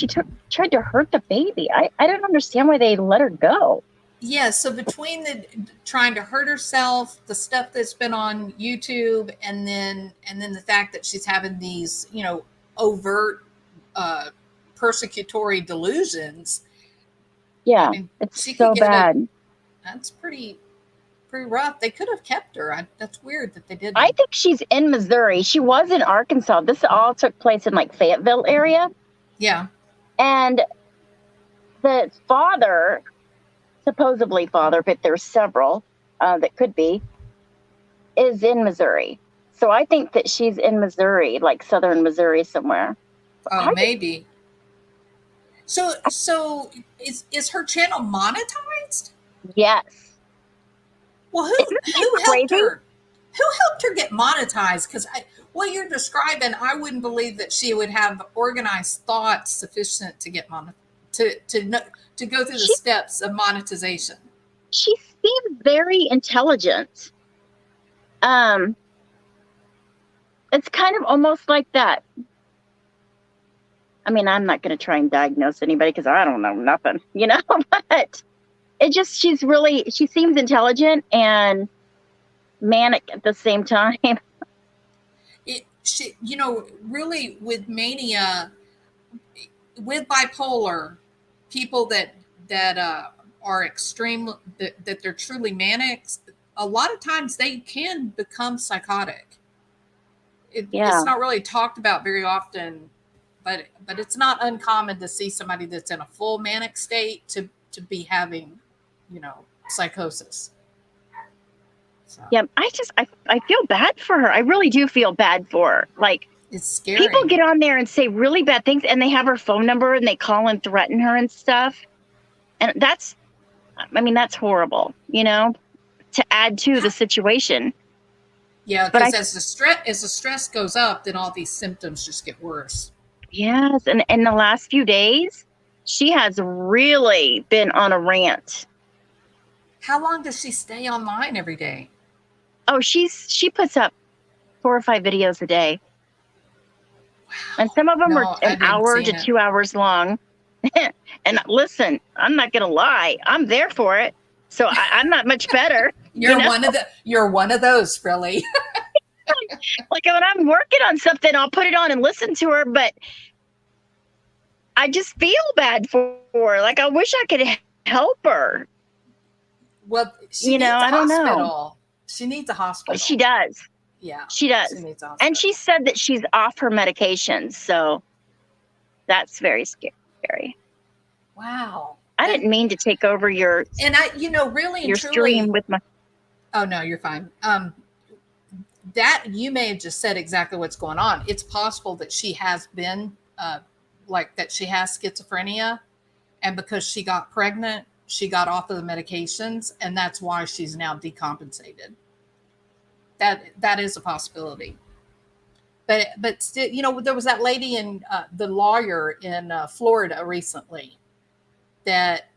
S2: tried to hurt the baby. I don't understand why they let her go.
S1: Yeah, so between the trying to hurt herself, the stuff that's been on YouTube, and then the fact that she's having these, overt persecutory delusions.
S2: Yeah,
S1: I mean,
S2: it's
S1: she
S2: so
S1: could get
S2: bad.
S1: That's pretty rough. They could have kept her. That's weird that they didn't.
S2: I think she's in Missouri. She was in Arkansas. This all took place in like Fayetteville area.
S1: Yeah.
S2: And the father, supposedly father, but there's several that could be, is in Missouri. So I think that she's in Missouri, like southern Missouri somewhere.
S1: Oh, maybe. So is her channel monetized?
S2: Yes.
S1: Well, who helped her? Who helped her get monetized? Because what you're describing, I wouldn't believe that she would have organized thoughts sufficient to get to go through the steps of monetization.
S2: She seems very intelligent. It's kind of almost like that. I mean, I'm not going to try and diagnose anybody because I don't know nothing, but she seems intelligent and manic at the same time.
S1: Really with mania, with bipolar, people that are extreme, that they're truly manic, a lot of times they can become psychotic. It's not really talked about very often, but it's not uncommon to see somebody that's in a full manic state to be having, psychosis. So.
S2: Yeah, I feel bad for her. I really do feel bad for her. Like,
S1: it's scary.
S2: People get on there and say really bad things, and they have her phone number and they call and threaten her and stuff. And that's horrible, to add to the situation.
S1: Yeah, because as the stress goes up, then all these symptoms just get worse.
S2: Yes, and in the last few days, she has really been on a rant.
S1: How long does she stay online every day?
S2: Oh, she puts up 4 or 5 videos a day. Wow. And some of them are an hour to 2 hours long. And listen, I'm not gonna lie, I'm there for it. So I'm not much better.
S1: You're one of those, really.
S2: Like when I'm working on something, I'll put it on and listen to her, but I just feel bad for her. Like I wish I could help her.
S1: Well, she needs a hospital. She needs a hospital.
S2: She does.
S1: Yeah.
S2: She does.
S1: She needs a hospital.
S2: And she said that she's off her medications, so that's very scary.
S1: Wow.
S2: I didn't mean to take over your
S1: really
S2: your stream with my.
S1: Oh no, you're fine. That you may have just said exactly what's going on. It's possible that she has been that she has schizophrenia, and because she got pregnant, she got off of the medications, and that's why she's now decompensated. That is a possibility. But still, there was that lady in the lawyer in Florida recently that,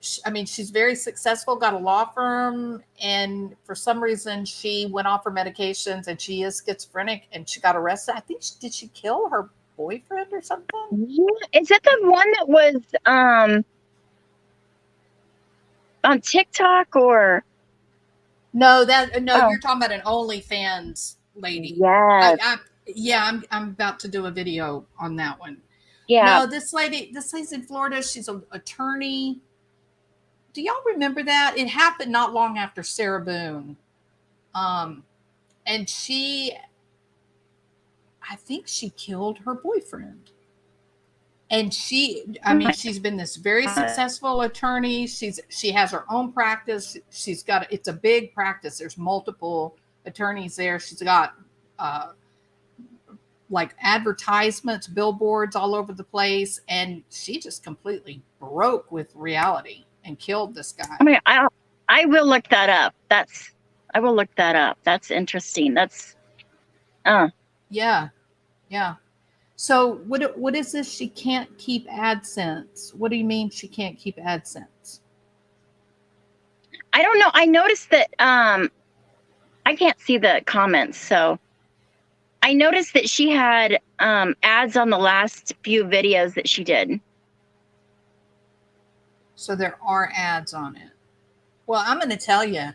S1: she's very successful, got a law firm, and for some reason she went off her medications and she is schizophrenic and she got arrested. I think did she kill her boyfriend or something?
S2: Yeah. Is that the one that was on TikTok or?
S1: No, you're talking about an OnlyFans lady.
S2: Yes.
S1: I'm about to do a video on that one.
S2: Yeah.
S1: No, this lady's in Florida. She's an attorney. Do y'all remember that? It happened not long after Sarah Boone. And I think she killed her boyfriend. And I mean, she's been this very successful attorney. She has her own practice. It's a big practice. There's multiple attorneys there. She's got like advertisements, billboards all over the place, and she just completely broke with reality and killed this guy.
S2: I mean, I will look that up. I will look that up. That's interesting. That's
S1: yeah. So what is this? She can't keep AdSense. What do you mean she can't keep AdSense?
S2: I don't know. I noticed that I can't see the comments, so I noticed that she had ads on the last few videos that she did.
S1: So there are ads on it. Well, I'm going to tell you,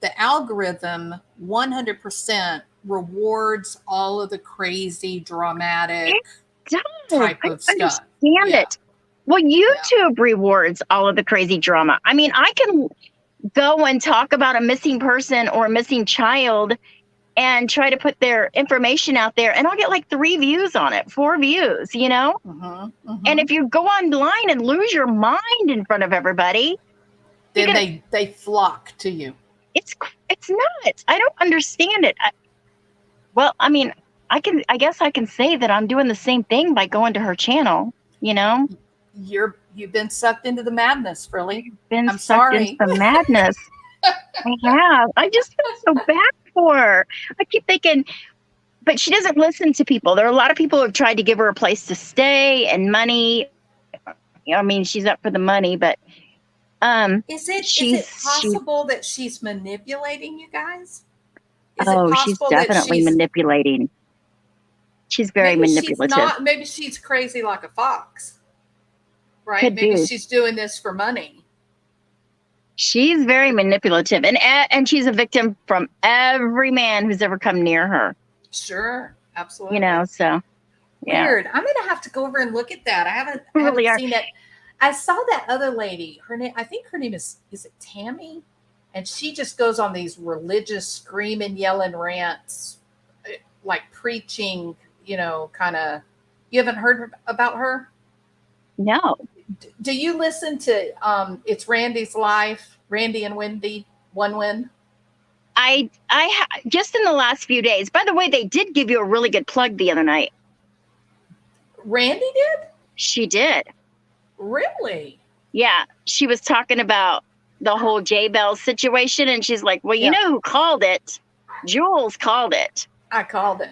S1: the algorithm 100% rewards all of the crazy, dramatic type of stuff.
S2: Understand it. Well, YouTube rewards all of the crazy drama. I mean, I can go and talk about a missing person or a missing child and try to put their information out there, and I'll get like 3 views on it, 4 views, you know? And if you go online and lose your mind in front of everybody,
S1: then they flock to you.
S2: It's nuts. I don't understand it. I mean, I guess I can say that I'm doing the same thing by going to her channel, you know?
S1: You've been sucked into the madness, Frilly.
S2: I'm sorry. Into the madness. I have. I just feel so bad for her. I keep thinking, but she doesn't listen to people. There are a lot of people who have tried to give her a place to stay and money. I mean, she's up for the money, but
S1: is it possible that she's manipulating you guys?
S2: She's definitely manipulating. She's very manipulative.
S1: Maybe she's crazy like a fox, right? Maybe she's doing this for money.
S2: She's very manipulative, and she's a victim from every man who's ever come near her.
S1: Sure, absolutely.
S2: You know, so yeah.
S1: Weird. I'm gonna have to go over and look at that. I haven't seen it. I saw that other lady. I think her name is it Tammy? And she just goes on these religious screaming, yelling rants, like preaching, you know, kind of. You haven't heard about her?
S2: No.
S1: Do you listen to It's Randy's Life, Randy and Wendy, One Win?
S2: I just in the last few days. By the way, they did give you a really good plug the other night.
S1: Randy did?
S2: She did.
S1: Really?
S2: Yeah. She was talking about the whole J-Bell situation, and she's like, well, you know who called it? Jules called it.
S1: I called it.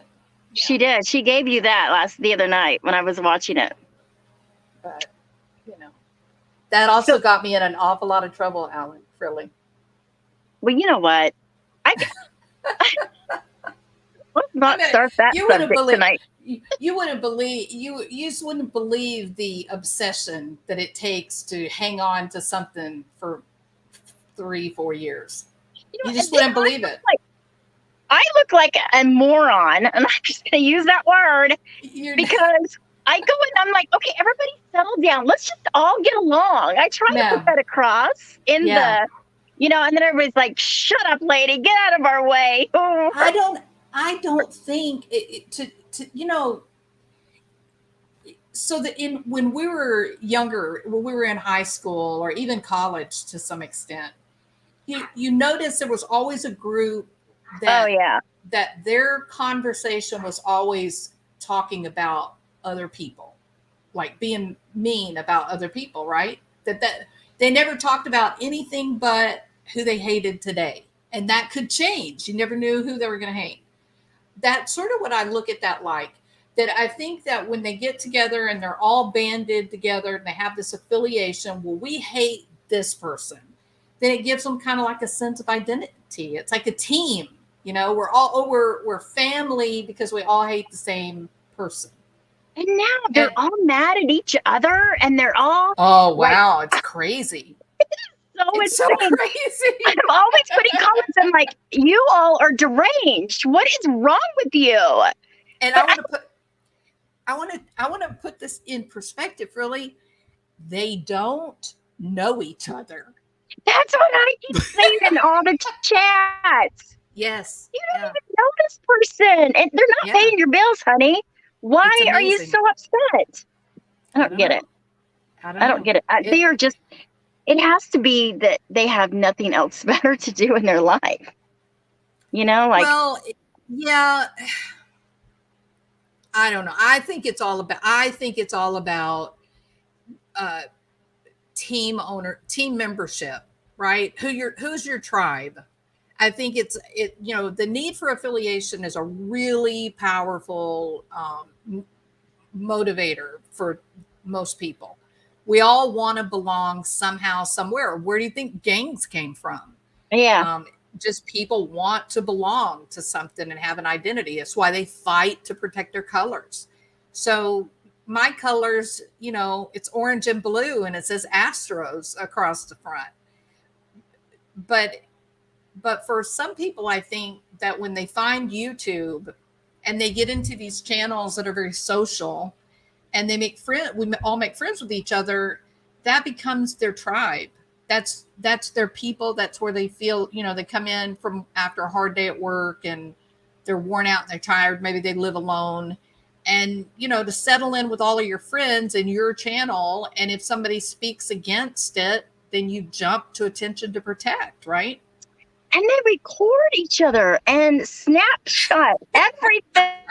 S1: Yeah.
S2: She did. She gave you that the other night when I was watching it.
S1: But, you know, that also got me in an awful lot of trouble, Alan, Frilly.
S2: Well, you know what? Let's not start that subject tonight.
S1: You wouldn't believe you just wouldn't believe the obsession that it takes to hang on to something for 3-4 years. You just wouldn't believe it.
S2: I look like a moron, and I'm just going to use that word because I go and I'm like, okay, everybody settle down. Let's just all get along. I try to put that across in the, you know, and then everybody's like, shut up, lady, get out of our way.
S1: I don't think to you know, so that when we were younger, when we were in high school or even college to some extent, you notice there was always a group that that their conversation was always talking about other people, like being mean about other people, right? That they never talked about anything but who they hated today. And that could change. You never knew who they were going to hate. That's sort of what I look at that like. That I think that when they get together and they're all banded together and they have this affiliation, well, we hate this person, then it gives them kind of like a sense of identity. It's like a team, you know, we're family because we all hate the same person.
S2: And now they're all mad at each other, and they're all
S1: wow, it's crazy. It's so crazy.
S2: I'm always putting comments. I'm like, you all are deranged. What is wrong with you?
S1: And I want to put this in perspective. Really, they don't know each other.
S2: That's what I keep saying in all the chats.
S1: Yes,
S2: you don't even know this person, and they're not paying your bills, honey. Why are you so upset? I don't get it.
S1: I don't
S2: I don't
S1: know.
S2: get it. They are just, it has to be that they have nothing else better to do in their life. Like,
S1: Well, yeah, I don't know. I think it's all about uh, team membership, right? Who's your tribe? I think the need for affiliation is a really powerful motivator for most people. We all want to belong somehow, somewhere. Where do you think gangs came from?
S2: yeah.
S1: Um, just people want to belong to something and have an identity. It's why they fight to protect their colors. So my colors, it's orange and blue, and it says Astros across the front. But for some people, I think that when they find YouTube and they get into these channels that are very social, and we all make friends with each other, that becomes their tribe. That's their people. That's where they feel, they come in from after a hard day at work and they're worn out and they're tired. Maybe they live alone, and to settle in with all of your friends in your channel. And if somebody speaks against it, then you jump to attention to protect, right?
S2: And they record each other and snapshot everything.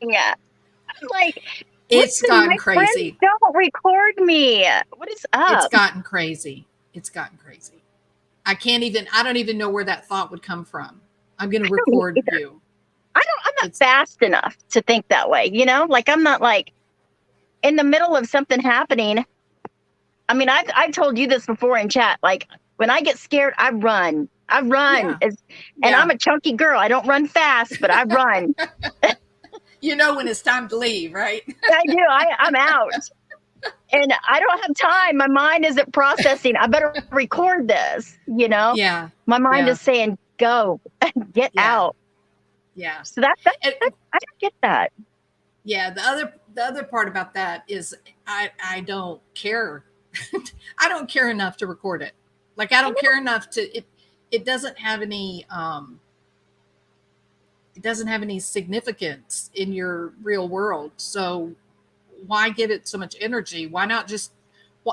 S2: I'm like,
S1: It's
S2: listen,
S1: gotten
S2: my friends
S1: crazy.
S2: don't record me. What is
S1: It's
S2: up?
S1: gotten crazy. It's gotten crazy. I don't even know where that thought would come from. I'm going to record you.
S2: I'm not fast enough to think that way, Like, I'm not like in the middle of something happening. I mean, I've told you this before in chat. Like, when I get scared, I run.
S1: Yeah.
S2: And I'm a chunky girl. I don't run fast, but I run.
S1: When it's time to leave, right?
S2: I do. I'm out. And I don't have time. My mind isn't processing. I better record this,
S1: Yeah.
S2: My mind is saying, go, get out.
S1: Yeah.
S2: So I don't get that.
S1: Yeah. The other part about that is I don't care. I don't care enough to record it. Like, I don't care enough it doesn't have any significance in your real world. So why give it so much energy? Why not just,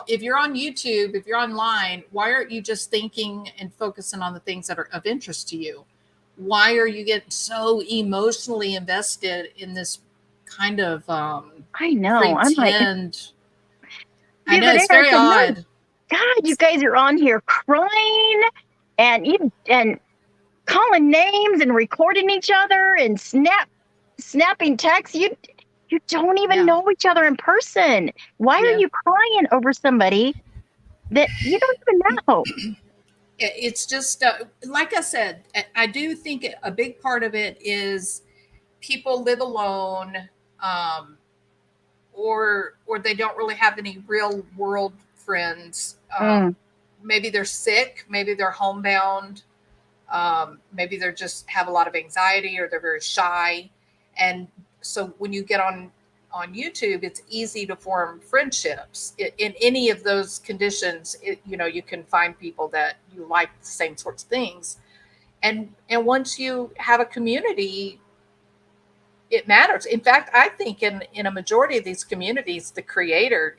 S1: if you're on YouTube, if you're online, why aren't you just thinking and focusing on the things that are of interest to you? Why are you getting so emotionally invested in this kind of
S2: I know.
S1: pretend?
S2: I'm like,
S1: I know, it's very odd.
S2: God, you guys are on here crying and calling names and recording each other and snapping texts. You don't even know each other in person. Why are you crying over somebody that you don't even know?
S1: It's just like I said, I do think a big part of it is people live alone, or they don't really have any real world friends. Maybe they're sick, maybe they're homebound, maybe they're just have a lot of anxiety, or they're very shy. And so when you get on YouTube, it's easy to form friendships in any of those conditions. You can find people that you like the same sorts of things. And once you have a community, it matters. In fact, I think in a majority of these communities, the creator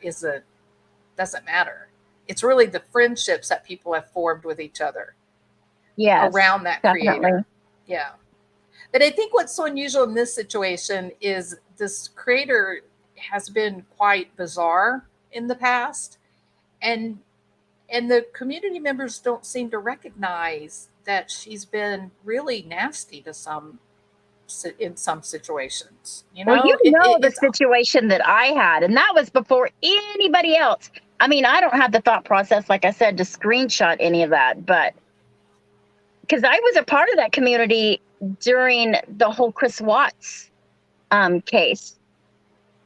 S1: doesn't matter. It's really the friendships that people have formed with each other around that creator. Yeah. But I think what's so unusual in this situation is this creator has been quite bizarre in the past, and the community members don't seem to recognize that she's been really nasty to in some situations.
S2: Well, the situation that I had, and that was before anybody else. I mean, I don't have the thought process, like I said, to screenshot any of that, but because I was a part of that community during the whole Chris Watts case.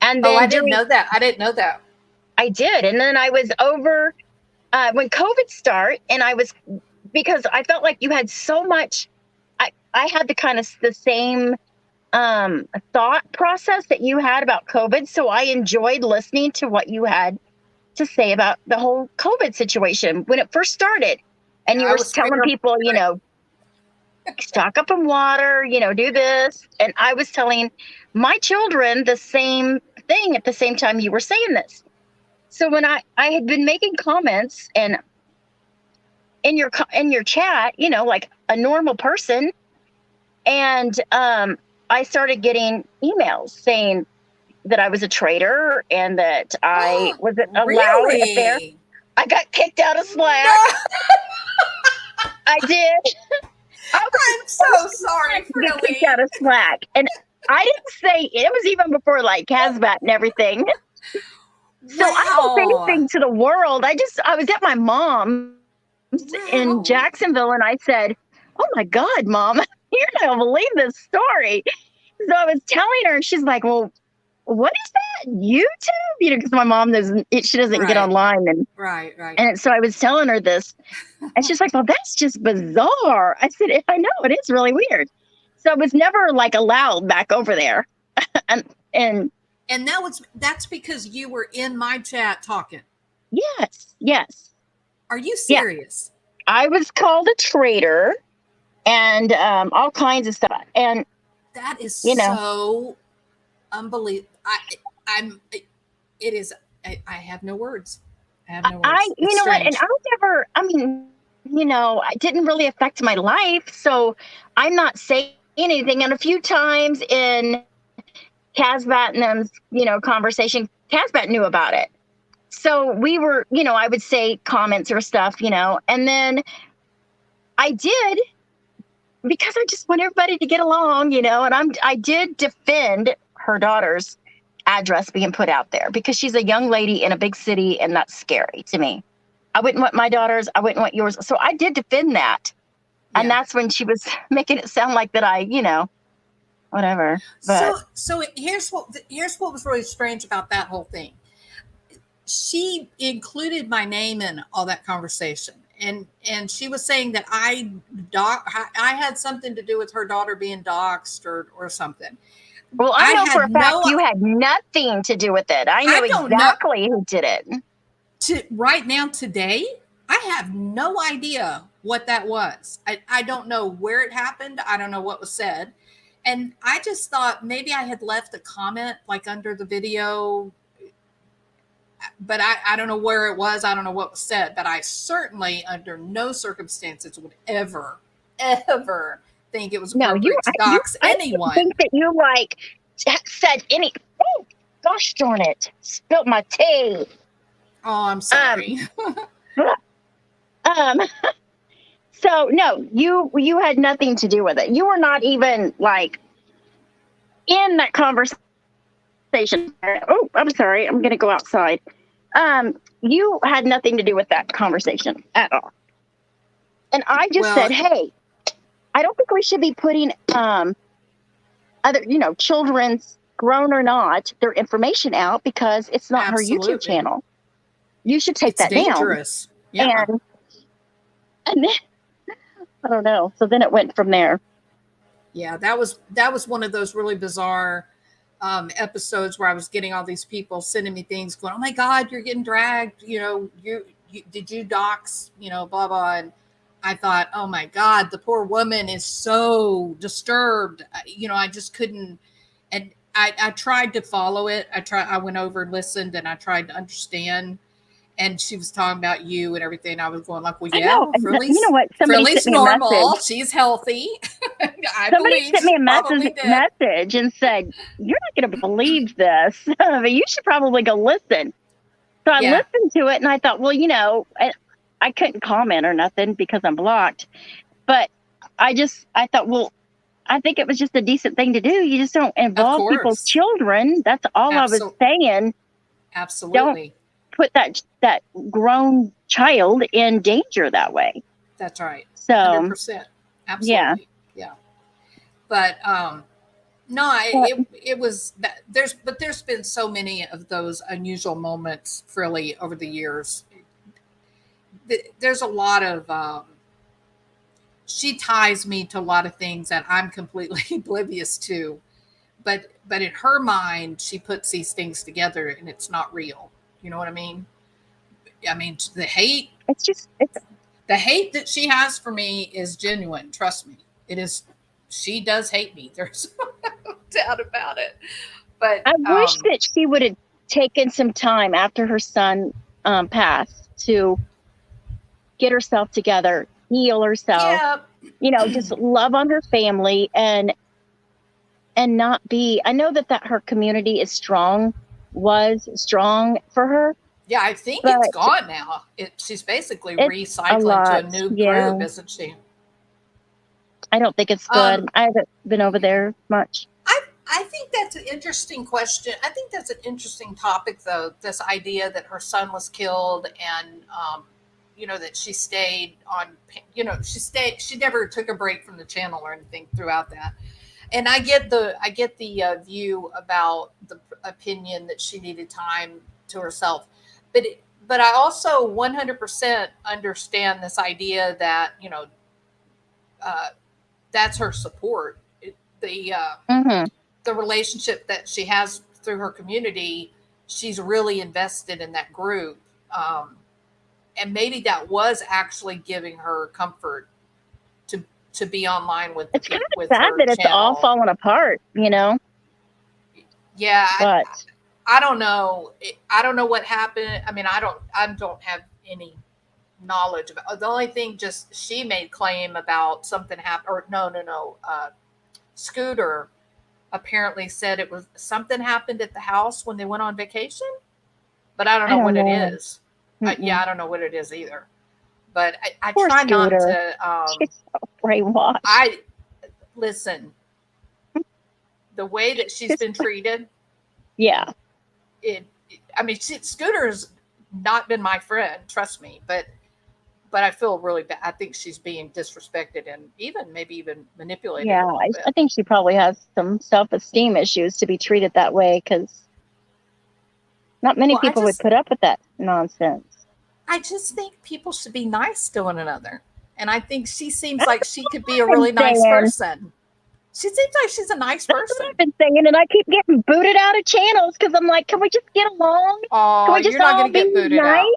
S2: And then
S1: I didn't know that.
S2: I did. And then I was over when COVID started, and because I felt like you had so much, I had the same thought process that you had about COVID. So I enjoyed listening to what you had to say about the whole COVID situation when it first started. And you were telling people, stock up on water, do this. And I was telling my children the same thing at the same time you were saying this. So when I had been making comments and in your chat, like a normal person, and I started getting emails saying that I was a traitor and that I wasn't allowed up there.
S1: Really?
S2: I got kicked out of
S1: No,
S2: Slack. I did. I was
S1: I'm so sorry,
S2: to get kicked
S1: Frilly.
S2: out of Slack, and I didn't say it was even before like Casbat and everything. So I didn't say
S1: Wow.
S2: anything to the world. I was at my mom's in
S1: Wow.
S2: Jacksonville, and I said, "Oh my God, Mom, you're not gonna believe this story." So I was telling her, and she's like, "Well, what is that? YouTube?" Because my mom doesn't, she doesn't get
S1: Right.
S2: online,
S1: Right.
S2: and so I was telling her this, and she's like, "Well, that's just bizarre." I said, "I know, it is really weird." So I was never like allowed back over there, and
S1: And that's because you were in my chat talking.
S2: yes,
S1: Are you
S2: yeah.
S1: serious?
S2: I was called a traitor and all kinds of stuff. And
S1: That is
S2: you know,
S1: so unbelievable. I'm. It is. I have no words. I have no words.
S2: you
S1: It's
S2: know what? And
S1: strange.
S2: I never, I mean, it didn't really affect my life. So I'm not saying anything. And a few times in Casbat and them's, conversation, Casbat knew about it. So we were, I would say comments or stuff, and then I did, because I just want everybody to get along, and I did defend her daughter's address being put out there because she's a young lady in a big city, and that's scary to me. I wouldn't want my daughter's, I wouldn't want yours. So I did defend that.
S1: Yeah.
S2: And that's when she was making it sound like that whatever. But
S1: So here's what was really strange about that whole thing. She included my name in all that conversation, and she was saying that I had something to do with her daughter being doxxed or something.
S2: well, I know for a
S1: had
S2: fact
S1: no-
S2: you had nothing to do with it. I know
S1: don't know.
S2: exactly who did it.
S1: Right now, today, I have no idea what that was. I don't know where it happened. I don't know what was said. And I just thought maybe I had left a comment like under the video, but I don't know where it was. I don't know what was said, but I certainly under no circumstances would ever think it was appropriate to dox anyone.
S2: I think that you said any, oh gosh darn it, spilt my tea.
S1: Oh, I'm sorry.
S2: So no, you had nothing to do with it. You were not even like in that conversation. Oh, I'm sorry. I'm going to go outside. You had nothing to do with that conversation at all. And I just said, hey, I don't think we should be putting other, children's, grown or not, their information out because it's not her YouTube channel. You should take that
S1: dangerous.
S2: Down.
S1: Yeah.
S2: And then I don't know. So then it went from there.
S1: Yeah, that was one of those really bizarre episodes where I was getting all these people sending me things going, oh my God, you're getting dragged. You did you dox, blah, blah. And I thought, oh my God, the poor woman is so disturbed. I just couldn't. And I tried to follow it. I went over and listened and I tried to understand. And she was talking about you and everything. I was going like, well, yeah,
S2: Frilly's, you know what?
S1: Frilly's normal. She's healthy.
S2: Somebody sent me a message and said, you're not going to believe this, but you should probably go listen. So I listened to it and I thought, well, I couldn't comment or nothing because I'm blocked. But I thought, well, I think it was just a decent thing to do. You just don't involve people's children. That's all I was saying.
S1: Absolutely.
S2: Don't put that grown child in danger that way.
S1: That's right.
S2: So
S1: 100%. Absolutely. Yeah. But no, it was that there's been so many of those unusual moments, Frilly, over the years. There's a lot of she ties me to a lot of things that I'm completely oblivious to, but in her mind, she puts these things together and it's not real. You know what I mean? I mean, the hate. The hate that she has for me is genuine. Trust me, it is. She does hate me. There's no doubt about it. But
S2: I wish that she would have taken some time after her son passed to get herself together, heal herself,
S1: Yeah.
S2: just love on her family and not be. I know that her community is strong, was strong for her,
S1: Yeah, I think
S2: but
S1: it's gone now. She's basically
S2: it's a
S1: recycling to a
S2: lot.
S1: new
S2: Yeah,
S1: group, isn't she?
S2: I don't think it's
S1: Um,
S2: good. I haven't been over there much.
S1: I think that's an interesting question. I think that's an interesting topic, though. This idea that her son was killed, and that she stayed on. She stayed. She never took a break from the channel or anything throughout that. And I get the view about the opinion that she needed time to herself, but I also 100% understand this idea that uh, that's her support. The
S2: Hmm.
S1: the relationship that she has through her community, she's really invested in that group, and maybe that was actually giving her comfort to to be online with the
S2: It's kind of
S1: with
S2: sad
S1: her
S2: that it's all
S1: channel.
S2: falling apart,
S1: Yeah,
S2: But
S1: I don't know. I don't know what happened. I mean, I don't have any knowledge about. The only thing, just she made claim about something happened, or no. Scooter apparently said it was something happened at the house when they went on vacation, but I don't
S2: I
S1: know
S2: don't
S1: what it
S2: know.
S1: is. Yeah,
S2: Mm-mm.
S1: I don't know what it is either. But I
S2: Poor
S1: try not
S2: Scooter.
S1: to.
S2: She's so brainwashed.
S1: I listen. The way that she's
S2: Just,
S1: been treated,
S2: yeah.
S1: I mean, Scooter's not been my friend, trust me, but I feel really bad. I think she's being disrespected and maybe even manipulated
S2: Yeah,
S1: a little
S2: I
S1: bit.
S2: think she probably has some self-esteem issues to be treated that way because not many
S1: Well,
S2: people would put up with that nonsense.
S1: I just think people should be nice to one another, and I think she seems
S2: That's
S1: like she could be a
S2: what I've
S1: really
S2: been
S1: nice
S2: saying.
S1: person. She seems like she's a nice
S2: That's what
S1: person.
S2: I've been saying, and I keep getting booted out of channels because I'm like, can we just get along? Can
S1: Oh,
S2: we just
S1: you're not
S2: all
S1: going to
S2: be
S1: get booted
S2: nice?
S1: out.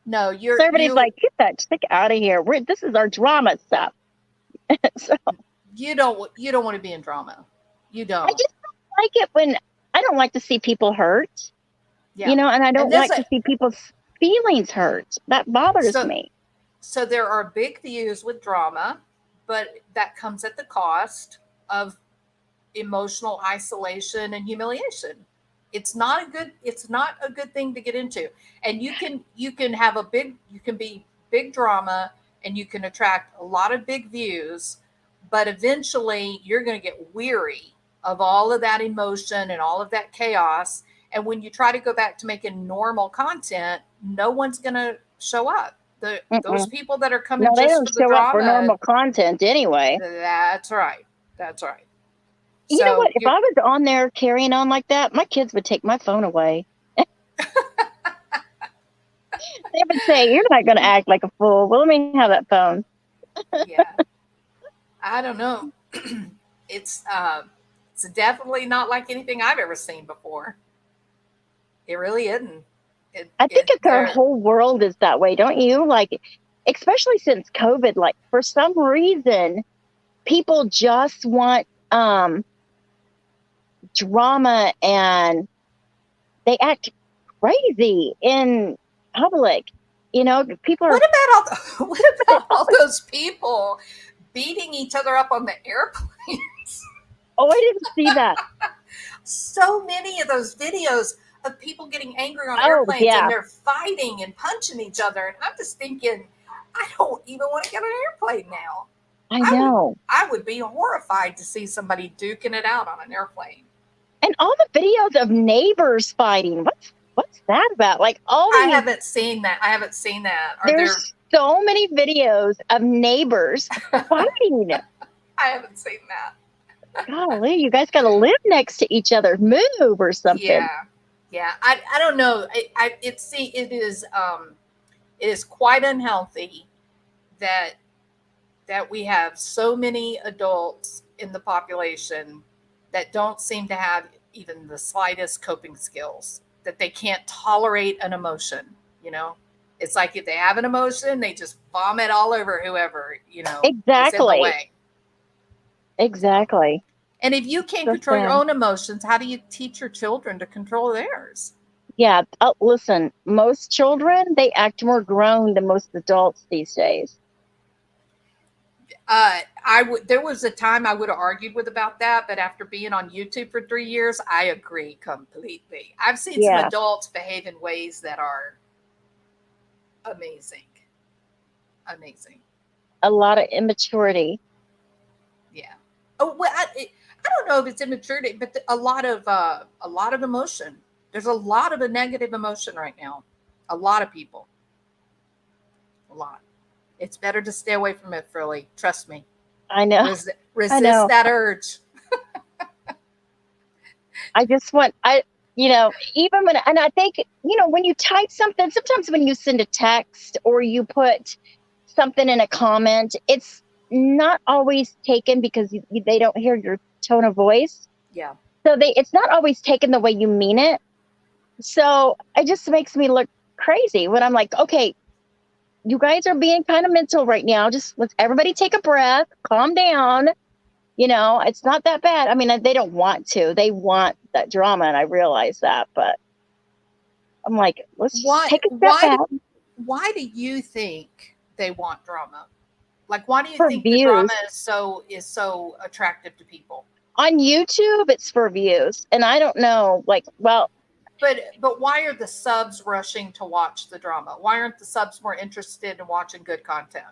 S1: No,
S2: So everybody's like, get that chick out of here. This is our drama stuff. So
S1: you don't want to be in drama. You
S2: I
S1: don't.
S2: just don't like it when I don't like to see people hurt,
S1: Yeah.
S2: and I
S1: And
S2: don't like to see people's feelings hurt. That bothers
S1: so
S2: me.
S1: so there are big views with drama, but that comes at the cost of emotional isolation and humiliation. It's not a good thing to get into. And you can have you can be big drama, and you can attract a lot of big views, but eventually you're going to get weary of all of that emotion and all of that chaos. And when you try to go back to making normal content, no one's going to show up. Those
S2: Mm-mm.
S1: people that are
S2: No,
S1: coming
S2: they
S1: just
S2: don't
S1: for the
S2: show up for
S1: drama,
S2: normal content anyway.
S1: that's right. That's right.
S2: You know
S1: So
S2: what? If I was on there carrying on like that, my kids would take my phone away. They would say, "You're not going to act like a fool. Well, let me have that phone."
S1: yeah, I don't know. it's it's definitely not like anything I've ever seen before. It really isn't.
S2: I think
S1: It
S2: it's our
S1: there.
S2: whole world is that way, don't you? Like, especially since COVID, like for some reason, people just want drama and they act crazy in public. People are.
S1: What about what about all those people beating each other up on the airplanes?
S2: Oh, I didn't see that.
S1: So many of those videos of people getting angry on
S2: Oh,
S1: airplanes, and
S2: yeah,
S1: they're fighting and punching each other, and I'm just thinking, I don't even want to get on an airplane now.
S2: I
S1: I would
S2: know.
S1: I would be horrified to see somebody duking it out on an airplane.
S2: And all the videos of neighbors fighting. What's that about? Like all
S1: I
S2: these.
S1: haven't seen that. I haven't seen that. Are there?
S2: There's so many videos of neighbors fighting.
S1: I haven't seen that.
S2: Golly, you guys got to live next to each other. Move or something.
S1: Yeah. I don't know. It is quite unhealthy that we have so many adults in the population that don't seem to have even the slightest coping skills, that they can't tolerate an emotion. It's like if they have an emotion, they just vomit all over whoever is in the
S2: Exactly.
S1: way.
S2: Exactly.
S1: And if you can't
S2: So
S1: control your
S2: sad.
S1: own emotions, how do you teach your children to control theirs?
S2: Yeah. Listen, most children, they act more grown than most adults these days.
S1: There was a time I would have argued with about that, but after being on YouTube for 3 years, I agree completely. I've seen some
S2: Yeah.
S1: adults behave in ways that are amazing. Amazing.
S2: A lot of immaturity.
S1: Yeah. Oh well, I don't know if it's immaturity, but a lot of emotion. There's a lot of a negative emotion right now. A lot of people. A lot. It's better to stay away from it, Frilly. Trust me.
S2: I know.
S1: Resist
S2: know.
S1: that urge.
S2: I just want, even when, and I think, when you type something, sometimes when you send a text or you put something in a comment, it's not always taken because they don't hear your tone of voice.
S1: Yeah.
S2: So it's not always taken the way you mean it. So it just makes me look crazy when I'm like, okay, you guys are being kind of mental right now. Just let's everybody take a breath, calm down. It's not that bad. I mean, they don't want to. They want that drama, and I realize that. But I'm like, let's just take a step back.
S1: Why do you think they want drama? Like, why do you
S2: For
S1: think
S2: views.
S1: the drama is so attractive to people?
S2: On YouTube, it's for views, and I don't know.
S1: But why are the subs rushing to watch the drama? Why aren't the subs more interested in watching good content?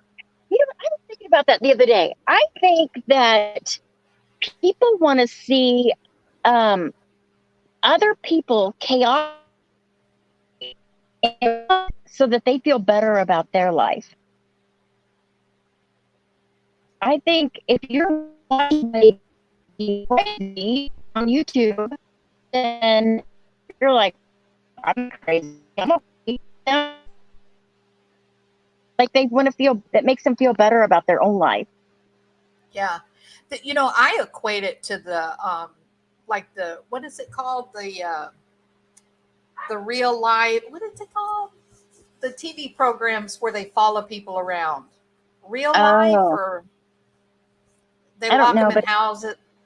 S2: I was thinking about that the other day. I think that people want to see other people chaotic so that they feel better about their life. I think if you're watching crazy on YouTube, then you're like, I'm crazy. I'm okay. Like they want to feel, that makes them feel better about their own life.
S1: Yeah. I equate it to what is it called? The real life, what is it called? The TV programs where they follow people around. Real life, or they lock them in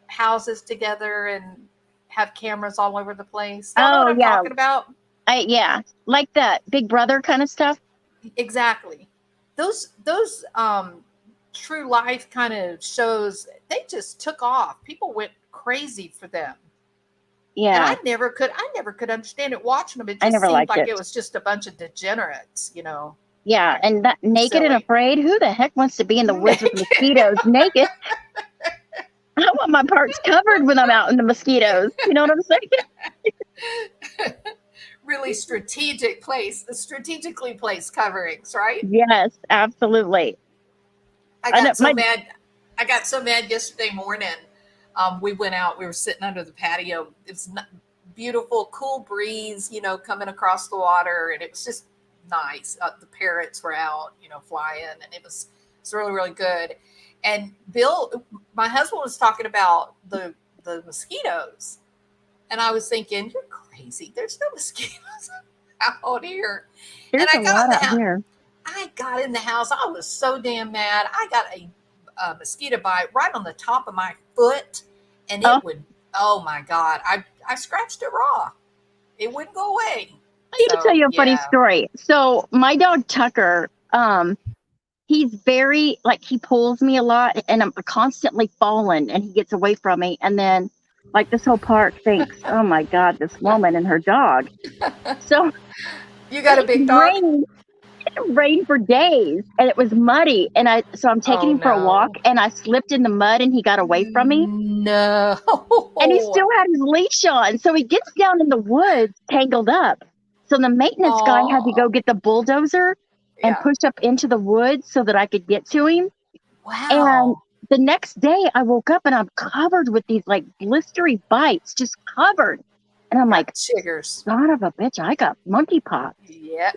S1: houses together and have cameras all over the place. Y'all know what I'm talking about?
S2: Yeah, like that Big Brother kind of stuff.
S1: Exactly. Those true life kind of shows, they just took off. People went crazy for them.
S2: Yeah.
S1: And I never could understand it watching them. It just seemed like it was just a bunch of degenerates,
S2: Yeah, and that naked and afraid. Who the heck wants to be in the woods with mosquitoes naked? I want my parts covered when I'm out in the mosquitoes. You know what I'm saying?
S1: Really strategically placed coverings, right?
S2: Yes, absolutely.
S1: I got so mad yesterday morning. We went out. We were sitting under the patio. It was beautiful, cool breeze, coming across the water, and it was just nice. The parrots were out, flying, and it was really, really good. And Bill, my husband, was talking about the mosquitoes, and I was thinking, you're crazy. There's no mosquitoes out here.
S2: There's
S1: and
S2: a lot out here.
S1: I got in the house. I was so damn mad. I got a mosquito bite right on the top of my foot, and it would, oh my God, I scratched it raw. It wouldn't go away.
S2: I need to tell you a funny story. So my dog Tucker, he's very, he pulls me a lot, and I'm constantly falling, and he gets away from me. And then this whole park thinks, oh my God, this woman and her dog. So
S1: you got a big dog?
S2: It rained for days, and it was muddy. And so I'm taking him for a walk, and I slipped in the mud, and he got away from me.
S1: No.
S2: And he still had his leash on. So he gets down in the woods, tangled up. So the maintenance guy had to go get the bulldozer and push up into the woods so that I could get to him.
S1: Wow.
S2: And the next day I woke up and I'm covered with these blistery bites, just covered. And I'm like,
S1: chiggers.
S2: Son of a bitch, I got monkeypox.
S1: Yeah.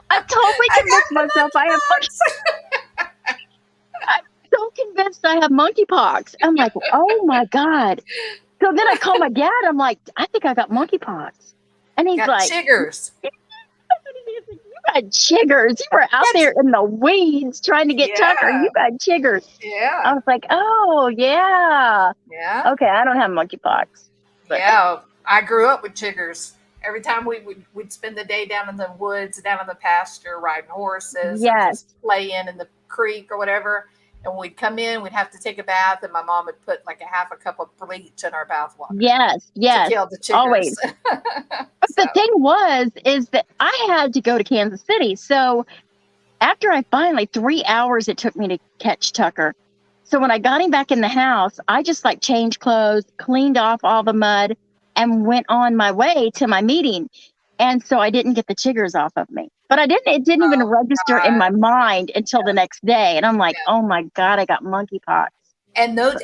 S2: I totally convinced myself I have monkeypox. I'm so convinced I have monkeypox. I'm like, oh my God. So then I call my dad. I'm like, I think I got monkeypox. And he's like,
S1: chiggers.
S2: You got chiggers. You were out there in the weeds trying to get Tucker. You got chiggers.
S1: Yeah.
S2: I was like, oh, yeah.
S1: Yeah.
S2: Okay, I don't have monkeypox.
S1: But. Yeah. I grew up with chiggers. Every time we'd spend the day down in the woods, down in the pasture, riding horses, or
S2: Yes,
S1: just playing in the creek or whatever. And when we'd come in, we'd have to take a bath, and my mom would put like a half a cup of bleach in our bath water
S2: yes,
S1: to
S2: yes,
S1: kill the chiggers.
S2: always. But
S1: So,
S2: the thing is that I had to go to Kansas City. So after I finally 3 hours it took me to catch Tucker. So when I got him back in the house, I just like changed clothes, cleaned off all the mud, and went on my way to my meeting. And so I didn't get the chiggers off of me. But it didn't even
S1: oh
S2: register in my
S1: God,
S2: mind until the next day. And I'm like,
S1: yeah.
S2: oh my God, I got monkeypox.
S1: And those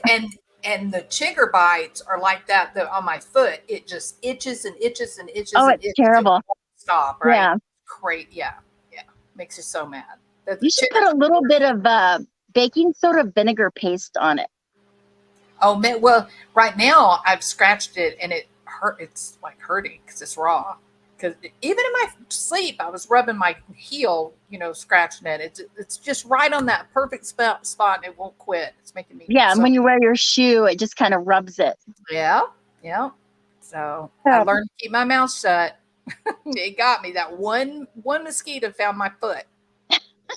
S1: and the chigger bites are like that. On my foot, it just itches and itches and itches
S2: Oh,
S1: and
S2: it's
S1: itches. It
S2: terrible.
S1: won't stop. Right?
S2: Yeah.
S1: Great. Yeah. Yeah. Makes you so mad. The
S2: You should put
S1: chiggers
S2: a
S1: are the
S2: little
S1: worst.
S2: bit of baking soda vinegar paste on it.
S1: Oh man. Well, right now I've scratched it and it hurt. It's like hurting because it's raw. Because even in my sleep, I was rubbing my heel, scratching it. It's just right on that perfect spot, and it won't quit. It's making me
S2: Yeah, and
S1: so.
S2: when you wear your shoe, it just kind of rubs it.
S1: Yeah. Yeah. So I
S2: Terrible.
S1: learned to keep my mouth shut. It got me. That one mosquito found my foot,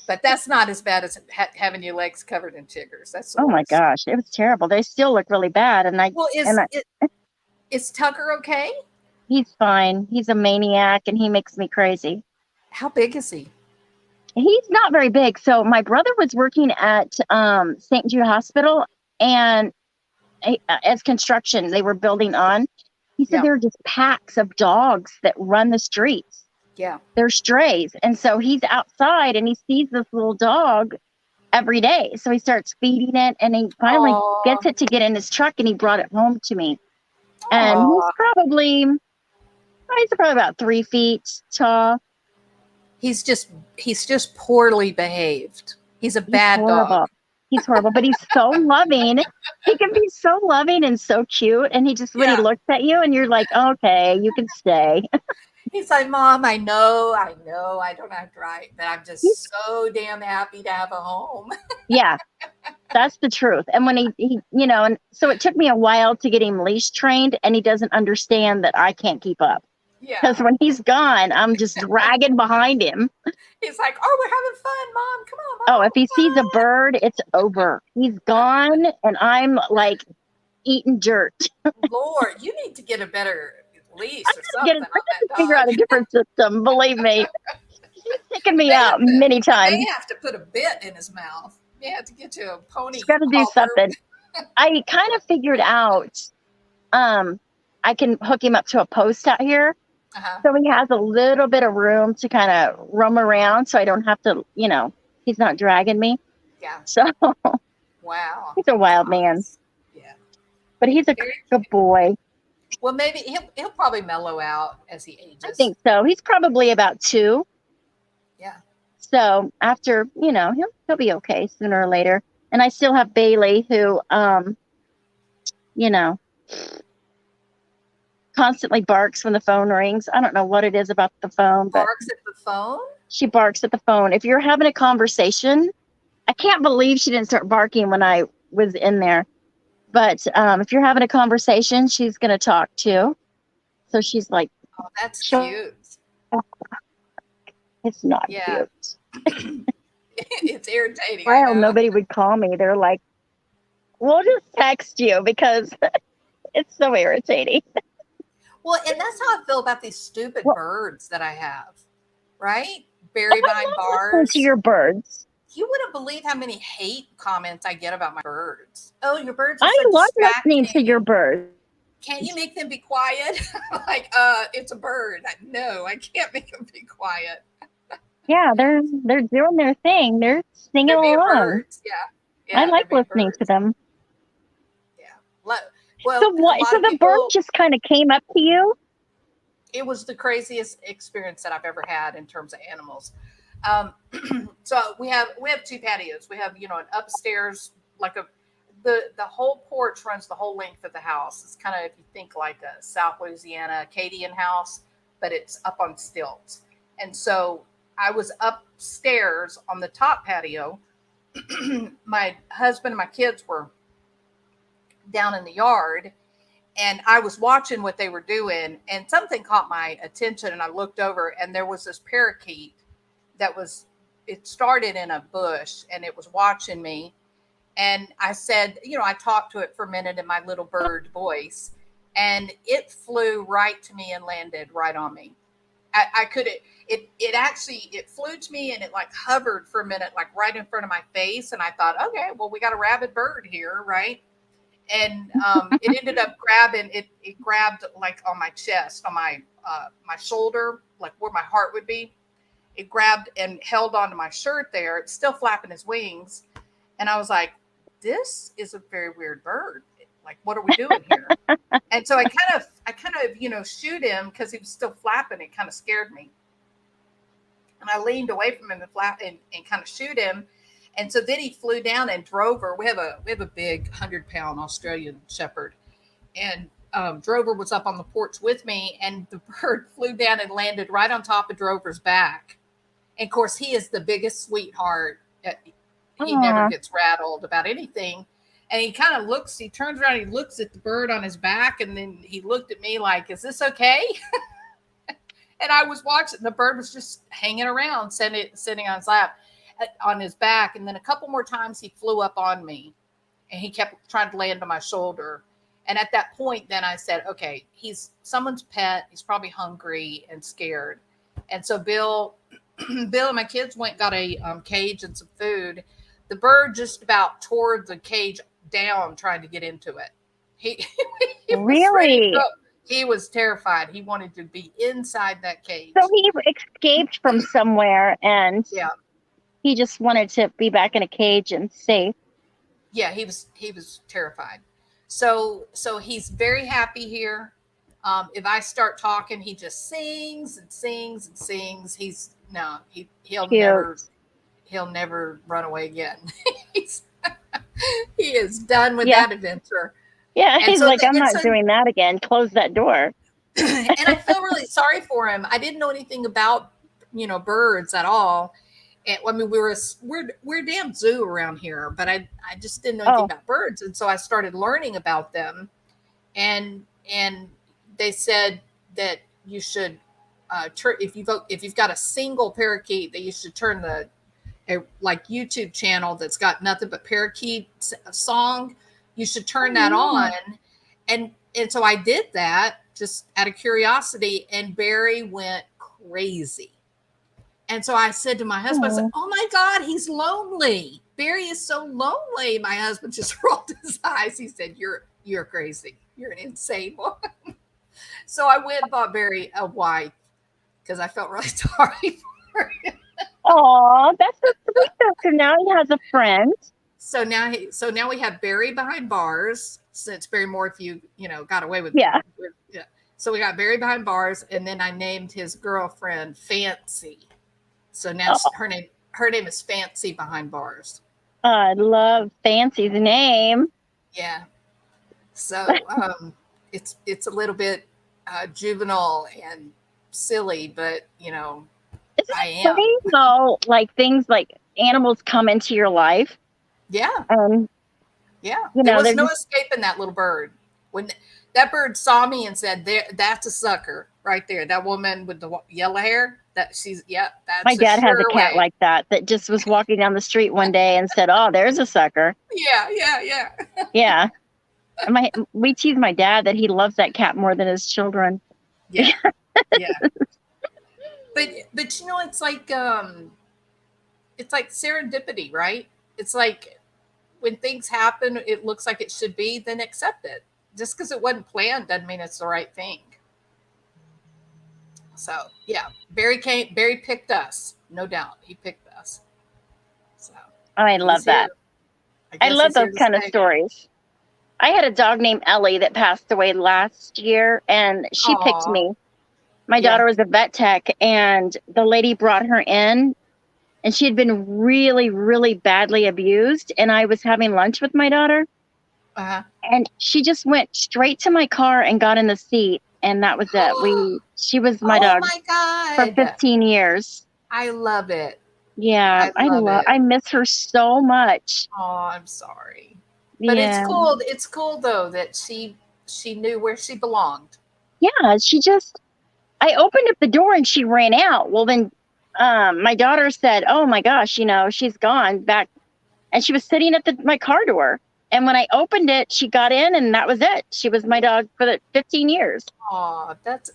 S1: but that's not as bad as having your legs covered in chiggers. That's the
S2: Oh my
S1: worst.
S2: gosh, it was terrible. They still look really bad, and
S1: Well, is Tucker okay?
S2: he's fine. He's a maniac, and he makes me crazy.
S1: How big is he?
S2: He's not very big. So my brother was working at St. Jude Hospital, and as construction, they were building on. He said
S1: Yeah,
S2: there are just packs of dogs that run the streets.
S1: yeah.
S2: They're strays, and so he's outside, and he sees this little dog every day. So he starts feeding it, and he finally
S1: Oh,
S2: gets it to get in his truck, and he brought it home to me. And
S1: oh.
S2: he's probably about 3 feet tall.
S1: He's just poorly behaved. He's a
S2: He's
S1: bad dog.
S2: horrible. He's horrible, but he's so loving. He can be so loving and so cute. And he just, when he
S1: Yeah.
S2: looks at you and you're like, okay, you can stay.
S1: He's like, Mom, I know, I don't act right, but I'm
S2: He's,
S1: just so damn happy to have a home.
S2: yeah, that's the truth. And when and so it took me a while to get him leash trained, and he doesn't understand that I can't keep up.
S1: Yeah.
S2: Because when he's gone, I'm just dragging behind him.
S1: He's like, oh, we're having fun, Mom. Come on,
S2: Oh,
S1: Mom.
S2: if he sees a bird, it's over. He's gone, and I'm like eating dirt.
S1: Lord, you need to get a better leash or
S2: I
S1: something on
S2: have
S1: that
S2: to figure out a
S1: dog.
S2: different system. Believe me, he's taken me
S1: May
S2: out
S1: have to,
S2: many
S1: you
S2: times.
S1: may have to put a bit in his mouth. You may have to get you a pony
S2: He's got to do
S1: halter.
S2: something. I kind of figured out. I can hook him up to a post out here,
S1: Uh-huh.
S2: so he has a little bit of room to kind of roam around. So I don't have to, he's not dragging me.
S1: Yeah.
S2: So
S1: Wow.
S2: he's a wild man,
S1: Nice. Yeah.
S2: but he's a
S1: Very
S2: good
S1: cute.
S2: boy.
S1: Well, maybe he'll probably mellow out as he
S2: I
S1: ages.
S2: think so. He's probably about 2.
S1: Yeah.
S2: So after, he'll be okay sooner or later. And I still have Bailey, who, you know, constantly barks when the phone rings. I don't know what it is about the phone, but
S1: Barks at the phone.
S2: she barks at the phone. If you're having a conversation, I can't believe she didn't start barking when I was in there. But if you're having a conversation, she's going to talk too. So she's like,
S1: Oh, that's cute.
S2: it's not
S1: Yeah.
S2: cute.
S1: It's irritating. I
S2: Well,
S1: know.
S2: nobody would call me. They're like, we'll just text you because it's so irritating.
S1: Well, and that's how I feel about these stupid
S2: Well,
S1: birds that I have, right? Buried behind
S2: listen to
S1: bars.
S2: your birds.
S1: You wouldn't believe how many hate comments I get about my birds. Oh, your birds are
S2: I
S1: so
S2: love listening to your
S1: distracting.
S2: birds.
S1: Can't you make them be quiet? Like, it's a bird. No, I can't make them be quiet.
S2: Yeah, they're doing their thing. They're singing
S1: They're being
S2: along.
S1: birds. Yeah.
S2: I
S1: Yeah, they're
S2: like
S1: being
S2: listening to
S1: birds.
S2: them.
S1: Yeah. Well,
S2: So
S1: a
S2: what?
S1: lot
S2: So
S1: of
S2: the bird
S1: people,
S2: just kind of came up to you.
S1: it was the craziest experience that I've ever had in terms of animals. Um, so we have two patios. We have an upstairs, like the whole porch runs the whole length of the house. It's kind of, if you think like a South Louisiana Acadian house, but it's up on stilts. And so I was upstairs on the top patio. My husband and my kids were down in the yard, and I was watching what they were doing, and something caught my attention, and I looked over, and there was this parakeet that was, it started in a bush, and it was watching me. And I said, I talked to it for a minute in my little bird voice, and it flew right to me and landed right on me. I couldn't, it actually, it flew to me, and it like hovered for a minute, like right in front of my face. And I thought, okay, well, we got a rabid bird here, right? And it ended up grabbing it. It grabbed like on my chest, on my shoulder, like where my heart would be. It grabbed and held onto my shirt there. It's still flapping his wings, and I was like, "This is a very weird bird. Like, what are we doing here?" And so I kind of, shoot him because he was still flapping. It kind of scared me, and I leaned away from him and and kind of shoot him. And so then he flew down and Drover. We have a big 100-pound Australian Shepherd, and Drover was up on the porch with me, and the bird flew down and landed right on top of Drover's back. And of course, he is the biggest sweetheart. He never gets rattled about anything. And he kind of looks. He turns around. He looks at the bird on his back, and then he looked at me like, "Is this okay?" And I was watching. The bird was just hanging around, sitting on his lap, on his back. And then a couple more times he flew up on me, and he kept trying to land on my shoulder. And at that point, then I said, okay, he's someone's pet. He's probably hungry and scared. And so Bill and my kids went, got a cage and some food. The bird just about tore the cage down trying to get into it. He
S2: Really?
S1: He was terrified. He wanted to be inside that cage.
S2: So he escaped from somewhere, and
S1: yeah,
S2: he just wanted to be back in a cage and safe.
S1: Yeah, he was terrified. So he's very happy here. If I start talking, he just sings and sings and sings. He'll never run away again. He is done with that adventure.
S2: Yeah, and he's so like, I'm not doing that again. Close that door.
S1: And I feel really sorry for him. I didn't know anything about, birds at all. And I mean, we're a damn zoo around here, but I just didn't know anything about birds. And so I started learning about them. And they said that you should, if you've got a single parakeet, that you should turn like YouTube channel that's got nothing but parakeet song. You should turn that on. And so I did that just out of curiosity, and Barry went crazy. And so I said to my husband, I said, "Oh my God, he's lonely. Barry is so lonely." My husband just rolled his eyes. He said, You're crazy. You're an insane woman." So I went and bought Barry a wife because I felt really sorry for him.
S2: Oh, that's so sweet. So now he has a friend.
S1: So now we have Barry behind bars, since Barry Morphew, got away with
S2: yeah.
S1: So we got Barry behind bars, and then I named his girlfriend Fancy. So now her name is Fancy behind bars.
S2: I love Fancy's name.
S1: Yeah. So it's a little bit juvenile and silly, but I am.
S2: Funny how like things like animals come into your life.
S1: Yeah. Yeah.
S2: There
S1: was no escaping that little bird. When that bird saw me and said, "That's a sucker right there." That woman with the yellow hair. That's
S2: my dad has a cat like that just was walking down the street one day and said, "Oh, there's a sucker."
S1: Yeah.
S2: Yeah. We tease my dad that he loves that cat more than his children.
S1: Yeah. Yeah. But it's like serendipity, right? It's like when things happen, it looks like it should be, then accept it. Just because it wasn't planned doesn't mean it's the right thing. So yeah, Barry picked us, no doubt. He picked us. So
S2: I love that. I love those kind of stories. I had a dog named Ellie that passed away last year, and she picked me. My daughter was a vet tech, and the lady brought her in, and she had been really, really badly abused. And I was having lunch with my daughter, and she just went straight to my car and got in the seat, and that was it. She was my dog for 15 years.
S1: I love it.
S2: Yeah, I miss her so much.
S1: Oh, I'm sorry. But it's cool. It's cool though that she she knew where she belonged.
S2: Yeah, I opened up the door and she ran out. Well, then my daughter said, "Oh my gosh, she's gone back." And she was sitting at my car door. And when I opened it, she got in, and that was it. She was my dog for the 15 years.
S1: Oh, that's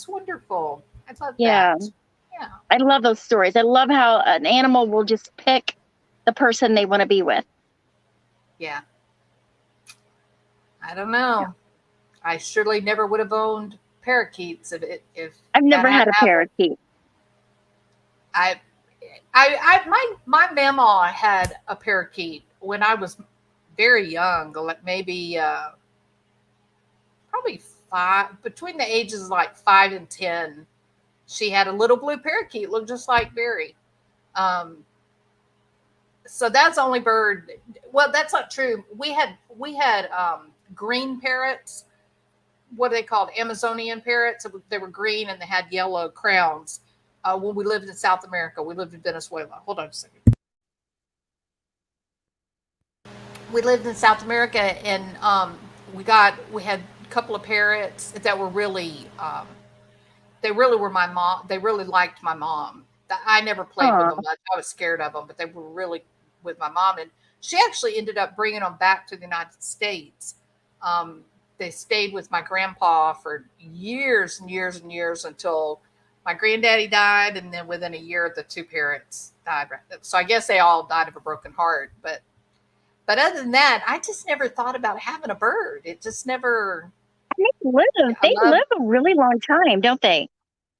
S1: wonderful. I love
S2: Yeah,
S1: that. Yeah.
S2: I love those stories. I love how an animal will just pick the person they want to be with.
S1: Yeah. I don't know. I surely never would have owned parakeets if
S2: I've
S1: that
S2: never
S1: had
S2: had a
S1: happened.
S2: parakeet.
S1: My mama had a parakeet when I was very young, like maybe probably five, between the ages like 5 and 10. She had a little blue parakeet, looked just like Barry. Um, so that's the only bird. Well, that's not true. We had green parrots. What are they called? Amazonian parrots. They were green and they had yellow crowns. When we lived in South America, we lived in Venezuela. Hold on a second. We lived in South America, and we had a couple of parrots that were really they really were my mom. They really liked my mom. I never played with
S2: Oh,
S1: them much. I was scared of them, but they were really with my mom. And she actually ended up bringing them back to the United States. Um, they stayed with my grandpa for years and years and years until my granddaddy died, and then within a year, the two parents died. So I guess they all died of a broken heart. But other than that, I just never thought about having a bird. It just never. I
S2: they
S1: love.
S2: live a really long time, don't they?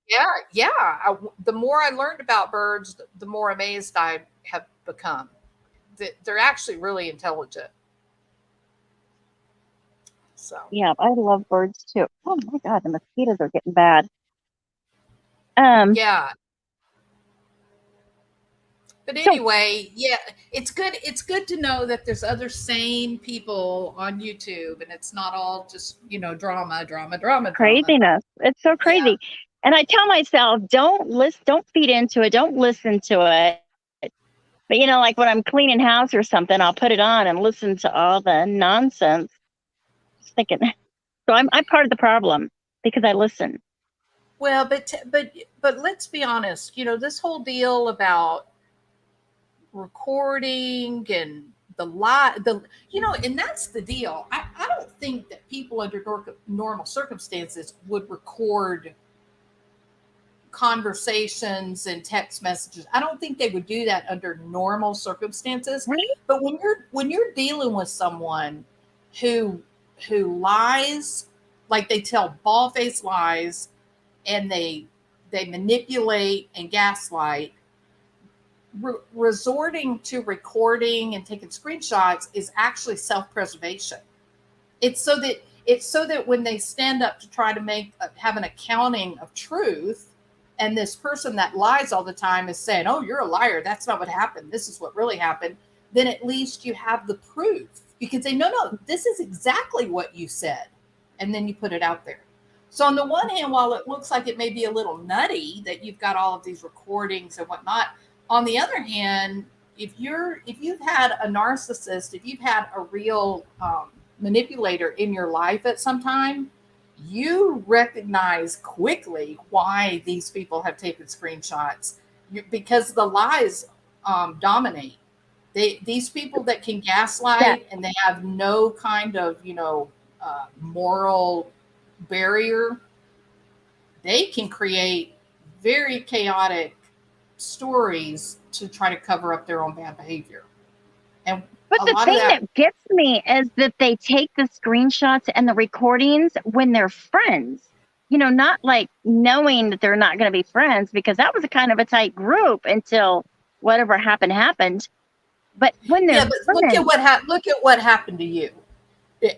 S1: Yeah, yeah. The more I learned about birds, the more amazed I have become. They're actually really intelligent. So,
S2: Yeah, I love birds too. Oh my God, the mosquitoes are getting bad. Um,
S1: yeah. But
S2: so
S1: anyway, yeah, it's good. It's good to know that there's other sane people on YouTube, and it's not all just drama, drama, drama, drama.
S2: craziness. It's so
S1: Yeah.
S2: crazy. And I tell myself, don't feed into it, don't listen to it. But like when I'm cleaning house or something, I'll put it on and listen to all the nonsense. Just thinking, so I'm part of the problem because I listen.
S1: Well, but let's be honest. This whole deal about recording and and that's the deal. I don't think that people under normal circumstances would record conversations and text messages. I don't think they would do that under normal circumstances.
S2: Right?
S1: But when you're dealing with someone who lies, like they tell bald-faced lies, and they manipulate and gaslight, resorting to recording and taking screenshots is actually self-preservation. It's so that when they stand up to try to have an accounting of truth, and this person that lies all the time is saying, "Oh, you're a liar. That's not what happened. This is what really happened." Then at least you have the proof. You can say, "No, this is exactly what you said," and then you put it out there. So on the one hand, while it looks like it may be a little nutty that you've got all of these recordings and whatnot, on the other hand, if you've had a narcissist, if you've had a real manipulator in your life at some time, you recognize quickly why these people have taken screenshots, because the lies dominate. These people that can
S2: Yeah.
S1: gaslight and they have no kind of moral barrier, they can create very chaotic stories to try to cover up their own bad behavior. And
S2: But
S1: a
S2: the
S1: lot of
S2: thing
S1: that.
S2: that gets me is that they take the screenshots and the recordings when they're friends. Not like knowing that they're not going to be friends, because that was a kind of a tight group until whatever happened. But when they're
S1: Yeah, but
S2: friends,
S1: look at what happened to you,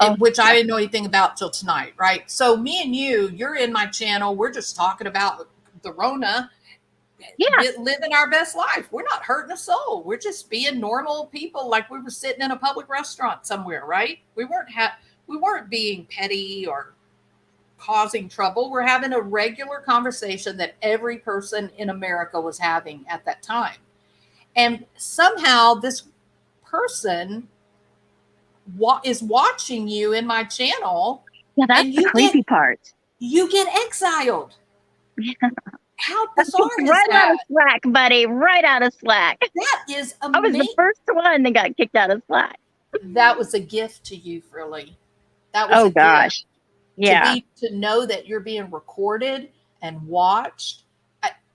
S2: oh
S1: which I
S2: yeah,
S1: didn't know anything about till tonight, right? So me and you're in my channel. We're just talking about the Rona,
S2: yeah,
S1: living our best life. We're not hurting a soul. We're just being normal people, like we were sitting in a public restaurant somewhere, right? We weren't being petty or causing trouble. We're having a regular conversation that every person in America was having at that time. And somehow this person is watching you in my channel,
S2: Yeah, that's
S1: and
S2: the creepy part.
S1: you get exiled. How bizarre is
S2: Right out of
S1: that?
S2: Slack, buddy. Right out of Slack.
S1: That is
S2: I was the
S1: amazing.
S2: first one that got kicked out of Slack.
S1: That was a gift to you, Frilly. That was
S2: Oh
S1: a gift
S2: gosh. Yeah.
S1: to know that you're being recorded and watched.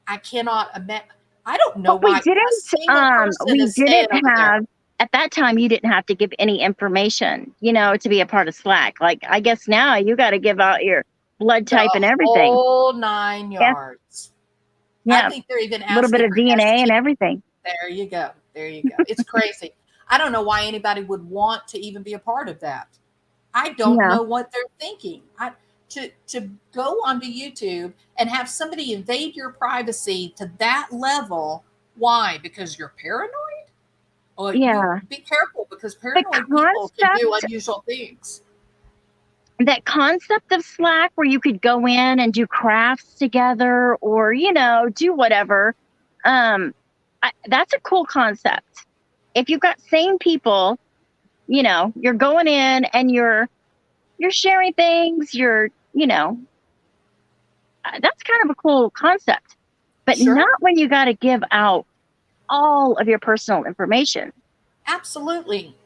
S1: I cannot imagine. I don't know
S2: But we
S1: why a single person is staying
S2: didn't
S1: over there.
S2: have at that time you didn't have to give any information, to be a part of Slack. Like I guess now you got to give out your blood type and
S1: The
S2: everything.
S1: whole 9
S2: Yeah.
S1: yards. I
S2: Yeah.
S1: think they're even
S2: A little bit
S1: asking
S2: of
S1: for
S2: DNA and
S1: ST.
S2: everything.
S1: There you go. There you go. It's crazy. I don't know why anybody would want to even be a part of that. I don't
S2: Yeah.
S1: know what they're thinking. To go onto YouTube and have somebody invade your privacy to that level. Why? Because you're paranoid? Or
S2: Yeah.
S1: be careful because
S2: The
S1: paranoid people can do
S2: concept
S1: unusual things.
S2: that concept of Slack where you could go in and do crafts together or do whatever, that's a cool concept. If you've got sane people, you're going in and you're sharing things, that's kind of a cool concept, but
S1: Sure.
S2: not when you got to give out all of your personal information.
S1: Absolutely.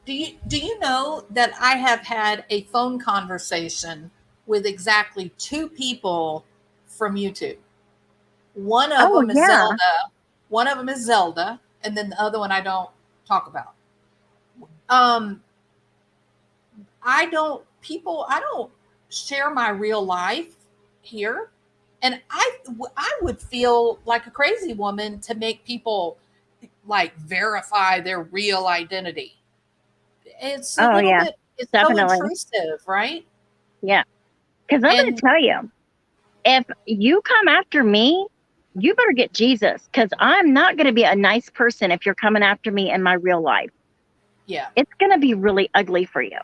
S1: Do you know that I have had a phone conversation with exactly 2 people from YouTube? One of
S2: Oh
S1: them is
S2: yeah.
S1: Zelda. One of them is Zelda, and then the other one I don't talk about. Um, I don't share my real life here, and I would feel like a crazy woman to make people like verify their real identity. It's a
S2: Oh
S1: little
S2: yeah,
S1: bit, it's so
S2: definitely.
S1: intrusive, right?
S2: Yeah, because I'm going to
S1: And
S2: tell you, if you come after me, you better get Jesus, because I'm not going to be a nice person if you're coming after me in my real life.
S1: yeah,
S2: It's going to be really ugly for you,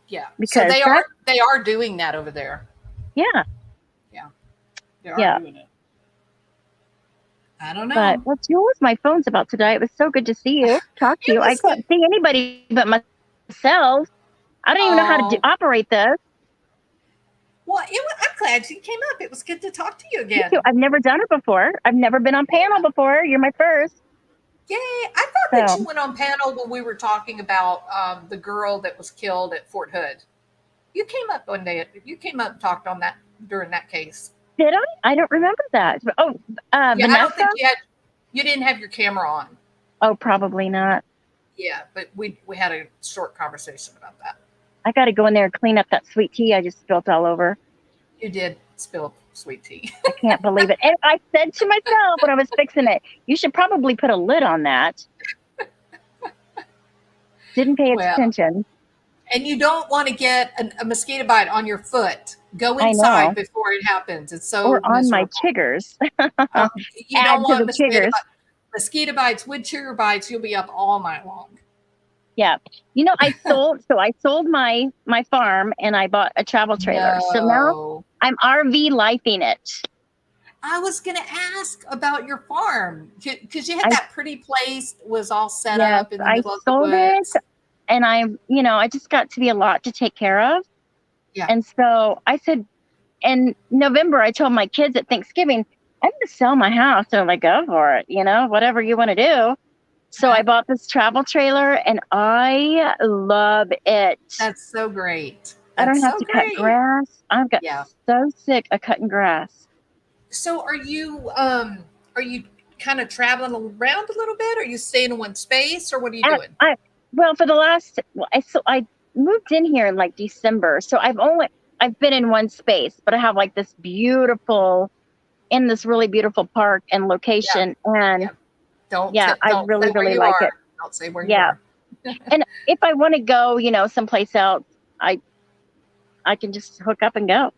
S1: yeah. So
S2: because that's
S1: they are doing that over there.
S2: yeah.
S1: Yeah, they are
S2: Yeah.
S1: doing it. I don't
S2: But
S1: know.
S2: well, Jules, my phone's about to die. It was so good to see you, talk to
S1: It
S2: you. I
S1: was good.
S2: can't see anybody but myself. I don't even know how to
S1: Oh,
S2: operate this.
S1: well, I'm glad you came up. It was good to talk to you
S2: Me too.
S1: again.
S2: I've never done it before. I've never been on panel
S1: Yeah.
S2: before. You're my first.
S1: Yay. I thought that
S2: So
S1: you went on panel when we were talking about the girl that was killed at Fort Hood. You came up one day. You came up and talked on that during that case.
S2: did I? I don't remember that. Oh,
S1: Yeah, I don't
S2: Vanessa?
S1: think you didn't have your camera on.
S2: Oh, probably not.
S1: Yeah, but we had a short conversation about that.
S2: I got to go in there and clean up that sweet tea I just spilled all over.
S1: You did spill sweet tea.
S2: I can't believe it. And I said to myself when I was fixing it, you should probably put a lid on that. Didn't pay
S1: Well,
S2: attention.
S1: and you don't want to get a mosquito bite on your foot. Go
S2: I
S1: inside
S2: know.
S1: before it happens. It's
S2: Or
S1: so
S2: on my
S1: miserable.
S2: chiggers.
S1: You
S2: Add
S1: don't
S2: to
S1: want
S2: the chiggers.
S1: mosquito bites, wood chigger bites. You'll be up all night long.
S2: Yeah. I sold my farm and I bought a travel trailer. So now
S1: No.
S2: I'm RV lifing it.
S1: I was going to ask about your farm because you had
S2: I
S1: that pretty place was all set
S2: Yes,
S1: up in the
S2: I
S1: middle of the
S2: sold it
S1: woods.
S2: and I just got to be a lot to take care of.
S1: Yeah.
S2: And so I said in November, I told my kids at Thanksgiving, I'm going to sell my house. They're like, go for it, whatever you want to do. So I bought this travel trailer and I love it.
S1: That's so great.
S2: I don't
S1: That's
S2: have
S1: so
S2: to cut
S1: great.
S2: grass. I've got
S1: Yeah.
S2: so sick of cutting grass.
S1: So are you kind of traveling around a little bit? Are you staying in one space or what are you doing?
S2: Well, for the last, I moved in here in like December. So I've been in one space, but I have like this really beautiful park and location. And I really, really like it.
S1: Don't say where you are.
S2: And if I want to go, someplace else, I can just hook up and go.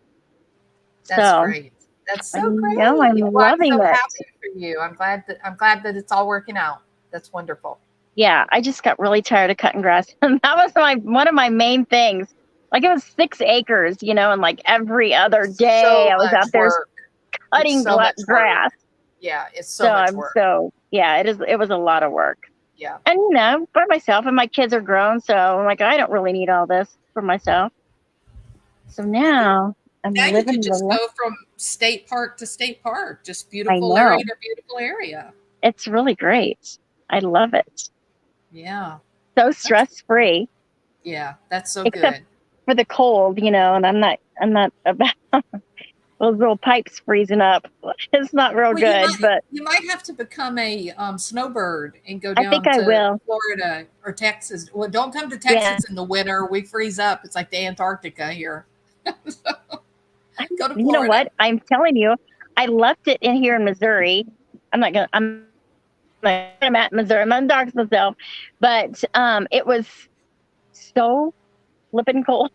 S1: That's great. That's so great.
S2: I'm loving it.
S1: Happy for you. I'm glad that it's all working out. That's wonderful.
S2: Yeah, I just got really tired of cutting grass. And that was one of my main things. Like it was 6 acres, and like every other day I was out there cutting grass.
S1: Yeah, it's so much work.
S2: It was a lot of work.
S1: Yeah.
S2: And by myself, and my kids are grown, so I'm like, I don't really need all this for myself. So now I'm
S1: Now you
S2: living
S1: could
S2: the
S1: just
S2: life.
S1: go from state park to state park, just
S2: I
S1: beautiful
S2: know.
S1: area to beautiful area.
S2: It's really great. I love it.
S1: Yeah,
S2: So
S1: that's
S2: stress free,
S1: yeah, that's so
S2: except
S1: good.
S2: for the cold, and I'm not about those little pipes freezing up. It's not real
S1: Well, you
S2: good,
S1: might
S2: but
S1: you might have to become a snowbird and go
S2: I think
S1: down
S2: I
S1: to
S2: will.
S1: Florida or Texas. Well, don't come to
S2: Yeah.
S1: Texas in the winter. We freeze up. It's like the Antarctica here. So, go to
S2: You know
S1: Florida.
S2: what? I'm telling you, I left it in here in Missouri. I'm at Missouri. I'm on dogs myself, but it was so flipping cold.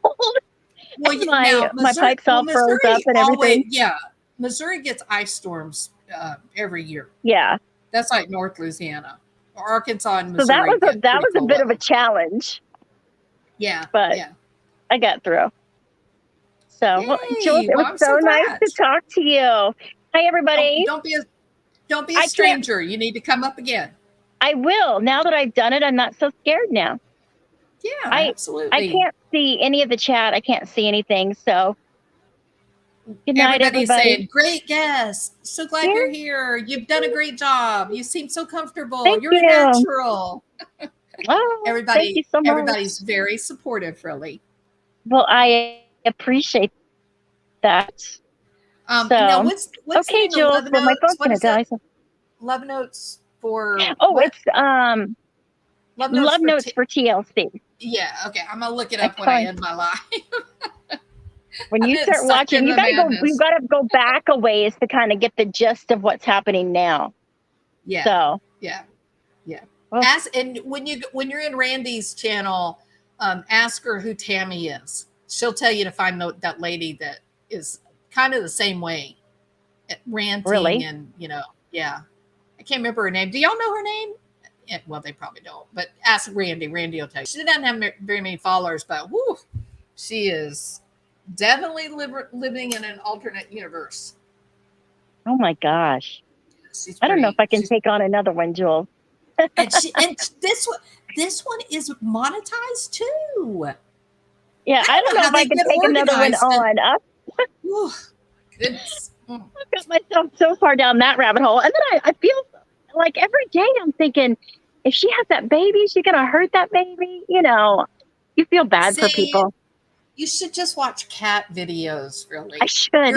S1: Well,
S2: And my
S1: Missouri.
S2: pipes
S1: Well,
S2: all froze up
S1: Missouri
S2: and
S1: always.
S2: everything.
S1: Yeah, Missouri gets ice storms every year.
S2: Yeah.
S1: That's like North Louisiana. Arkansas and
S2: So that
S1: Missouri
S2: was a
S1: get
S2: that
S1: pretty
S2: was a
S1: cold
S2: bit of a
S1: weather.
S2: challenge,
S1: Yeah,
S2: but
S1: yeah.
S2: I got through. So, well, Jules,
S1: Yay!
S2: it
S1: Well,
S2: was
S1: I'm
S2: so
S1: so
S2: nice
S1: glad.
S2: to talk to you. Hi,
S1: Don't
S2: everybody.
S1: don't be a don't be a
S2: I can't.
S1: stranger. You need to come up again.
S2: I will. Now that I've done it, I'm not so scared now.
S1: Yeah,
S2: I
S1: absolutely.
S2: can't see any of the chat. I can't see anything. So, good night,
S1: Everybody's
S2: everybody.
S1: saying, "Great guest. So glad
S2: Yeah.
S1: you're here. You've done a great job. You seem so comfortable.
S2: Thank
S1: You're a
S2: you.
S1: natural."
S2: Oh, thank you so
S1: Everybody's
S2: much.
S1: very supportive, really.
S2: Well, I appreciate that.
S1: Now
S2: So,
S1: what's the
S2: okay,
S1: name of
S2: Jules.
S1: Love
S2: Well, my
S1: Notes?
S2: phone's
S1: What
S2: gonna
S1: is it?
S2: die. So,
S1: Love Notes for
S2: oh,
S1: what?
S2: it's
S1: Love Notes
S2: love
S1: for
S2: notes for TLC.
S1: yeah. Okay, I'm gonna look it
S2: That's
S1: up when I
S2: fine.
S1: end my live.
S2: When
S1: I'm
S2: you
S1: getting
S2: start
S1: sucked
S2: watching,
S1: into
S2: you
S1: the
S2: gotta go. You
S1: madness.
S2: gotta go back a ways to kind of get the gist of what's happening now.
S1: Yeah,
S2: So,
S1: yeah, yeah.
S2: well,
S1: Ask and when you're in Randy's channel, ask her who Tammy is. She'll tell you to find that lady that is kind of the same way, ranting
S2: really,
S1: and yeah. I can't remember her name. Do y'all know her name? Yeah, well, they probably don't. But ask Randy. Randy will tell you. She doesn't have very many followers, but whoo, she is definitely living in an alternate universe.
S2: oh my gosh,
S1: She's
S2: I don't know if
S1: pretty.
S2: I can take on another one, Jules.
S1: And this one is monetized too.
S2: Yeah,
S1: I
S2: I
S1: don't
S2: don't
S1: know
S2: know
S1: how
S2: if I
S1: they
S2: can
S1: get
S2: take another one
S1: organized. And
S2: on.
S1: whew, goodness.
S2: I've got myself so far down that rabbit hole, and then I feel like every day I'm thinking, if she has that baby, is she gonna hurt that baby? You feel bad for
S1: See,
S2: people.
S1: you should just watch cat videos.
S2: I
S1: Really,
S2: should.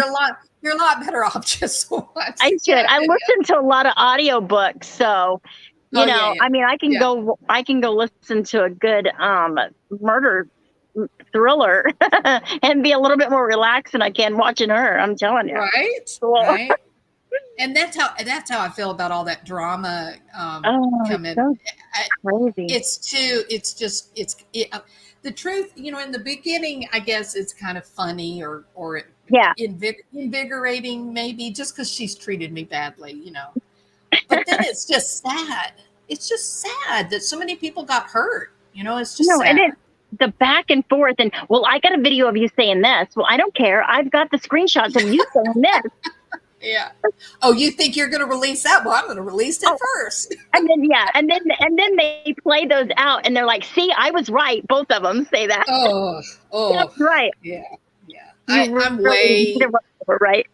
S1: you're a lot better off just
S2: I
S1: watching
S2: should.
S1: cat
S2: I
S1: videos.
S2: listen to a lot of audiobooks, so
S1: Oh yeah,
S2: I mean,
S1: yeah.
S2: I can go listen to a good murder thriller and be a little bit more relaxed than I can watching her. I'm telling you.
S1: Right,
S2: So,
S1: right. And that's how I feel about all that drama
S2: oh, it's
S1: coming.
S2: so crazy.
S1: The truth. In the beginning, I guess it's kind of funny or
S2: Yeah.
S1: invigorating, maybe just because she's treated me badly. But then it's just sad. It's just sad that so many people got hurt. It's just
S2: No, and
S1: sad.
S2: then the back and forth, and well, I got a video of you saying this. Well, I don't care. I've got the screenshots of you saying this.
S1: Yeah. Oh, you think you're going to release that? Well, I'm going to release it
S2: Oh,
S1: first.
S2: and then and then they play those out, and they're like, "See, I was right." Both of them say that.
S1: Oh,
S2: That's right.
S1: yeah, yeah.
S2: You
S1: I'm
S2: really
S1: way,
S2: did it right.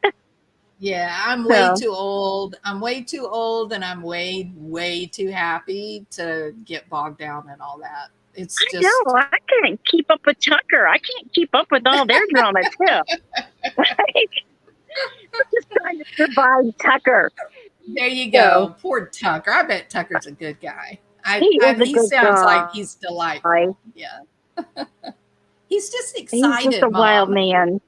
S1: yeah, I'm way
S2: So
S1: too old. I'm way too old, and I'm way, way too happy to get bogged down in all that. It's
S2: I
S1: just,
S2: know I can't keep up with Tucker. I can't keep up with all their drama too. Like, just trying to survive Tucker.
S1: there you
S2: So
S1: go. Poor Tucker. I bet Tucker's a good guy.
S2: he is a
S1: He
S2: good
S1: sounds like
S2: guy.
S1: he's delightful. Yeah. He's just
S2: He's just
S1: excited,
S2: a wild
S1: Mom.
S2: man.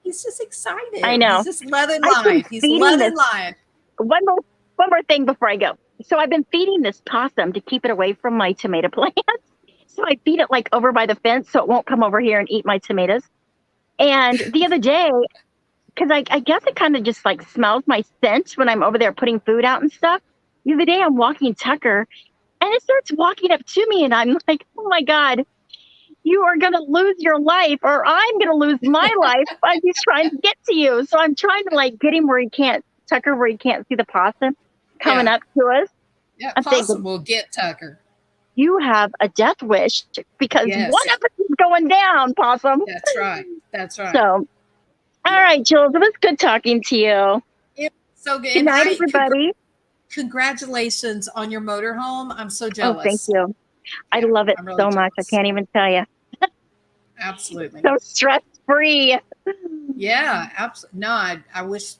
S1: He's just excited.
S2: I know.
S1: He's just loving
S2: I've been
S1: life. He's
S2: feeding
S1: loving
S2: this
S1: life.
S2: one more thing before I go. So I've been feeding this possum to keep it away from my tomato plants. So I feed it like over by the fence so it won't come over here and eat my tomatoes. And the other day, because I guess it kind of just like smells my scent when I'm over there putting food out and stuff. The other day I'm walking Tucker and it starts walking up to me and I'm like, oh my God, you are going to lose your life or I'm going to lose my life by he's trying to get to you. So I'm trying to like get him Tucker where he can't see the possum coming
S1: Yeah.
S2: up to us.
S1: Yeah,
S2: I'm
S1: Possum
S2: thinking,
S1: will get Tucker.
S2: you have a death wish because
S1: Yes.
S2: one of us is going down, possum.
S1: That's right. That's right.
S2: So, all right, Jules, it was good talking to you.
S1: It was so good.
S2: Good night, everybody.
S1: Congratulations on your motorhome. I'm so
S2: Oh, thank
S1: jealous.
S2: you. I
S1: Yeah,
S2: love it
S1: I'm really
S2: so much. I
S1: jealous.
S2: can't even tell you.
S1: Absolutely.
S2: So stress-free.
S1: Yeah, absolutely. No, I wish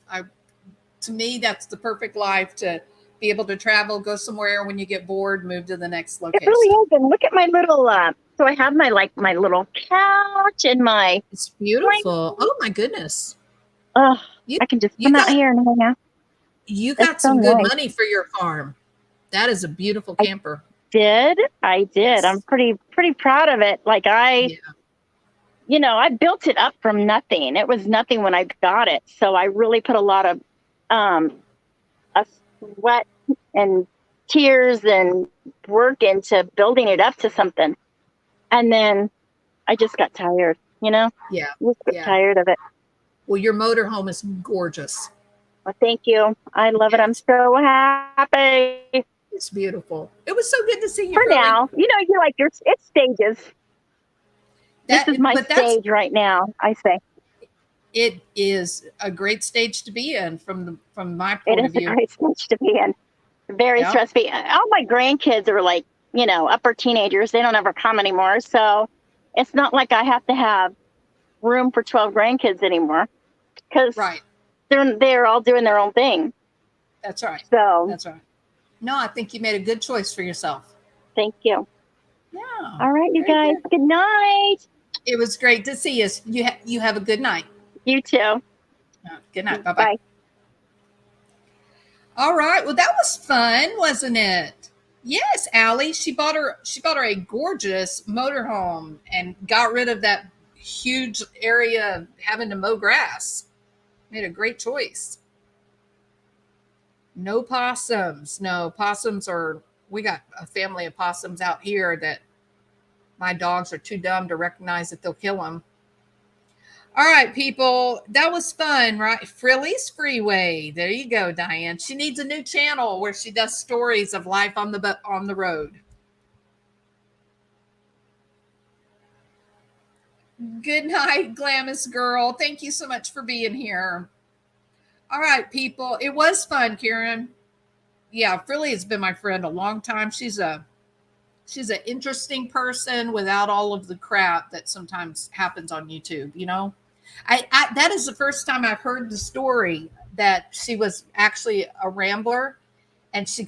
S1: to me, that's the perfect life, to be able to travel, go somewhere when you get bored, move to the next
S2: It really
S1: location.
S2: is. And look at my little, so I have my little couch and my
S1: It's beautiful. Oh my goodness.
S2: Oh,
S1: You
S2: I can just
S1: you
S2: come out
S1: got
S2: here and hang out.
S1: you
S2: It's
S1: got
S2: so
S1: some good
S2: nice.
S1: money for your farm. That is a beautiful
S2: I
S1: camper.
S2: I did. I'm
S1: Yes.
S2: pretty proud of it. Like
S1: Yeah.
S2: I built it up from nothing. It was nothing when I got it. So I really put a lot of um a sweat and tears and work into building it up to something. And then I just got tired,
S1: Yeah.
S2: Just got
S1: Yeah.
S2: tired of it.
S1: Well, your motorhome is gorgeous.
S2: Well, thank you. I love it. I'm
S1: Yes.
S2: so happy.
S1: It's beautiful. It was so good to see you,
S2: For
S1: Frilly.
S2: now, it's stages. This is my
S1: But that's
S2: stage right now, I say.
S1: it is a great stage to be in from my
S2: It
S1: point
S2: is
S1: of
S2: a
S1: view.
S2: great stage to be in. Very
S1: Yeah.
S2: stress-free. All my grandkids are like, upper teenagers. They don't ever come anymore. So it's not like I have to have room for 12 grandkids anymore because
S1: Right.
S2: they're all doing their own thing.
S1: That's right.
S2: So
S1: That's right. No, I think you made a good choice for yourself.
S2: thank you.
S1: Yeah.
S2: All right, you
S1: Very
S2: guys.
S1: good.
S2: Good night.
S1: It was great to see you. You have a good night.
S2: You too.
S1: Good night. Bye bye.
S2: Bye.
S1: All right. Well, that was fun, wasn't it? Yes, Allie. She bought her a gorgeous motorhome and got rid of that huge area of having to mow grass. Made a great choice. No possums. No possums are. We got a family of possums out here that my dogs are too dumb to recognize that they'll kill them. All right, people, that was fun, right? Frilly's Freeway. There you go, Diane. She needs a new channel where she does stories of life on the road. Good night, Glamis girl. Thank you so much for being here. All right, people, it was fun, Karen. Yeah, Frilly has been my friend a long time. She's an interesting person without all of the crap that sometimes happens on YouTube. I that is the first time I've heard the story that she was actually a rambler, and she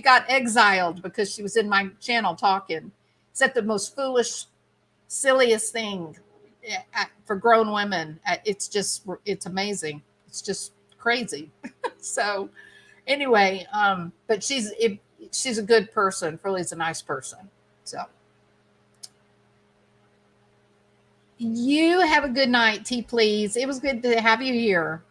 S1: got exiled because she was in my channel talking. Said the most foolish, silliest thing for grown women. It's amazing. It's just crazy. So anyway, but she's a good person. Frilly's a nice person. So you have a good night, T, please. It was good to have you here.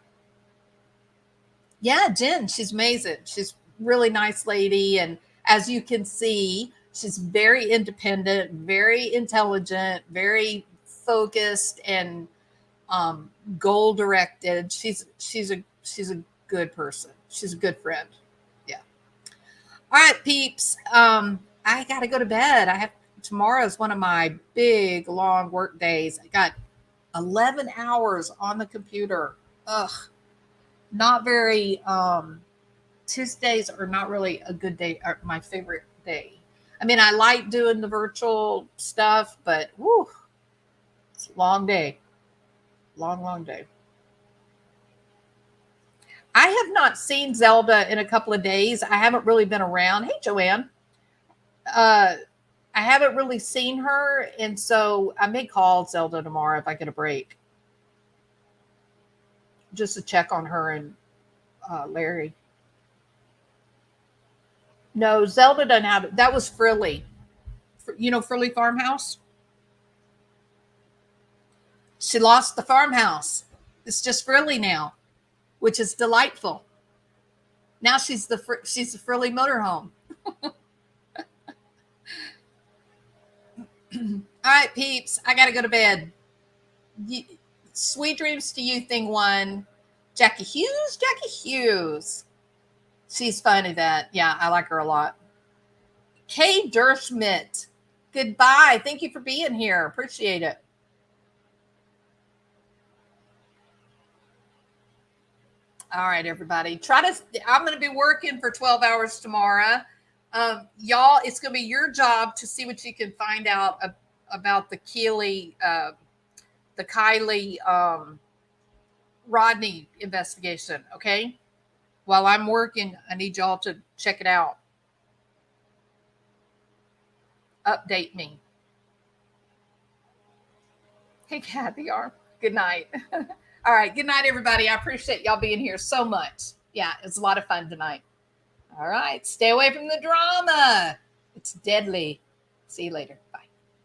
S1: Yeah, Jen, she's amazing. She's really nice lady. And as you can see, she's very independent, very intelligent, very focused, and goal directed. She's a good person. She's a good friend. Yeah. All right, peeps. I gotta go to bed. Tomorrow is one of my big long work days. I got 11 hours on the computer. Ugh, not very. Tuesdays are not really a good day. Are my favorite day. I mean, I like doing the virtual stuff, but whew, it's a long day. Long day. I have not seen Zelda in a couple of days. I haven't really been around. Hey, Joanne. Uh, I haven't really seen her, and so I may call Zelda tomorrow if I get a break, just to check on her and Larry. No, Zelda doesn't have it. That was Frilly. Frilly Farmhouse. She lost the farmhouse. It's just Frilly now, which is delightful. Now she's the Frilly motorhome. All right, peeps, I gotta go to bed. Sweet dreams to you, thing one. Jackie Hughes. She's funny. That, yeah, I like her a lot. Kay Derschmidt. Goodbye. Thank you for being here. Appreciate it. All right, everybody. I'm going to be working for 12 hours tomorrow. Y'all, it's going to be your job to see what you can find out about the Kiely Rodni investigation. Okay. While I'm working, I need y'all to check it out. Update me. Hey, Kathy R. Good night. All right. Good night, everybody. I appreciate y'all being here so much. Yeah, it was a lot of fun tonight. All right. Stay away from the drama. It's deadly. See you later. Bye.